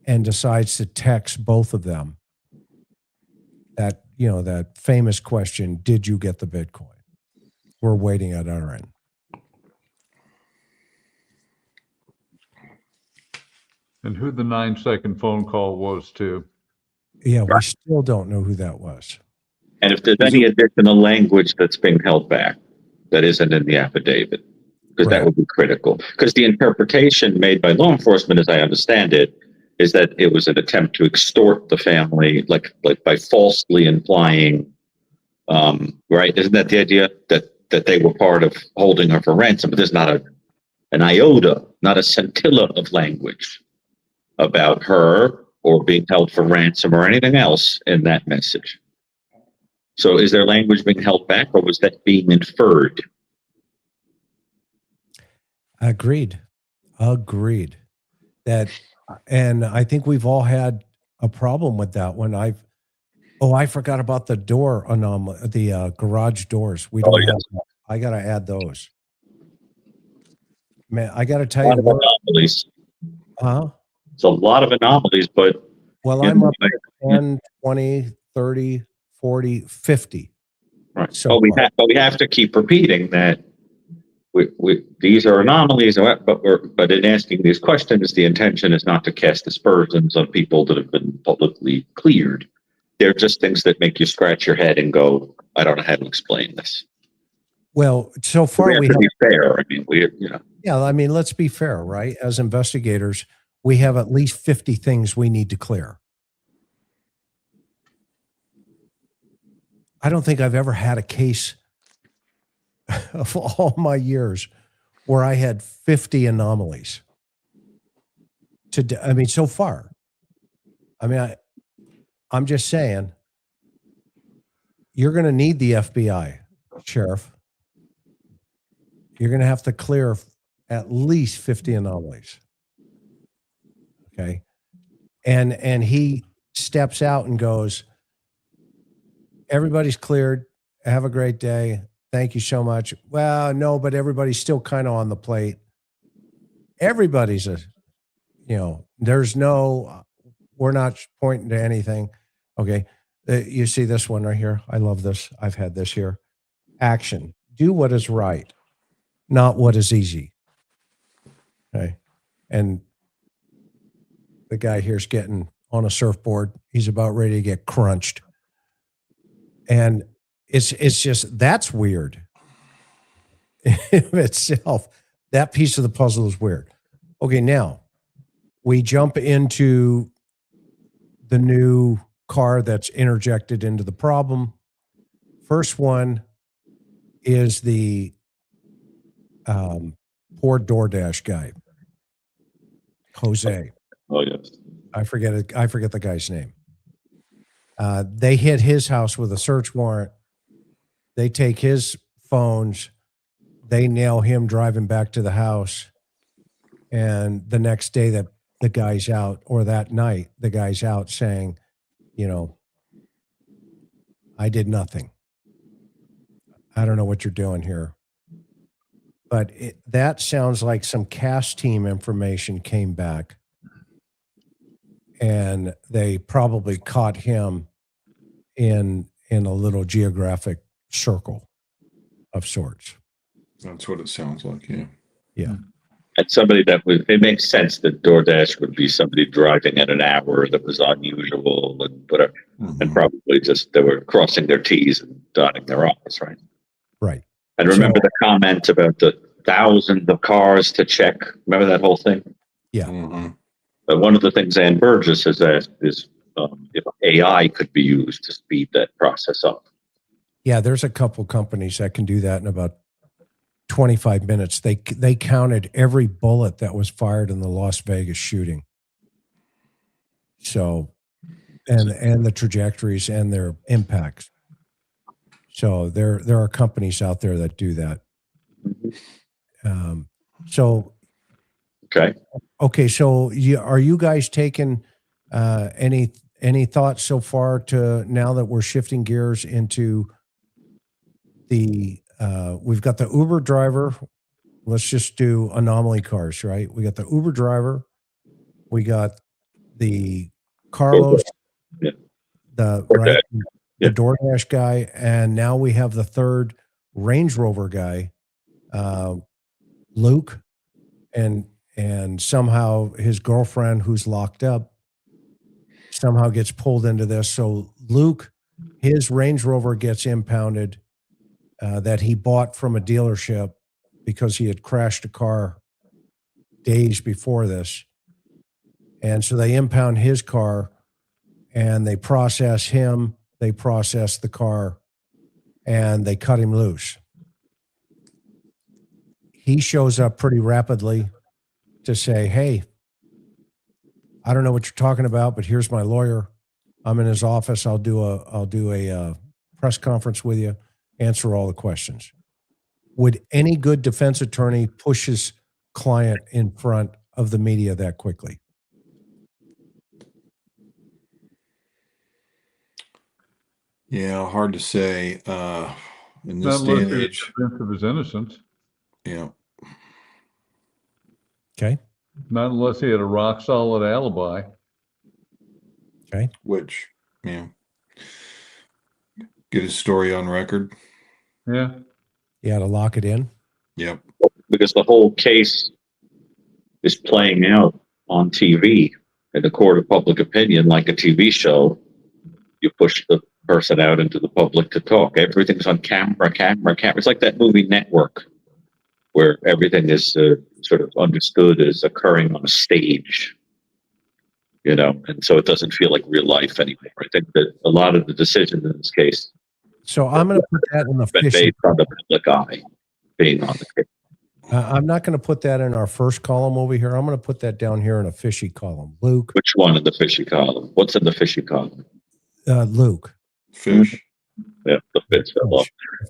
and decides to text both of them that famous question, did you get the Bitcoin? We're waiting at our end. And who the 9-second phone call was to. Yeah, we still don't know who that was. And if there's any additional language that's being held back that isn't in the affidavit, because that would be critical. Because the interpretation made by law enforcement, as I understand it, is that it was an attempt to extort the family, like by falsely implying, right? Isn't that the idea that they were part of holding her for ransom? But there's not an iota, not a scintilla of language about her or being held for ransom or anything else in that message. So is there language being held back, or was that being inferred? Agreed. And I think we've all had a problem with that one. I forgot about the door anomaly, the garage doors. We don't have that. I got to add those. Man, I got to tell you. A lot of anomalies. Huh? It's a lot of anomalies, but. Well, I'm up at 10, 20, 30, 40, 50. Right. So we have to keep repeating that these are anomalies, but in asking these questions, the intention is not to cast aspersions on people that have been publicly cleared. They're just things that make you scratch your head and go, I don't know how to explain this. Well, so far we have to be fair. I mean, let's be fair, right? As investigators, we have at least 50 things we need to clear. I don't think I've ever had a case of all my years where I had 50 anomalies. So far. I'm just saying, you're going to need the FBI, Sheriff. You're going to have to clear at least 50 anomalies. Okay. And he steps out and goes, everybody's cleared. Have a great day. Thank you so much. Well, no, but everybody's still kind of on the plate. Everybody's we're not pointing to anything. Okay. You see this one right here? I love this. I've had this here. Action. Do what is right, not what is easy. Okay. And the guy here's getting on a surfboard. He's about ready to get crunched. And it's just, that's weird in itself. That piece of the puzzle is weird. Okay. Now we jump into the new car that's interjected into the problem. First one is the poor DoorDash guy, Jose. Oh, yes. I forget the guy's name. They hit his house with a search warrant. They take his phones. They nail him driving back to the house. And the next day that the guy's out, or that night, the guy's out saying, you know, I did nothing. I don't know what you're doing here. But that sounds like some cast team information came back. And they probably caught him in a little geographic circle of sorts. That's what it sounds like. Yeah. Yeah. And somebody that would, it makes sense that DoorDash would be somebody driving at an hour that was unusual and whatever. And probably just they were crossing their T's and dotting their I's, right? Right. And remember the comment about the thousands of cars to check. Remember that whole thing? Yeah. But one of the things Ann Burgess has asked is if AI could be used to speed that process up. Yeah, there's a couple companies that can do that in about 25 minutes. They counted every bullet that was fired in the Las Vegas shooting. So, and the trajectories and their impacts. So there are companies out there that do that. Okay. So are you guys taking any thoughts so far to now that we're shifting gears into the we've got the Uber driver. Let's just do anomaly cars, right? We got the Uber driver. We got the Carlos, the DoorDash guy, and now we have the third Range Rover guy, Luke, and somehow his girlfriend, who's locked up, somehow gets pulled into this. So Luke, his Range Rover gets impounded that he bought from a dealership because he had crashed a car days before this. And so they impound his car and they process him, they process the car, and they cut him loose. He shows up pretty rapidly to say, hey, I don't know what you're talking about, but here's my lawyer. I'm in his office. I'll do a press conference with you, answer all the questions. Would any good defense attorney push his client in front of the media that quickly? Yeah, hard to say. In this Not day and unless age, it's defense of his innocence. yeah. Okay. Not unless he had a rock solid alibi. Okay. Which, yeah. Get his story on record. Yeah. Yeah, to lock it in. Yep. Because the whole case is playing out on TV in the court of public opinion like a TV show. You push the person out into the public to talk. Everything's on camera. It's like that movie Network, where everything is sort of understood as occurring on a stage, you know, and so it doesn't feel like real life anymore. I think that a lot of the decisions in this case, so I'm going to put that in the been based on the public eye being on the case. I'm not going to put that in our first column over here. I'm going to put that down here in a fishy column. Luke. Which one in the fishy column? What's in the fishy column? Luke. Fish. Yeah, the fish.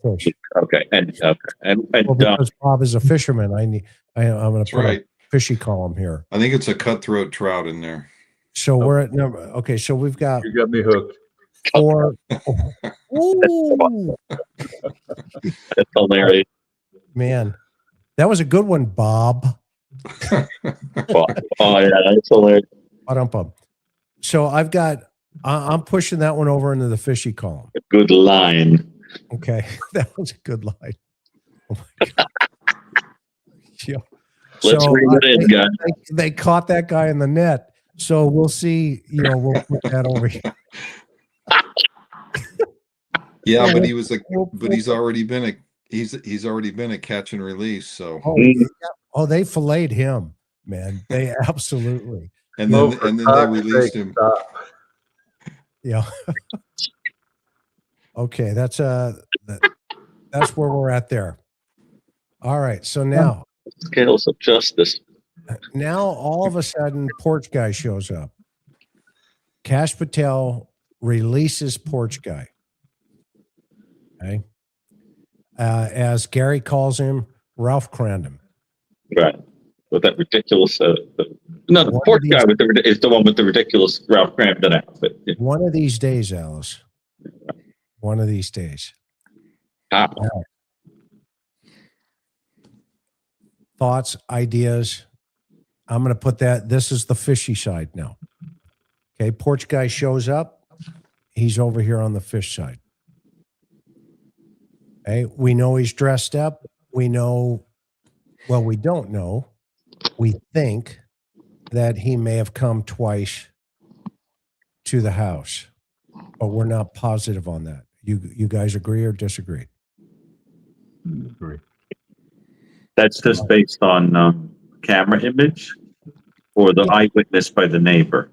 Fish. Okay, and well, because Bob is a fisherman, I'm going to put right. a fishy column here. I think it's a cutthroat trout in there. So we're at number. Okay, so we've got. You got me hooked. 4. Ooh, that's hilarious. man, that was a good one, Bob. Oh yeah, that's hilarious. So I've got I'm pushing that one over into the fishy column. A good line. Okay, that was a good line. Oh my God. Yeah. Let's reel it in, guys. They caught that guy in the net. So we'll see. We'll put that over here. Yeah, Well, but he was we'll- but he's already been a catch and release. So They filleted him, man. They absolutely. and then they released him. Stop. Yeah. Okay, that's where we're at there. All right. So now Scales of justice. all of a sudden porch guy shows up. Kash Patel releases porch guy. Okay. As Gary calls him, Ralph Crandom. Right. With that ridiculous, the pork guy is the one with the ridiculous Ralph Cramden outfit. Yeah. One of these days, Alice. One of these days. Ah. Thoughts, ideas. I'm going to put that. This is the fishy side now. Okay. Porch guy shows up. He's over here on the fish side. Okay. We know he's dressed up. We know, well, we don't know. We think that he may have come twice to the house, but we're not positive on that. You guys agree or disagree? Agree. That's just based on camera image or the eyewitness by the neighbor.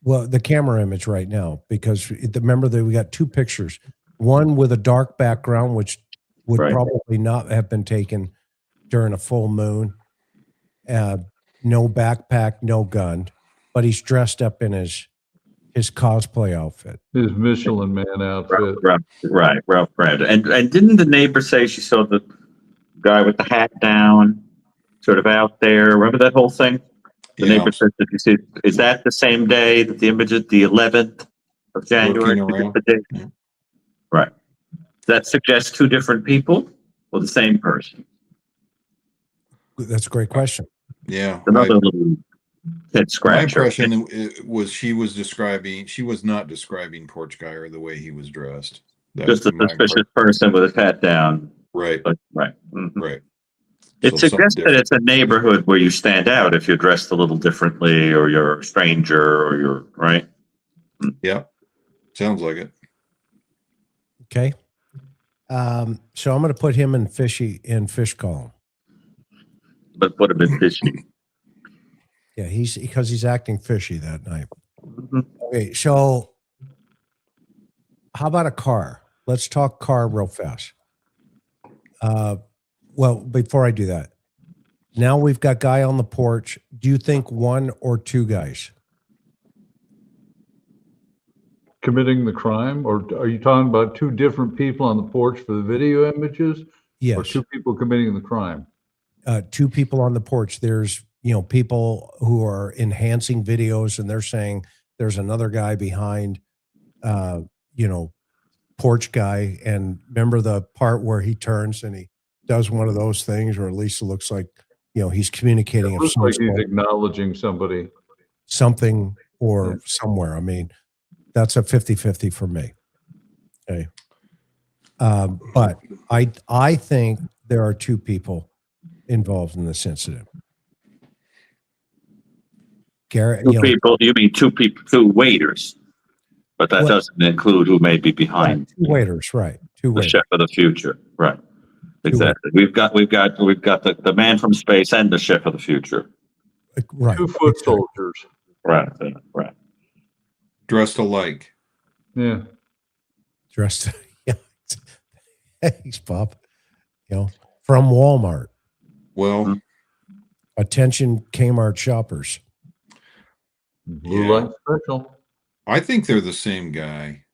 Well, the camera image right now, because remember that we got two pictures, one with a dark background, which would probably not have been taken during a full moon. No backpack, no gun, but he's dressed up in his cosplay outfit. His Michelin Man outfit. Right, Ralph Brandon. And didn't the neighbor say she saw the guy with the hat down, sort of out there? Remember that whole thing? The neighbor said that you see. Is that the same day that the image is the 11th of January? Yeah. Right. Does that suggest two different people or the same person? That's a great question. Yeah. Another little head scratcher. My impression was she was not describing porch guy or the way he was dressed. Just a suspicious person with his hat down. Right. Right. Mm-hmm. Right. It suggests that it's a neighborhood where you stand out if you're dressed a little differently or you're a stranger or you're right. Yeah. Sounds like it. Okay. So I'm going to put him in fish column. But would have been fishy. Yeah, because he's acting fishy that night. Mm-hmm. Okay, so how about a car? Let's talk car real fast. Well, before I do that, now we've got guy on the porch. Do you think one or two guys? Committing the crime? Or are you talking about two different people on the porch for the video images? Yes. Or two people committing the crime? Two people on the porch. There's, people who are enhancing videos and they're saying there's another guy behind, porch guy. And remember the part where he turns and he does one of those things, or at least it looks like, he's communicating. It looks like he's acknowledging somebody. Something or somewhere. I mean, that's a 50-50 for me. Okay. But I think there are two people involved in this incident. Garrett, Two people, you mean two waiters, but that doesn't include who may be behind. Two waiters, right? The chef of the future, right? Exactly. We've got the man from space and the chef of the future. Right. 2 foot soldiers. Right. Dressed alike. Yeah. Dressed. Yeah. Thanks, Bob. From Walmart. Well, attention, Kmart shoppers. Blue light special. I think they're the same guy.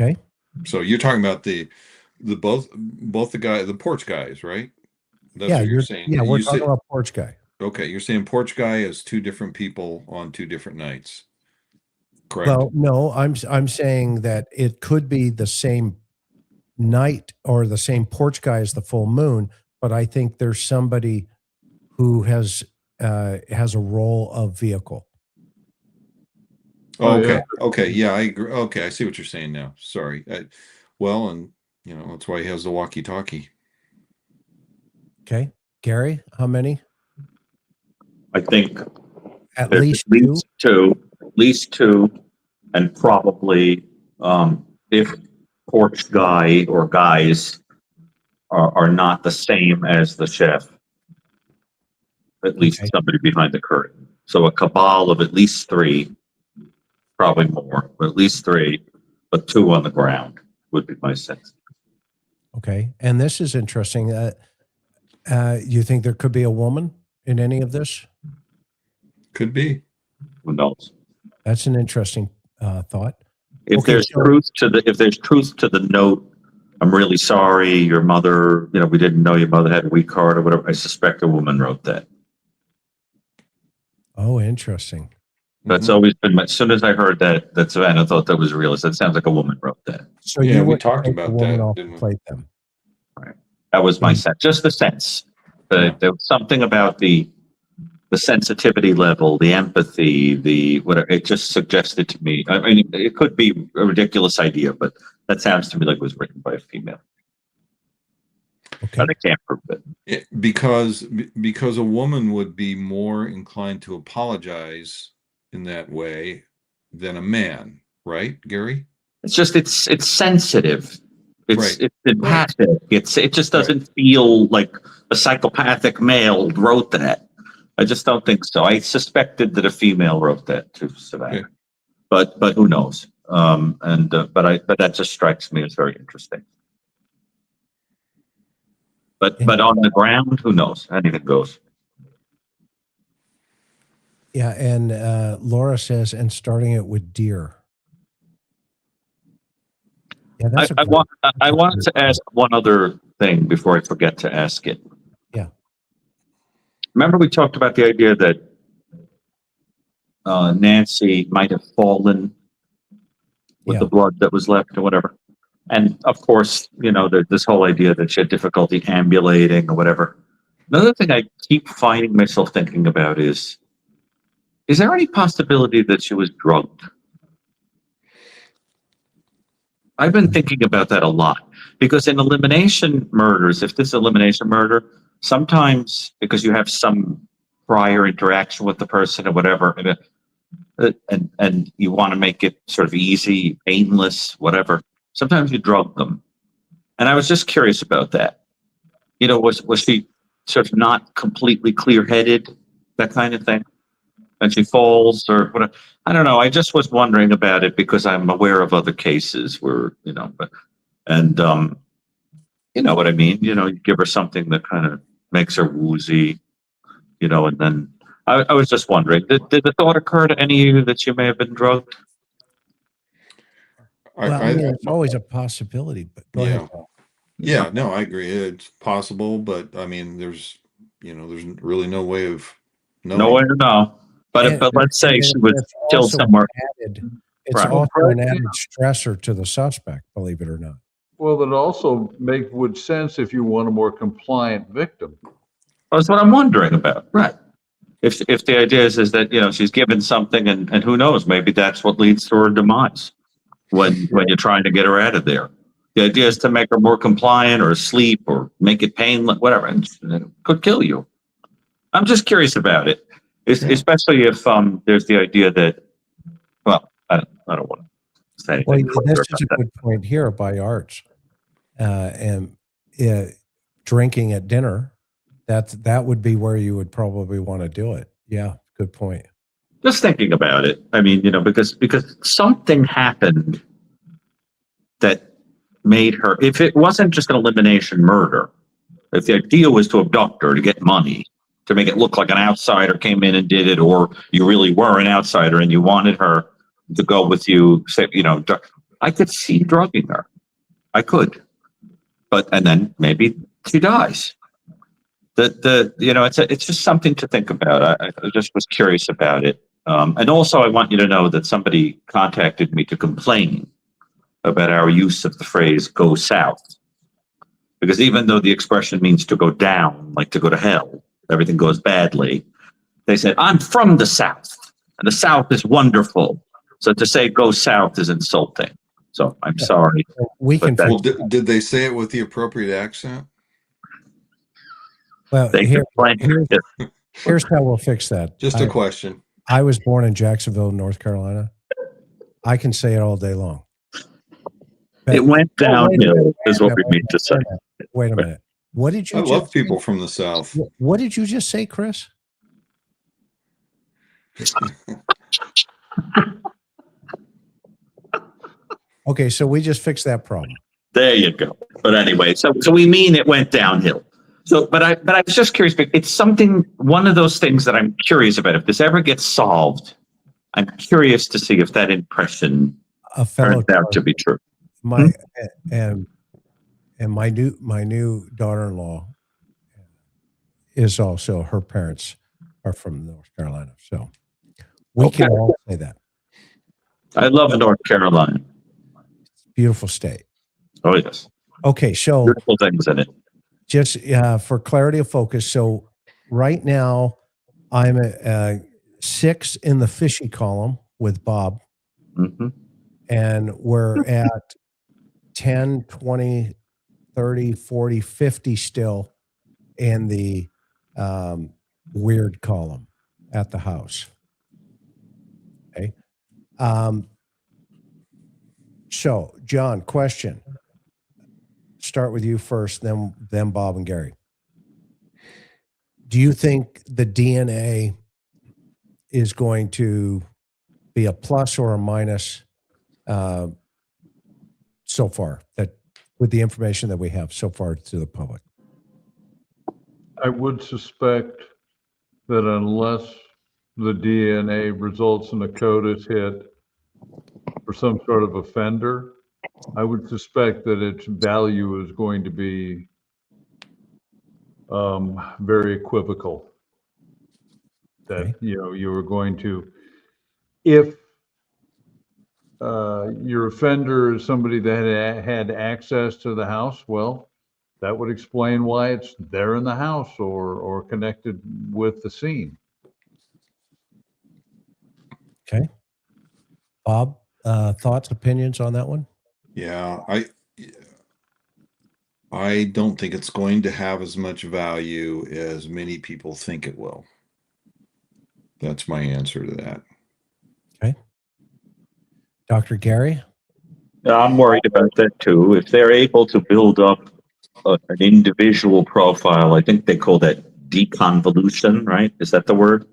Okay. So you're talking about both the porch guys, right? That's what you're saying. Yeah, we're talking about porch guy. Okay, you're saying porch guy is two different people on two different nights. Correct. Well, no, I'm saying that it could be the same night or the same porch guy as the full moon, but I think there's somebody who has has a role of vehicle. Oh, Okay. yeah. Okay. Yeah, I agree. Okay. I see what you're saying now. Sorry. Well, and that's why he has the walkie-talkie. Okay. Gary, how many? I think At there's least two. at least two, and probably if porch guy or guys are not the same as the chef, at least Okay. somebody behind the curtain. So a cabal of at least three, probably more, but at least three, but two on the ground would be my sense. Okay. And this is interesting. You think there could be a woman in any of this? Could be. Who knows? That's an interesting thought. If Okay, there's so- truth to the note, I'm really sorry, your mother, we didn't know your mother had a weak heart or whatever. I suspect a woman wrote that. Oh, interesting. That's always been as soon as I heard that Savannah thought that was real. I said, it sounds like a woman wrote that. So Yeah, you we would talked take about the woman that, off didn't the we? plate then. That was my sense, just the sense. Yeah. There was something about the sensitivity level, the empathy, the whatever. It just suggested to me. I mean, it could be a ridiculous idea, but that sounds to me like it was written by a female. Okay. But I can't prove it. Because a woman would be more inclined to apologize in that way than a man, right, Gary? It's just it's sensitive. Right. It's empathic. It just doesn't feel like a psychopathic male wrote that. I just don't think so. I suspected that a female wrote that to Savannah, Okay. but who knows? But that just strikes me as very interesting. But on the ground, who knows? Anything goes. Yeah, and Laura says, and starting it with deer. Yeah, that's I wanted to ask one other thing before I forget to ask it. Yeah. Remember we talked about the idea that Nancy might have fallen with the blood that was left or whatever. And of course, this whole idea that she had difficulty ambulating or whatever. Another thing I keep finding myself thinking about is there any possibility that she was drugged? I've been thinking about that a lot because in elimination murders, if this is elimination murder, sometimes because you have some prior interaction with the person or whatever, and you want to make it sort of easy, painless, whatever, sometimes you drug them. And I was just curious about that. Was she sort of not completely clear-headed, that kind of thing? And she falls or whatever. I don't know. I just was wondering about it because I'm aware of other cases where, you know what I mean? You give her something that kind of makes her woozy, and then I was just wondering, did the thought occur to any of you that you may have been drugged? Well, I mean, it's always a possibility, but go ahead. Yeah, no, I agree. It's possible, but I mean, there's really no way of knowing. No way to know. But let's say she was killed somewhere. It's Right. also an added stressor to the suspect, believe it or not. Well, that also would sense if you want a more compliant victim. That's what I'm wondering about. Right. If the idea is that, she's given something and who knows, maybe that's what leads to her demise when you're trying to get her out of there. The idea is to make her more compliant or asleep or make it painless, whatever, and it could kill you. I'm just curious about it, especially if there's the idea that, well, I don't want to say anything. Well, this is a good point here by Arts. And drinking at dinner, that would be where you would probably want to do it. Yeah, good point. Just thinking about it. I mean, because something happened that made her, if it wasn't just an elimination murder, if the idea was to abduct her to get money, to make it look like an outsider came in and did it, or you really were an outsider and you wanted her to go with you, say, I could see drugging her. I could. And then maybe she dies. It's just something to think about. I just was curious about it. And also I want you to know that somebody contacted me to complain about our use of the phrase "go south," because even though the expression means to go down, like to go to hell, everything goes badly, They said, I'm from the South, and the South is wonderful. So to say go South is insulting. So I'm sorry. We can. Well, did they say it with the appropriate accent? Well, They here's how we'll fix that. Just a question. I was born in Jacksonville, North Carolina. I can say it all day long. It went downhill, is what we mean to say. Wait a minute. What did you? I love people from the South. What did you just say, Chris? Okay, so we just fixed that problem. There you go. But anyway, so we mean it went downhill. So, but I was just curious. It's something, one of those things that I'm curious about. If this ever gets solved, I'm curious to see if that impression turns out to be true. And my new daughter-in-law is also, her parents are from North Carolina, so we can all say that. I love North Carolina. Beautiful state. Oh yes. Okay, so beautiful things in it. Just for clarity of focus, so right now I'm at 6 in the fishy column with Bob, and we're at 10, 20, 30, 40, 50 still in the weird column at the house. Okay. So, John, question. Start with you first, then Bob and Gary. Do you think the DNA is going to be a plus or a minus so far, that with the information that we have so far to the public? I would suspect that unless the DNA results in a CODIS hit for some sort of offender, I would suspect that its value is going to be very equivocal. That, you are going to, if your offender is somebody that had access to the house, well, that would explain why it's there in the house or connected with the scene. Okay. Bob, thoughts, opinions on that one? Yeah, I don't think it's going to have as much value as many people think it will. That's my answer to that. Okay. Dr. Gary? I'm worried about that too. If they're able to build up an individual profile, I think they call that deconvolution, right? Is that the word?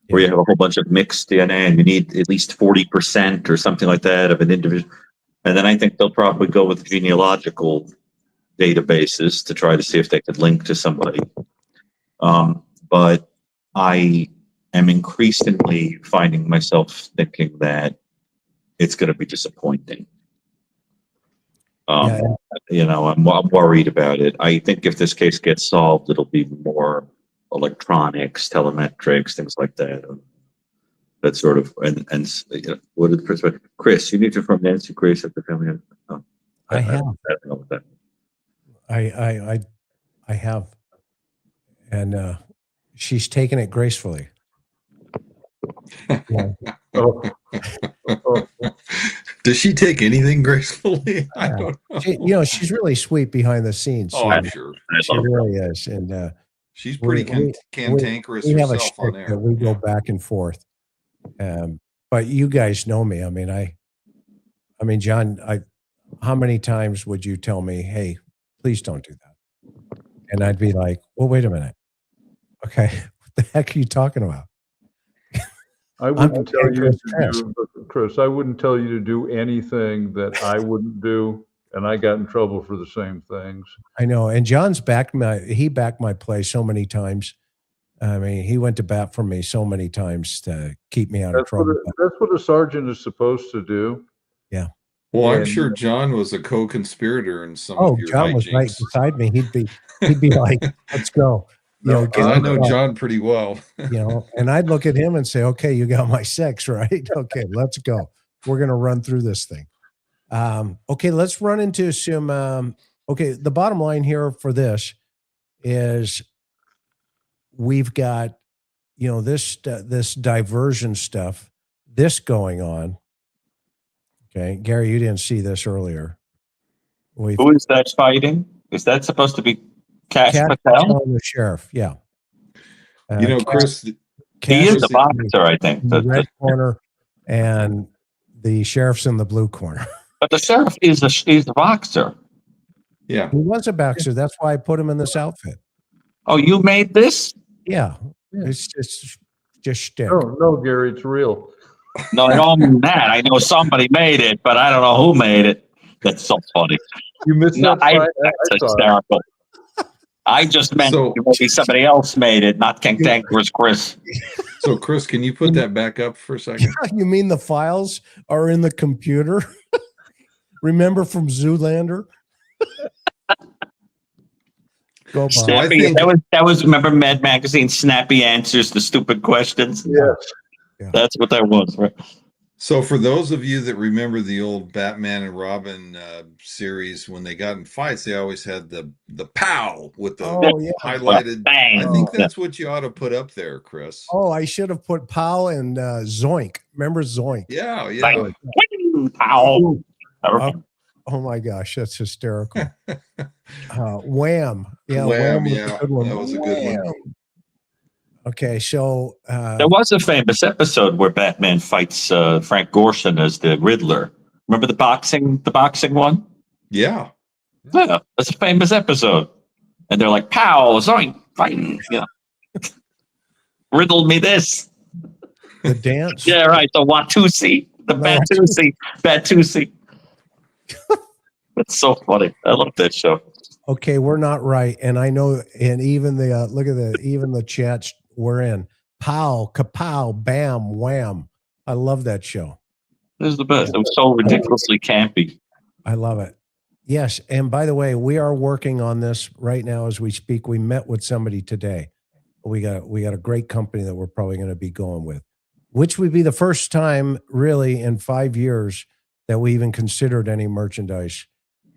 Where you have a whole bunch of mixed DNA and you need at least 40% or something like that of an individual. And then I think they'll probably go with genealogical databases to try to see if they could link to somebody. But I am increasingly finding myself thinking that it's going to be disappointing. I'm worried about it. I think if this case gets solved, it'll be more electronics, telemetrics, things like that. That sort of, what are the perspective? Chris, you need to from Nancy Grace at the family. Oh, I have. I don't know what that. I have, and she's taken it gracefully. Yeah. Does she take anything gracefully? I don't know. She's really sweet behind the scenes. I'm sure. She really is, and she's pretty cantankerous we have a herself on shtick there. that we go back and forth. But you guys know me. I mean, John, how many times would you tell me, "Hey, please don't do that"? And I'd be like, "Well, wait a minute. Okay, what the heck are you talking about?" I wouldn't tell you to do, Chris, I wouldn't tell you to do anything that I wouldn't do, and I got in trouble for the same things. I know, and John's backed my play so many times. I mean, he went to bat for me so many times to keep me out of trouble. That's what a sergeant is supposed to do. Yeah. Well, I'm sure John was a co-conspirator in some of your John was right beside me. He'd be like, "Let's go." I know John pretty well. And I'd look at him and say, "Okay, you got my 6, right? Okay, let's go. We're going to run through this thing." Okay, let's run into some. Okay, the bottom line here for this is we've got this diversion stuff, this going on. Okay, Gary, you didn't see this earlier. Who is that fighting? Is that supposed to be Kash Patel? The sheriff, yeah. Chris, he is the boxer, I think. The red corner, and the sheriff's in the blue corner. But the sheriff is the boxer. Yeah, he was a boxer. That's why I put him in this outfit. Oh, you made this? Yeah. It's just shtick. No, Gary, it's real. No, I don't mean that. I know somebody made it, but I don't know who made it. That's so funny. You missed that fight? That's hysterical. I just meant maybe somebody else made it, not Cantankerous Chris. So, Chris, can you put that back up for a second? You mean the files are in the computer? Remember from Zoolander? Go Snappy, that was remember Mad Magazine, Snappy Answers to Stupid Questions? Yes. Yeah. That's what that was, right? So for those of you that remember the old Batman and Robin series, when they got in fights, they always had the pow with the highlighted. Bang. I think that's what you ought to put up there, Chris. Oh, I should have put pow and zoink. Remember zoink? Yeah. Bang. Pow. Oh my gosh, that's hysterical. Wham. Yeah, Wham, was yeah. a good one. That was a good one. Okay, so there was a famous episode where Batman fights Frank Gorshin as the Riddler. Remember the boxing one? Yeah. Yeah, that's a famous episode. And they're like, pow, zoink, fighting. Yeah. Riddle me this. The dance? Yeah, right. The Watusi. The Batusi. It's so funny. I love that show. Okay, we're not right. And I know, and even the look at even the chats we're in. Pow, kapow, bam, wham. I love that show. It was the best. It was so ridiculously campy. I love it. Yes. And by the way, we are working on this right now as we speak. We met with somebody today. We got a great company that we're probably going to be going with, which would be the first time really in 5 years that we even considered any merchandise.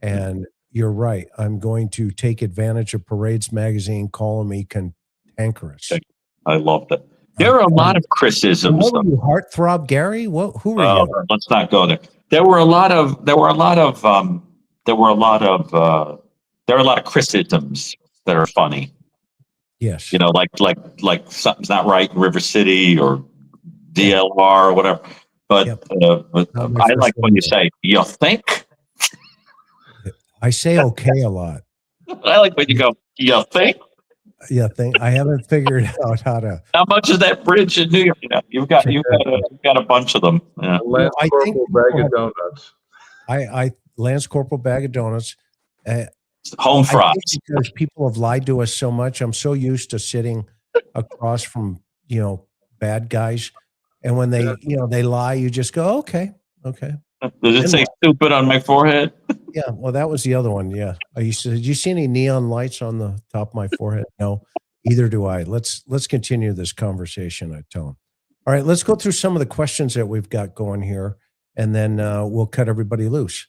And you're right. I'm going to take advantage of Parades Magazine calling me cantankerous. I love that. There are a lot of criticisms. What were you, Heartthrob Gary? Who were you? Let's not go there. There were a lot of criticisms that are funny. Yes. You know, like something's not right in River City or DLR or whatever. But I like when you say, you think? I say okay a lot. I like when you go, you think? Yeah, I haven't figured out how to. How much is that bridge in New York? You know, you've got a bunch of them. Yeah. Lance Corporal bag of donuts. Lance Corporal bag of donuts. Home fries. Because people have lied to us so much. I'm so used to sitting across from bad guys, and when they lie, you just go okay. Does it say stupid on my forehead? Yeah, well, that was the other one. Yeah, I used to. Did you see any neon lights on the top of my forehead? No, either do I. Let's continue this conversation. I tell them. All right, let's go through some of the questions that we've got going here, and then we'll cut everybody loose.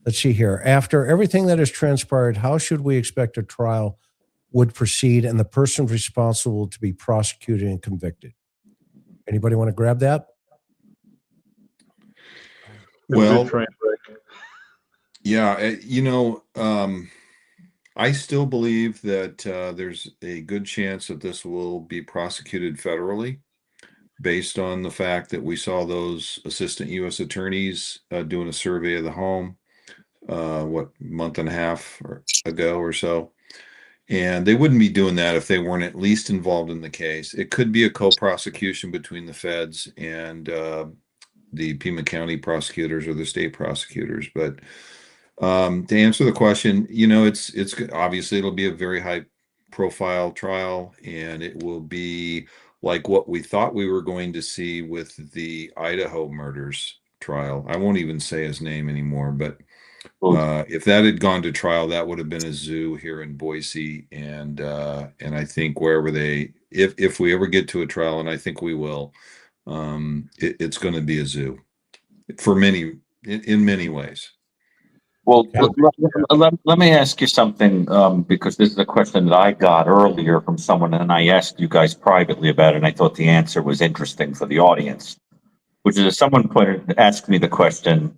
Let's see here. After everything that has transpired, how should we expect a trial would proceed and the person responsible to be prosecuted and convicted? Anybody want to grab that? Well, yeah, I still believe that there's a good chance that this will be prosecuted federally based on the fact that we saw those assistant U.S. attorneys doing a survey of the home, month and a half ago or so. And they wouldn't be doing that if they weren't at least involved in the case. It could be a co-prosecution between the feds and the Pima County prosecutors or the state prosecutors. But to answer the question, it's obviously it'll be a very high profile trial, and it will be like what we thought we were going to see with the Idaho murders trial. I won't even say his name anymore, but if that had gone to trial, that would have been a zoo here in Boise. And I think wherever if we ever get to a trial, and I think we will, it's going to be a zoo in many ways. Well, let me ask you something, because this is a question that I got earlier from someone, and I asked you guys privately about it, and I thought the answer was interesting for the audience, which is if someone asked me the question,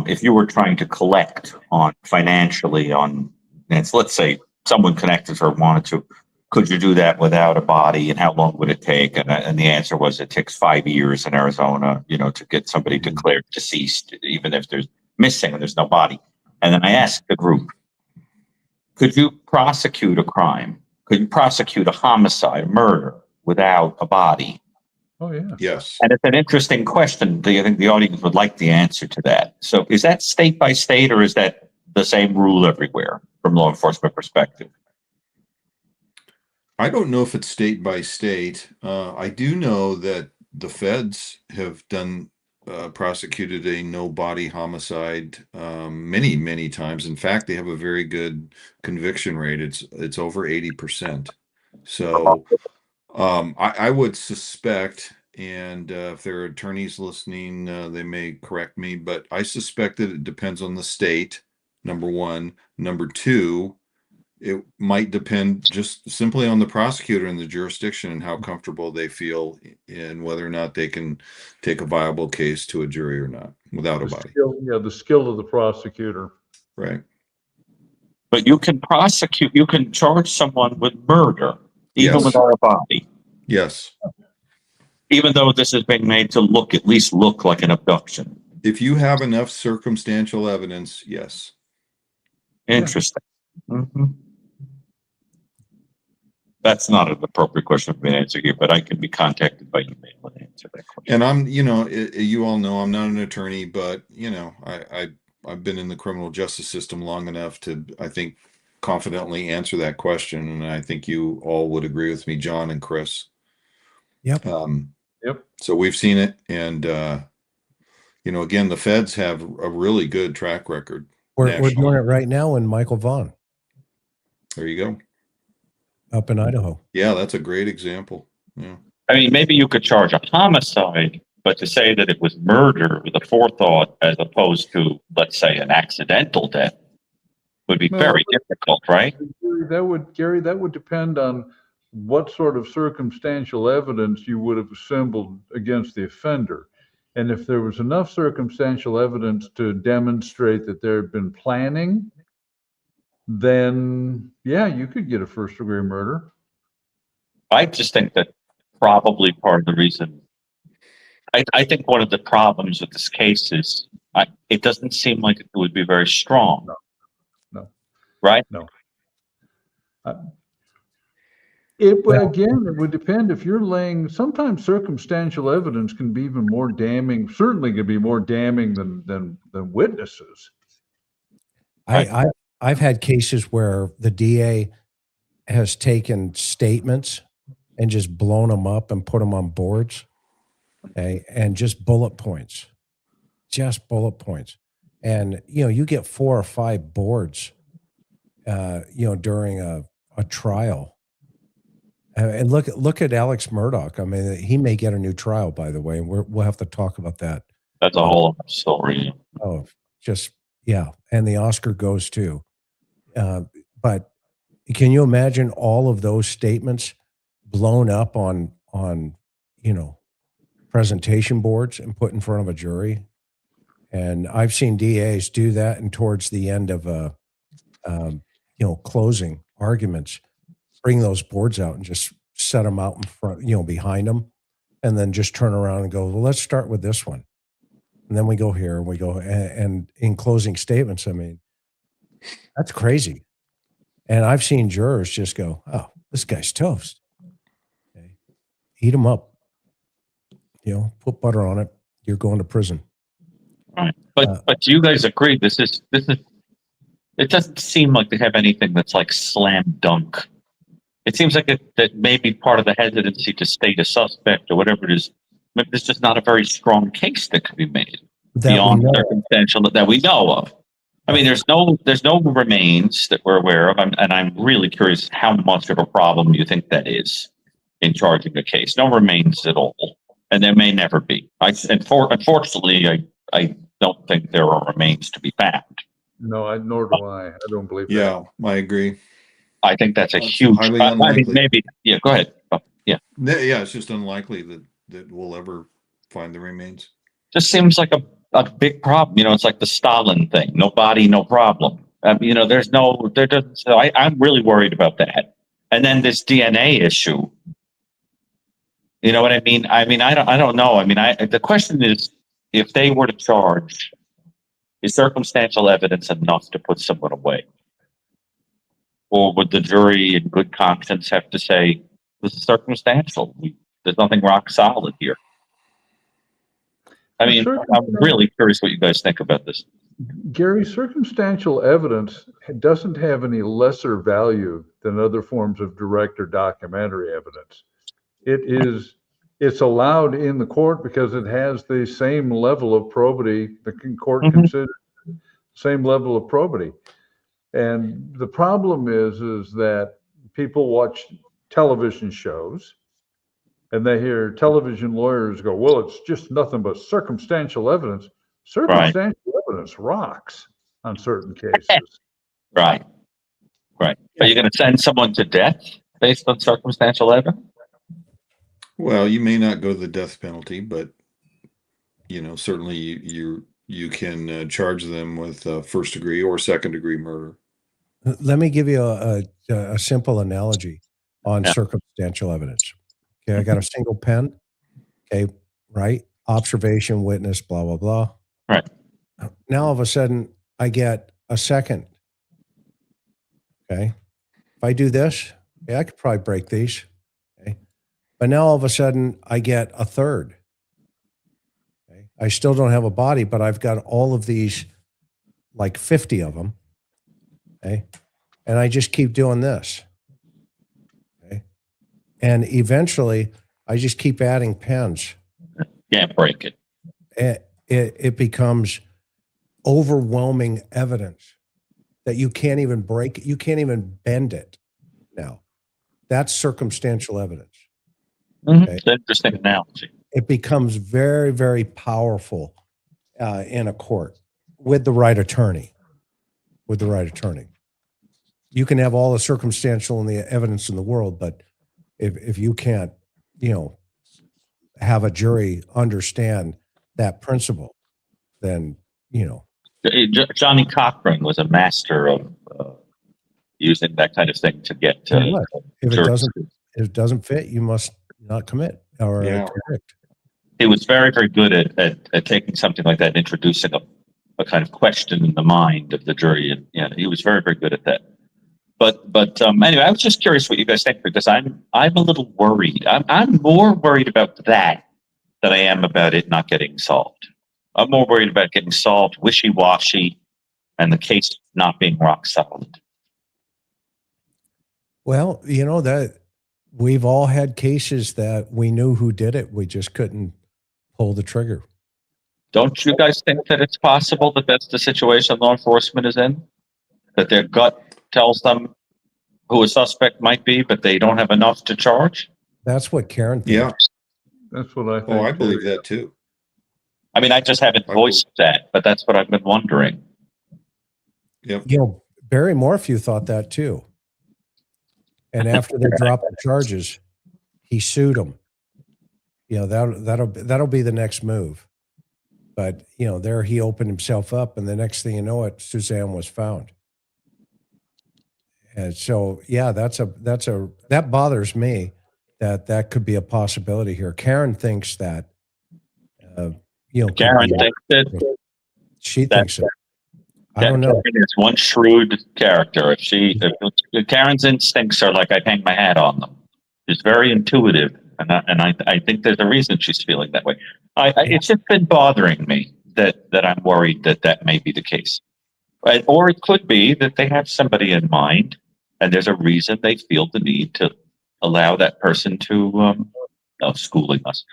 if you were trying to collect on financially on, let's say someone connected or wanted to, could you do that without a body, and how long would it take? And the answer was it takes 5 years in Arizona, to get somebody declared deceased, even if there's missing and there's no body. And then I asked the group, could you prosecute a crime? Could you prosecute a homicide, a murder, without a body? Oh, yeah. Yes. And it's an interesting question. I think the audience would like the answer to that. So is that state by state, or is that the same rule everywhere from law enforcement perspective? I don't know if it's state by state. I do know that the feds have prosecuted a no body homicide many times. In fact, they have a very good conviction rate. It's over 80%. So I would suspect, and if there are attorneys listening, they may correct me, but I suspect that it depends on the state, number one. Number two, it might depend just simply on the prosecutor and the jurisdiction and how comfortable they feel in whether or not they can take a viable case to a jury or not without a body. The skill of the prosecutor. Right. But you can charge someone with murder, even Yes. without a body. Yes. Even though this is being made to at least look like an abduction. If you have enough circumstantial evidence, yes. Interesting. Mm-hmm. That's not an appropriate question for me to answer here, but I can be contacted by email and answer that question. And I'm, you all know I'm not an attorney, but I've been in the criminal justice system long enough to, I think, confidently answer that question. And I think you all would agree with me, John and Chris. Yep. Yep. So we've seen it. And, again, the feds have a really good track record. We're doing it right now in Michael Vaughn There you go. up in Idaho. Yeah, that's a great example. Yeah. I mean, maybe you could charge a homicide, but to say that it was murder with a forethought as opposed to, let's say, an accidental death would be very difficult, right? Gary, that would depend on what sort of circumstantial evidence you would have assembled against the offender. And if there was enough circumstantial evidence to demonstrate that there had been planning, then yeah, you could get a first-degree murder. I just think that probably part of the reason, I think one of the problems with this case is it doesn't seem like it would be very strong. No. Right? No. It would depend if you're laying, sometimes circumstantial evidence can be even more damning, certainly can be more damning than witnesses. I've had cases where the DA has taken statements and just blown them up and put them on boards, okay, and just bullet points. And, you get 4 or 5 boards, during a trial. And look at Alex Murdoch. I mean, he may get a new trial, by the way, and we'll have to talk about that. That's a whole other story. Oh, yeah. And the Oscar goes too. But can you imagine all of those statements blown up on presentation boards and put in front of a jury? And I've seen DAs do that, and towards the end of closing arguments, bring those boards out and just set them out in front, behind them, and then just turn around and go, well, let's start with this one. And then we go here and we go, and in closing statements, I mean, that's crazy. And I've seen jurors just go, oh, this guy's toast. Okay. Eat him up. Put butter on it. You're going to prison. Right. But do you guys agree this is it doesn't seem like they have anything that's like slam dunk. It seems like that maybe part of the hesitancy to state a suspect or whatever it is, maybe there's just not a very strong case that could be made beyond circumstantial that we know of. I mean, there's no remains that we're aware of, and I'm really curious how much of a problem you think that is in charging a case. No remains at all, and there may never be. Unfortunately, I don't think there are remains to be found No, nor do I. I don't believe that. Yeah, I agree. I think that's a It's huge. highly I mean, unlikely. maybe. Yeah, go ahead. Oh, yeah, Yeah, it's just unlikely that we'll ever find the remains. just seems like a big problem. You know, it's like the Stalin thing: no body, no problem. You know, there doesn't. So I'm really worried about that. And then this DNA issue. You know what I mean? I don't know. I mean, the question is, if they were to charge, is circumstantial evidence enough to put someone away? Or would the jury in good conscience have to say, this is circumstantial? There's nothing rock solid here. I mean, I'm really curious what you guys think about this. Gary, circumstantial evidence doesn't have any lesser value than other forms of direct or documentary evidence. It's allowed in the court because it has the same level of probity. The court considers same level of probity. And the problem is that people watch television shows and they hear television lawyers go, well, it's just nothing but circumstantial evidence. Circumstantial evidence rocks on certain cases. Right. Are you going to send someone to death based on circumstantial evidence? Well, you may not go to the death penalty, but certainly you can charge them with first degree or second degree murder. Let me give you a simple analogy on circumstantial evidence. Okay, I got a single pen. Okay, right? Observation, witness, blah, blah, blah. Right. Now all of a sudden I get a second. Okay. If I do this, I could probably break these. Okay. But now all of a sudden I get a third. Okay. I still don't have a body, but I've got all of these, like 50 of them. Okay. And I just keep doing this. Okay. And eventually I just keep adding pens. Can't break it. It becomes overwhelming evidence that you can't even break it. You can't even bend it now. That's circumstantial evidence. Okay? It's an interesting analogy. It becomes very, very powerful in a court with the right attorney. With the right attorney. You can have all the circumstantial and the evidence in the world, but if you can't, have a jury understand that principle, then, Johnny Cochran was a master of using that kind of thing to get to. If it doesn't fit, you must not commit or convict. He was very, very good at taking something like that and introducing a kind of question in the mind of the jury. And he was very, very good at that. But anyway, I was just curious what you guys think, because I'm a little worried. I'm more worried about that than I am about it not getting solved. I'm more worried about getting solved wishy-washy and the case not being rock solid. Well, that we've all had cases that we knew who did it. We just couldn't pull the trigger. Don't you guys think that it's possible that that's the situation law enforcement is in? That their gut tells them who a suspect might be, but they don't have enough to charge? That's what Karen thinks. Yeah. That's what I think. Oh, I believe that too. I mean, I just haven't voiced that, but that's what I've been wondering. Yep. Barry Morphew thought that too. And after they dropped the charges, he sued them. That'll be the next move. But there he opened himself up, and the next thing you know, Suzanne was found. And so, that bothers me that could be a possibility here. Karen thinks that. Karen thinks that. She thinks it. I don't know. It's one shrewd character. If Karen's instincts are like I hang my hat on them. She's very intuitive, and I think there's a reason she's feeling that way. It's just been bothering me that I'm worried that may be the case, right? Or it could be that they have somebody in mind, and there's a reason they feel the need to allow that person to schooling us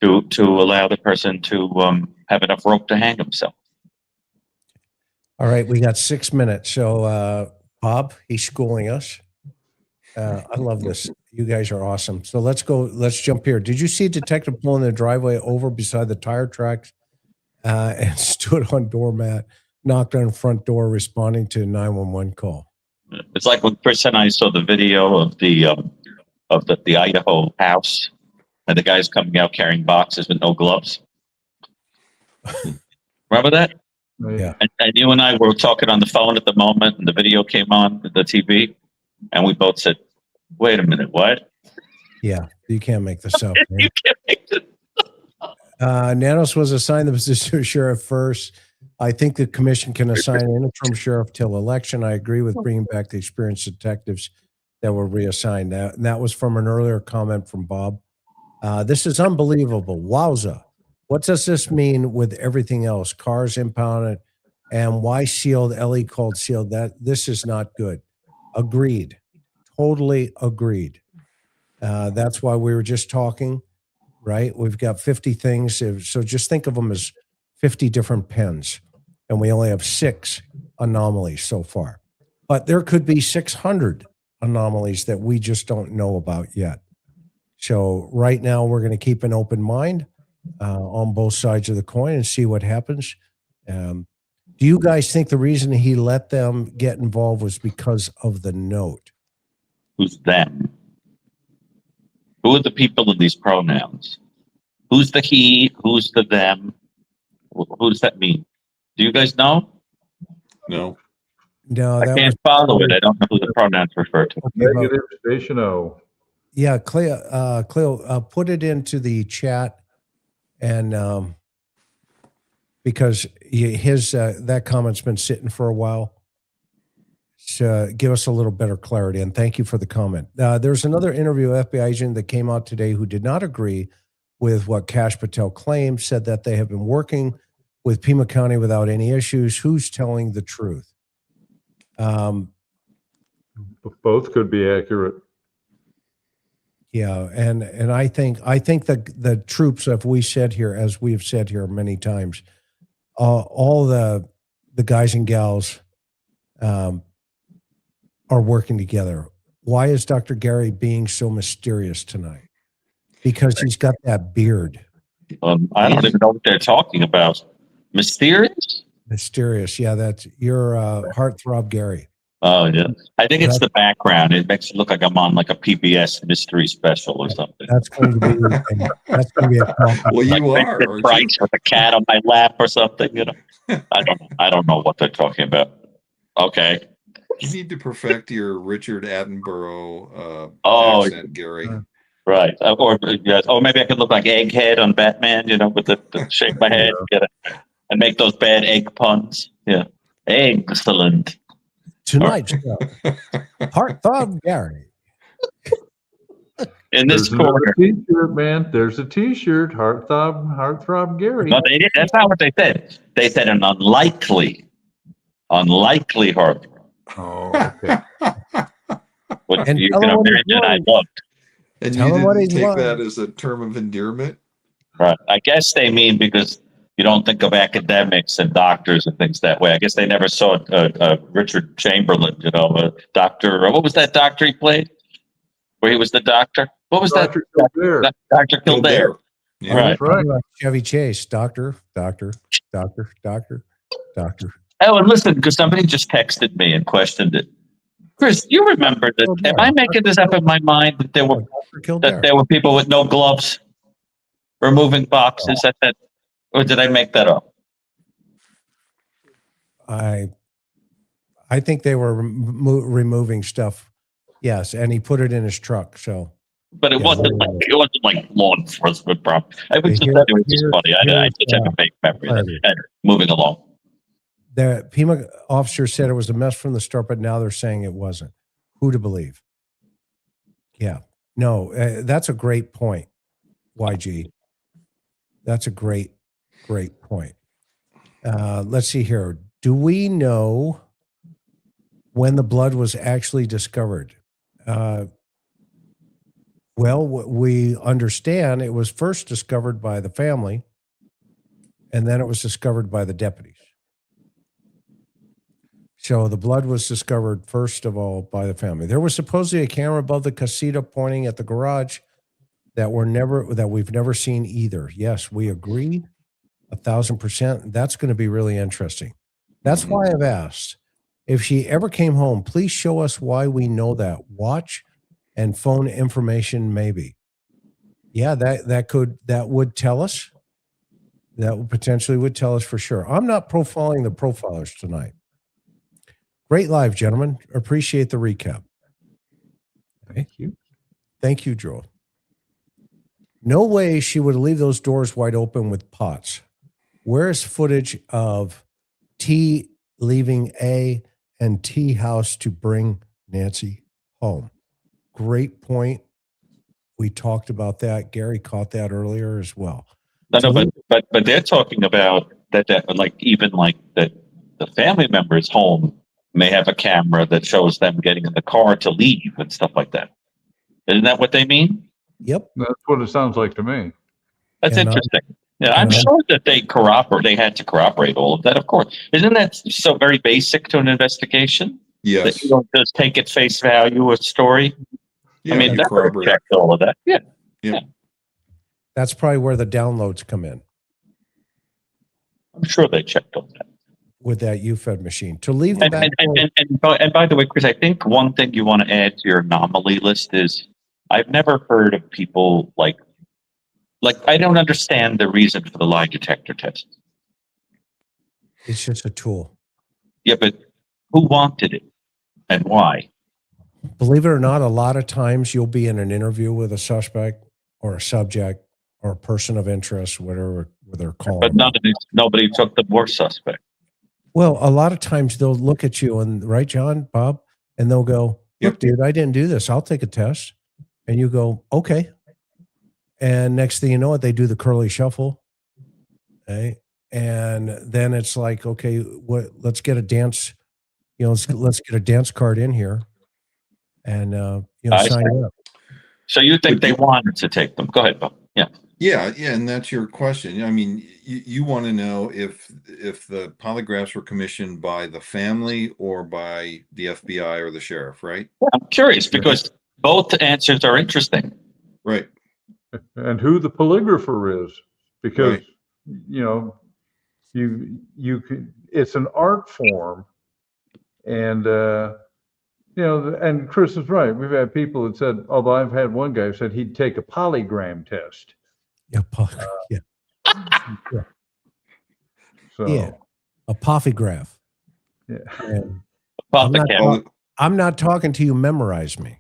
to allow the person to have enough rope to hang himself. All right, we got 6 minutes. So, Bob, he's schooling us. I love this. You guys are awesome. So let's go. Let's jump here. Did you see a detective pulling the driveway over beside the tire tracks and stood on doormat knocked on front door responding to a 911 call. It's like when Chris and I saw the video of the Idaho house, and the guy's coming out carrying boxes with no gloves. Remember that? Yeah. And you and I were talking on the phone at the moment, and the video came on the TV, and we both said, "Wait a minute, what?" Yeah, you can't make this up. You can't make this. Nanos was assigned the position of sheriff first. I think the commission can assign an interim sheriff till election. I agree with bringing back the experienced detectives that were reassigned. That was from an earlier comment from Bob. This is unbelievable. Wowza. What does this mean with everything else? Cars impounded, and why sealed? Ellie called sealed. This is not good. Agreed. Totally agreed. That's why we were just talking, right? We've got 50 things. So just think of them as 50 different pens, and we only have 6 anomalies so far. But there could be 600 anomalies that we just don't know about yet. So right now we're going to keep an open mind on both sides of the coin and see what happens. Do you guys think the reason he let them get involved was because of the note? Who's them? Who are the people in these pronouns? Who's the he? Who's the them? Who does that mean? Do you guys know? No. No, I can't follow it. I don't know who the pronouns refer to. Negative station O. Yeah, Cleo, put it into the chat, and because his that comment's been sitting for a while. So give us a little better clarity, and thank you for the comment. There's another interview FBI agent that came out today who did not agree with what Kash Patel claimed, said that they have been working with Pima County without any issues. Who's telling the truth? Both could be accurate. Yeah, and I think the troops, as we have said here many times, all the guys and gals are working together. Why is Dr. Gary being so mysterious tonight? Because he's got that beard. I don't even know what they're talking about. Mysterious? Mysterious. Yeah, that's your heartthrob Gary. Oh, yeah. I think it's the background. It makes it look like I'm on like a PBS mystery special or something. That's going to be a Well, you like are. Vincent Price with a cat on my lap or something. You know, I don't know what they're talking about. Okay. You need to perfect your Richard Attenborough accent, Gary. Right. Or maybe I could look like Egghead on Batman, you know, with the shake my head and make those bad egg puns. Yeah. Excellent. Tonight's show, Heartthrob Gary. In this corner. T-shirt, man. There's a T-shirt. Heartthrob Gary. No, they didn't. That's not what they said. They said an unlikely heartthrob. Oh, okay. Which And you tell can him what imagine he's I like. loved. And Tell you him what didn't he's take like. that as a term of endearment? Right. I guess they mean because you don't think of academics and doctors and things that way. I guess they never saw Richard Chamberlain, you know, a doctor. What was that doctor he played? Where he was the doctor? What was Dr. that? Kildare. Dr. Kildare. Yeah. Right. That's right. Chevy Chase, doctor. Oh, and listen, because somebody just texted me and questioned it. Chris, you remember that? Am I making this up in my mind that there were people with no gloves removing boxes at that, or did I make that up? I think they were removing stuff. Yes, and he put it in his truck. So, but it wasn't like law enforcement problem. I was just funny. I just have a fake memory. Moving along. The Pima officer said it was a mess from the start, but now they're saying it wasn't. Who to believe? Yeah, no, that's a great point, YG. That's a great point. Let's see here. Do we know when the blood was actually discovered? Well, we understand it was first discovered by the family, and then it was discovered by the deputies. So the blood was discovered first of all by the family. There was supposedly a camera above the casita pointing at the garage that we've never seen either. Yes, we agree 1,000%. That's going to be really interesting. That's why I've asked. If she ever came home, please show us why we know that. Watch and phone information, maybe. Yeah, that would tell us. That would potentially would tell us for sure. I'm not profiling the profilers tonight. Great live, gentlemen. Appreciate the recap. Okay. Thank you, Joel. No way she would leave those doors wide open with pots. Where's footage of T leaving A and T house to bring Nancy home? Great point. We talked about that. Gary caught that earlier as well. No, but they're talking about that like even like that the family member's home may have a camera that shows them getting in the car to leave and stuff like that. Isn't that what they mean? Yep. That's what it sounds like to me. That's And interesting. Yeah, I'm sure that they had to corroborate all of that, of course. Isn't that so very basic to an investigation? Yes. That you don't just take at face value a story? Yeah, I mean, you that would have corroborate. checked all of that. Yeah. That's probably where the downloads come in I'm sure they checked all that. with that UFED machine. To leave the back door. And by the way, Chris, I think one thing you want to add to your anomaly list is I've never heard of people like I don't understand the reason for the lie detector test. It's just a tool. Yeah, but who wanted it and why? Believe it or not, a lot of times you'll be in an interview with a suspect or a subject or a person of interest, whatever they're calling. But nobody took the worst suspect. Well, a lot of times they'll look at you and right, John, Bob, and they'll go, "Look, dude, I didn't do this. I'll take a test." And you go, "Okay." And next thing you know, they do the curly shuffle. Okay. And then it's like, okay, let's get a dance, let's get a dance card in here and, sign up. So you think they wanted to take them? Go ahead, Bob. Yeah. Yeah, and that's your question. I mean, you want to know if the polygraphs were commissioned by the family or by the FBI or the sheriff, right? I'm curious because both answers are interesting. Right. And who the polygrapher is, because Right. you can, it's an art form, and and Chris is right. We've had people that said, although I've had one guy who said he'd take a polygram test. Yeah. So Yeah. A polygraph. yeah. And About the camera. I'm not talking to you. Memorize me.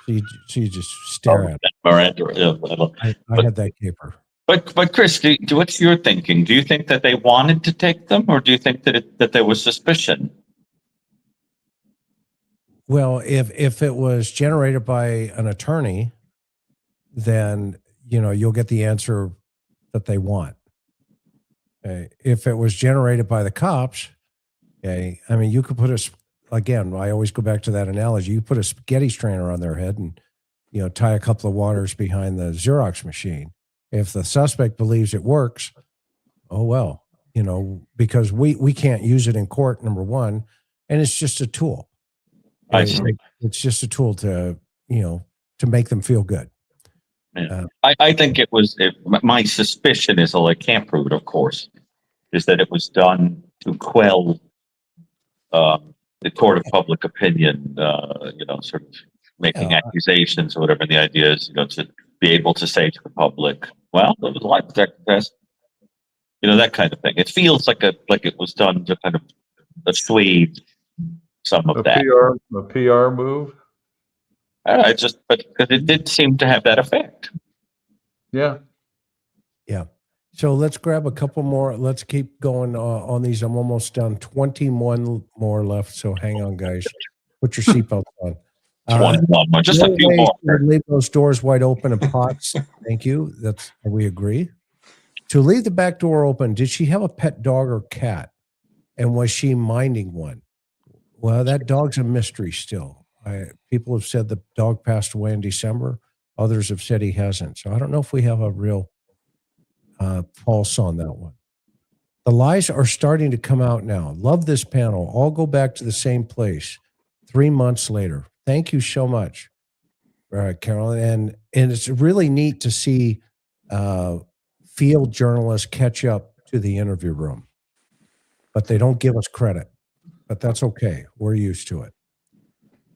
So you just stare at it. I had that caper. But Chris, what's your thinking? Do you think that they wanted to take them, or do you think that there was suspicion? Well, if it was generated by an attorney, then you'll get the answer that they want. Okay. If it was generated by the cops, okay, I mean, you could put again, I always go back to that analogy. You put a spaghetti strainer on their head and, tie a couple of waters behind the Xerox machine. If the suspect believes it works, oh, well, because we can't use it in court, number one, and it's just a tool. It's just a tool to make them feel good. Yeah. I think it was, my suspicion is, although I can't prove it, of course, is that it was done to quell the court of public opinion, sort of making accusations or whatever. And the idea is, to be able to say to the public, well, there was a lie detector test, that kind of thing. It feels like it was done to kind of assuage some of that. A PR move. But because it did seem to have that effect. Yeah. Yeah. So let's grab a couple more. Let's keep going on these. I'm almost done. 21 more left. So hang on, guys. Put your seatbelts on. 21 more. Just a few more. Leave those doors wide open and pots. Thank you. We agree. To leave the back door open, did she have a pet dog or cat? And was she minding one? Well, that dog's a mystery still. People have said the dog passed away in December. Others have said he hasn't. So I don't know if we have a real pulse on that one. The lies are starting to come out now. Love this panel. All go back to the same place 3 months later. Thank you so much, Carolyn. And it's really neat to see field journalists catch up to the interview room. but they don't give us credit. But that's okay. We're used to it.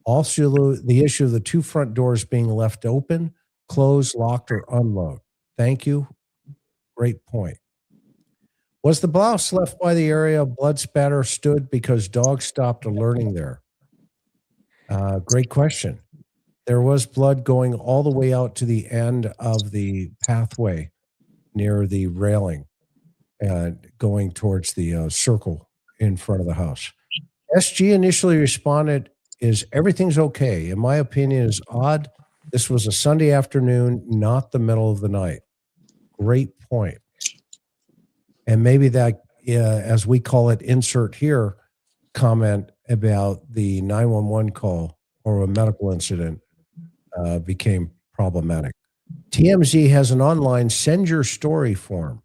Also, the issue of the two front doors being left open, closed, locked, or unlocked. Thank you. Great point. Was the blouse left by the area of blood spatter stood because dogs stopped alerting there? Great question. There was blood going all the way out to the end of the pathway near the railing and going towards the circle in front of the house. SG initially responded, is everything's okay. In my opinion, is odd. This was a Sunday afternoon, not the middle of the night. Great point. And maybe that, as we call it, insert here, comment about the 911 call or a medical incident became problematic. TMZ has an online send your story form.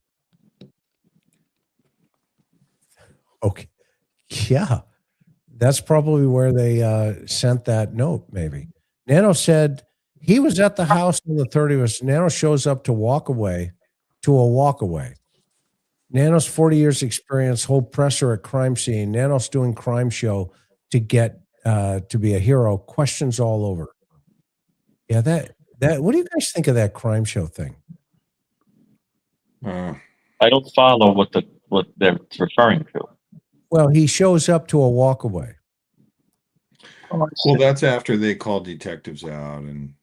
Okay. Yeah. That's probably where they sent that note, maybe. Nano said he was at the house on the 30th. Nano shows up to a walk away. Nano's 40 years experience, whole presser at crime scene. Nano's doing crime show to get to be a hero. Questions all over. Yeah, that. What do you guys think of that crime show thing? I don't follow what they're referring to. Well, he shows up to a walk away. Well, that's after they called detectives out, and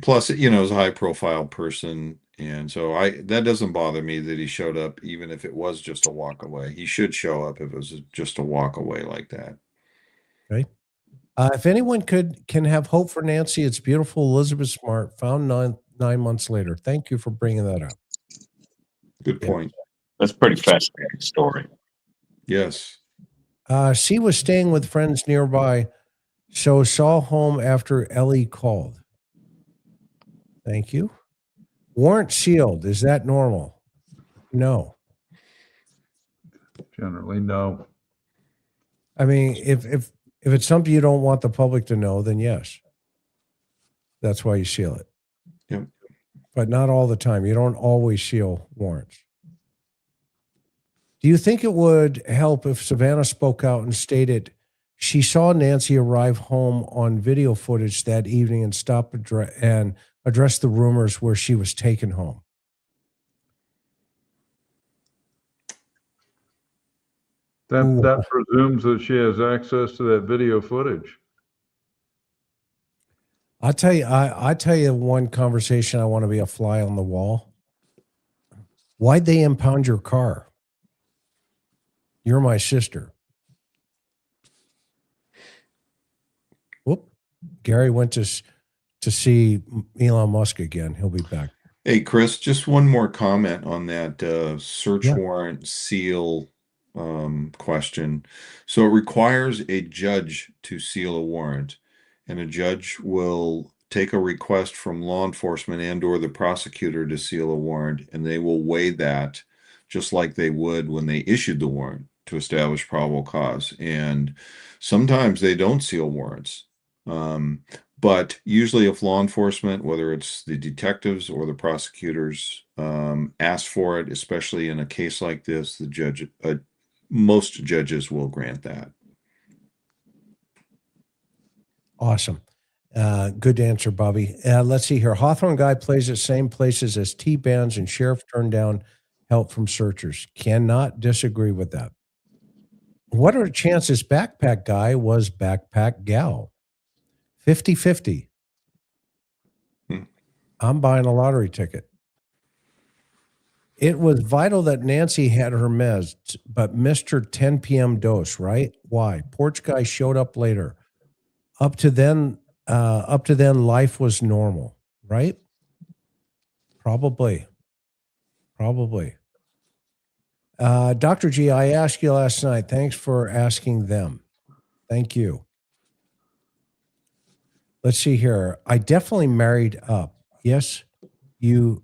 plus, you know, as a high profile person, and so that doesn't bother me that he showed up, even if it was just a walk away. He should show up if it was just a walk away like that. Okay. If anyone can have hope for Nancy, it's beautiful. Elizabeth Smart found 9 months later. Thank you for bringing that up. Good point. That's a pretty fascinating story. Yes. She was staying with friends nearby, so saw home after Ellie called. Thank you. Warrant sealed. Is that normal? No. Generally, no. I mean, if it's something you don't want the public to know, then yes. That's why you seal it. Yep. But not all the time. You don't always seal warrants. Do you think it would help if Savannah spoke out and stated she saw Nancy arrive home on video footage that evening and address the rumors where she was taken home? That presumes that she has access to that video footage. I tell you one conversation I want to be a fly on the wall. Why'd they impound your car? You're my sister. Whoop. Gary went to see Elon Musk again. He'll be back. Hey, Chris, just one more comment on that search warrant seal question. So it requires a judge to seal a warrant, and a judge will take a request from law enforcement and or the prosecutor to seal a warrant, and they will weigh that just like they would when they issued the warrant to establish probable cause. And sometimes they don't seal warrants. But usually if law enforcement, whether it's the detectives or the prosecutors, ask for it, especially in a case like this, the judge, most judges will grant that. Awesome. Good answer, Bobby. Let's see here. Hawthorne guy plays at same places as T-bands and sheriff turned down help from searchers. Cannot disagree with that. What are the chances backpack guy was backpack gal? 50-50. I'm buying a lottery ticket. It was vital that Nancy had her meds, but missed her 10 p.m. dose, right? Why? Porch guy showed up later. Up to then, life was normal, right? Probably. Dr. G, I asked you last night. Thanks for asking them. Thank you. Let's see here. I definitely married up. Yes, you.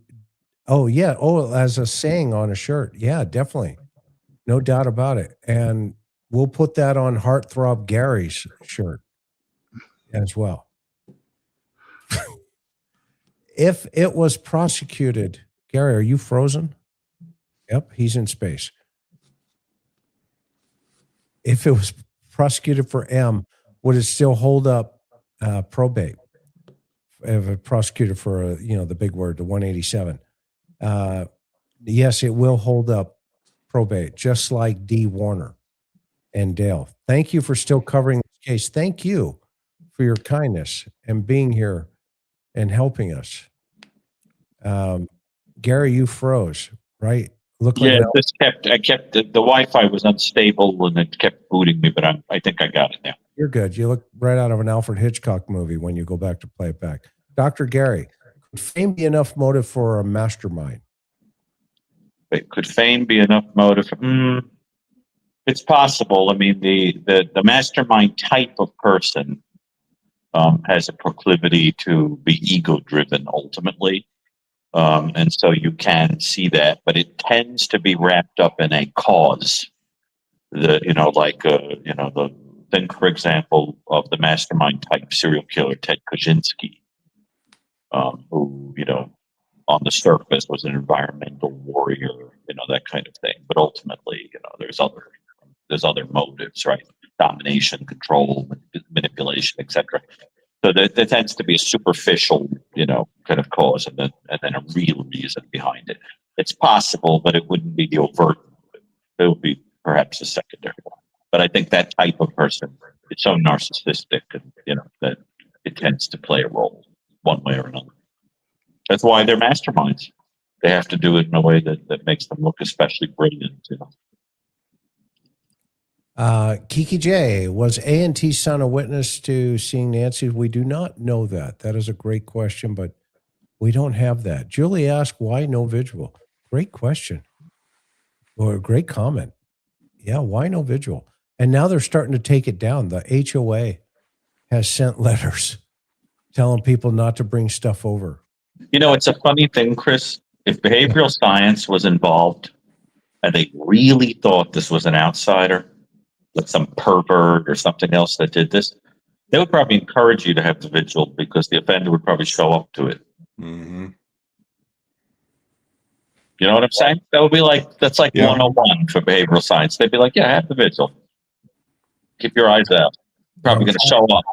Oh, yeah. Oh, as a saying on a shirt. Yeah, definitely. No doubt about it. And we'll put that on Heartthrob Gary's shirt as well. If it was prosecuted, Gary, are you frozen? Yep, he's in space. if it was prosecuted for M, would it still hold up probate? If it prosecuted for the big word, the 187. Yes, it will hold up probate, just like D. Warner and Dale. Thank you for still covering this case. Thank you for your kindness and being here and helping us. Gary, you froze, right? Look like I kept the Wi-Fi was unstable and it kept booting me, but I think I got it now. You're good. You look right out of an Alfred Hitchcock movie when you go back to play it back. Dr. Gary, could fame be enough motive for a mastermind? But could fame be enough motive? It's possible. I mean, the mastermind type of person has a proclivity to be ego-driven ultimately. And so you can see that, but it tends to be wrapped up in a cause. The think, for example, of the mastermind type serial killer Ted Kaczynski, who, on the surface was an environmental warrior, that kind of thing. But ultimately, there's other motives, right? Domination, control, manipulation, etc. So there tends to be a superficial, kind of cause, and then a real reason behind it. It's possible, but it wouldn't be the overt. It would be perhaps a secondary one. But I think that type of person is so narcissistic, and that it tends to play a role one way or another. That's why they're masterminds. They have to do it in a way that makes them look especially brilliant. Kiki J, was A&T's son a witness to seeing Nancy? We do not know that. That is a great question, but we don't have that. Julie asked, why no visual? Great question. Or a great comment. Yeah, why no visual? And now they're starting to take it down. The HOA has sent letters telling people not to bring stuff over. It's a funny thing, Chris. If behavioral science was involved and they really thought this was an outsider, like some pervert or something else that did this, they would probably encourage you to have the vigil because the offender would probably show up to it. Mm-hmm. You know what I'm saying? That would be that's 101 for behavioral science. They'd be like, yeah, have the vigil. Keep your eyes out. Probably going to show up,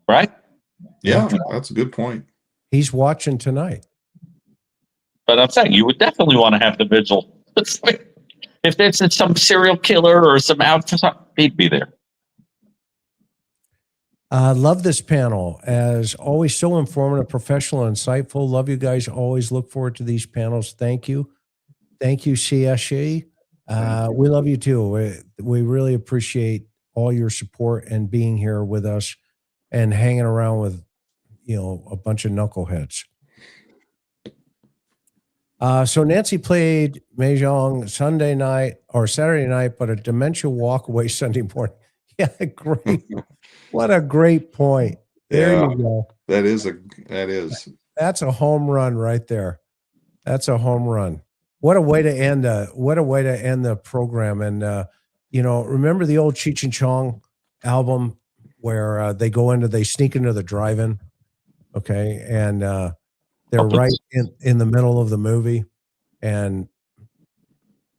right? Yeah, that's a good point. He's watching tonight. But I'm saying you would definitely want to have the vigil. If there's some serial killer or some he'd be there. Love this panel. As always, so informative, professional, insightful. Love you guys. Always look forward to these panels. Thank you. Thank you, CSE. We love you too. We really appreciate all your support and being here with us and hanging around with, a bunch of knuckleheads. So Nancy played Mahjong Sunday night or Saturday night, but a dementia walk away Sunday morning. Yeah, great. What a great point. There you go. That is. That's a home run right there. That's a home run. What a way to end the program. And remember the old Cheech and Chong album where they sneak into the drive-in, okay, and they're right in the middle of the movie, and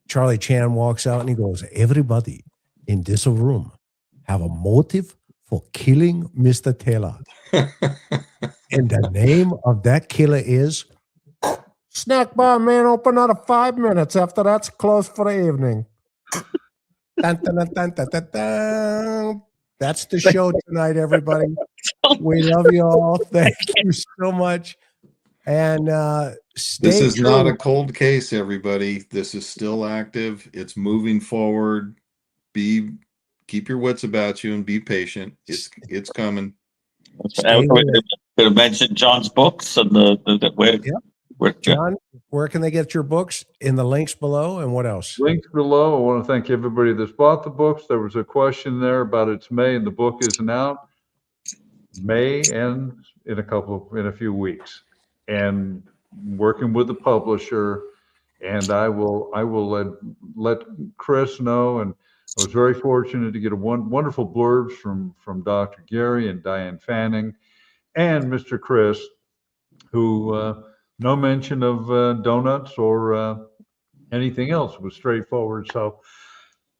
Charlie Chan walks out and he goes, "Everybody in this room have a motive for killing Mr. Taylor. And the name of that killer is Snack Bar Man, open out of 5 minutes. After that's closed for the evening." Dun, dun, dun, dun, dun, dun, dun. That's the show tonight, everybody. We love you all. Thank you so much. And this is not a cold case, everybody. This is still active. It's moving forward. Keep your wits about you and be patient. It's coming. I mentioned John's books and John, where can they get your books? In the links below, and what else? Links below. I want to thank everybody that's bought the books. There was a question there about it's May and the book isn't out. May ends in a few weeks, and working with the publisher, and I will let Chris know. And I was very fortunate to get wonderful blurbs from Dr. Gary and Diane Fanning and Mr. Chris, who no mention of donuts or anything else. It was straightforward. So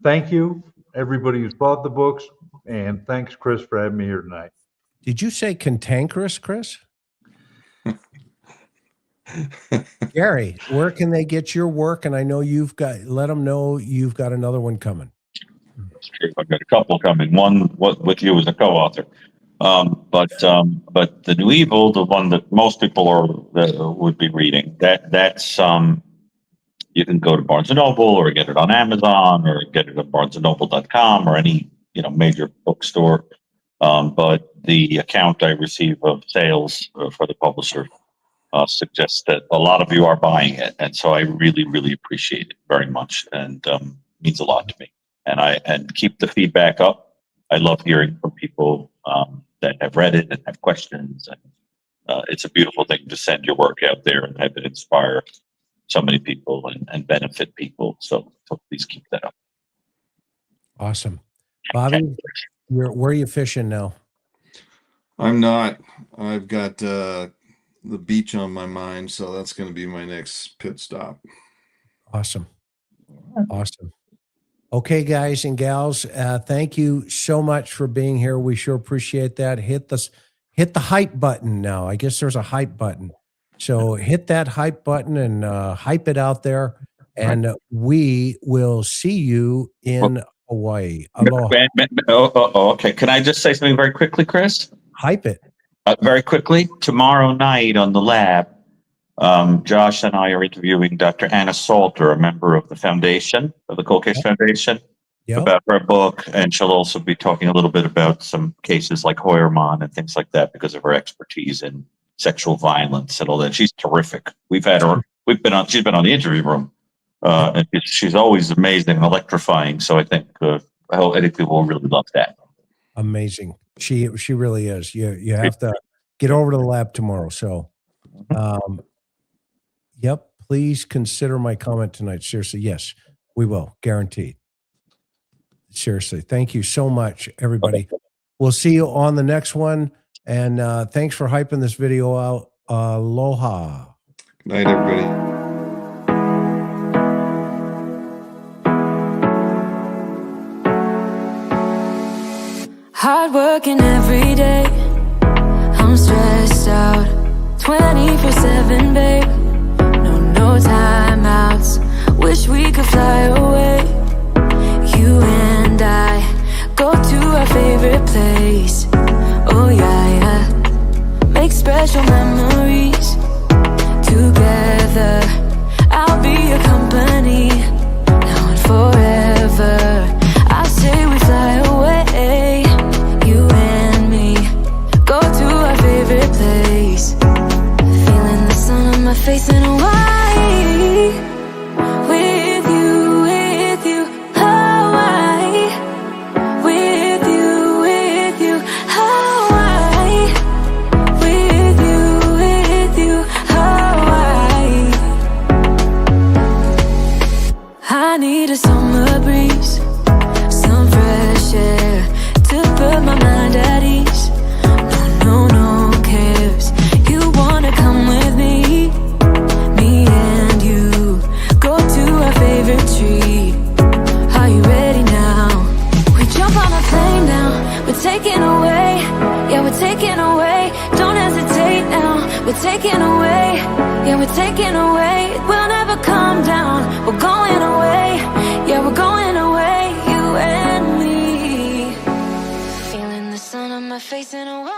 thank you. everybody who's bought the books, and thanks, Chris, for having me here tonight. Did you say cantankerous, Chris? Gary, where can they get your work? And I know let them know you've got another one coming. That's true. I've got a couple coming. One with you as a co-author. But the New Evil, the one that most people would be reading, that's you can go to Barnes & Noble or get it on Amazon or get it at barnesandnoble.com or any major bookstore. But the account I receive of sales for the publisher suggests that a lot of you are buying it, and so I really, really appreciate it very much, and means a lot to me. And keep the feedback up. I love hearing from people that have read it and have questions, and it's a beautiful thing to send your work out there and have it inspire so many people and benefit people. So please keep that up. Awesome. Bobby, where are you fishing now? I'm not. I've got the beach on my mind, so that's going to be my next pit stop. Awesome. Awesome. Okay, guys and gals, thank you so much for being here. We sure appreciate that. Hit the hype button now. I guess there's a hype button. So hit that hype button and hype it out there. And we will see you in Hawaii. Aloha. Okay. Can I just say something very quickly, Chris? Hype it. Very quickly. Tomorrow night on the lab, Josh and I are interviewing Dr. Anna Salter, a member of the foundation, of the Cold Case Foundation, about her book. And she'll also be talking a little bit about some cases like Hoyerman and things like that because of her expertise in sexual violence and all that. She's terrific. We've had her, she's been on the interview room. And she's always amazing and electrifying. So I think people will really love that. Amazing. She really is. You have to get over to the lab tomorrow. So, yep. Please consider my comment tonight. Seriously. Yes, we will. Guaranteed. Seriously. Thank you so much, everybody. We'll see you on the next one. And thanks for hyping this video out. Aloha. Good night, everybody. Hard working every day, I'm stressed out 24/7, babe. No timeouts, wish we could fly away. You and I go to our favorite place. Oh yeah, make special memories together. I'll be your company now and forever. I say we fly away. You and me go to our favorite place. Feeling the sun on my face in Hawaii. With you, Hawaii. With you, Hawaii. With you, Hawaii. I need a summer breeze, some fresh air to put my mind at ease. No cares. You wanna come with me? Me and you go to our favorite tree. Are you ready now? We jump on a plane now. We're taking away. Yeah, we're taking away. Don't hesitate now. We're taking away. Yeah, we're taking away. We'll never come down. We're going away. Yeah, we're going away. You and me. Feeling the sun on my face in a way.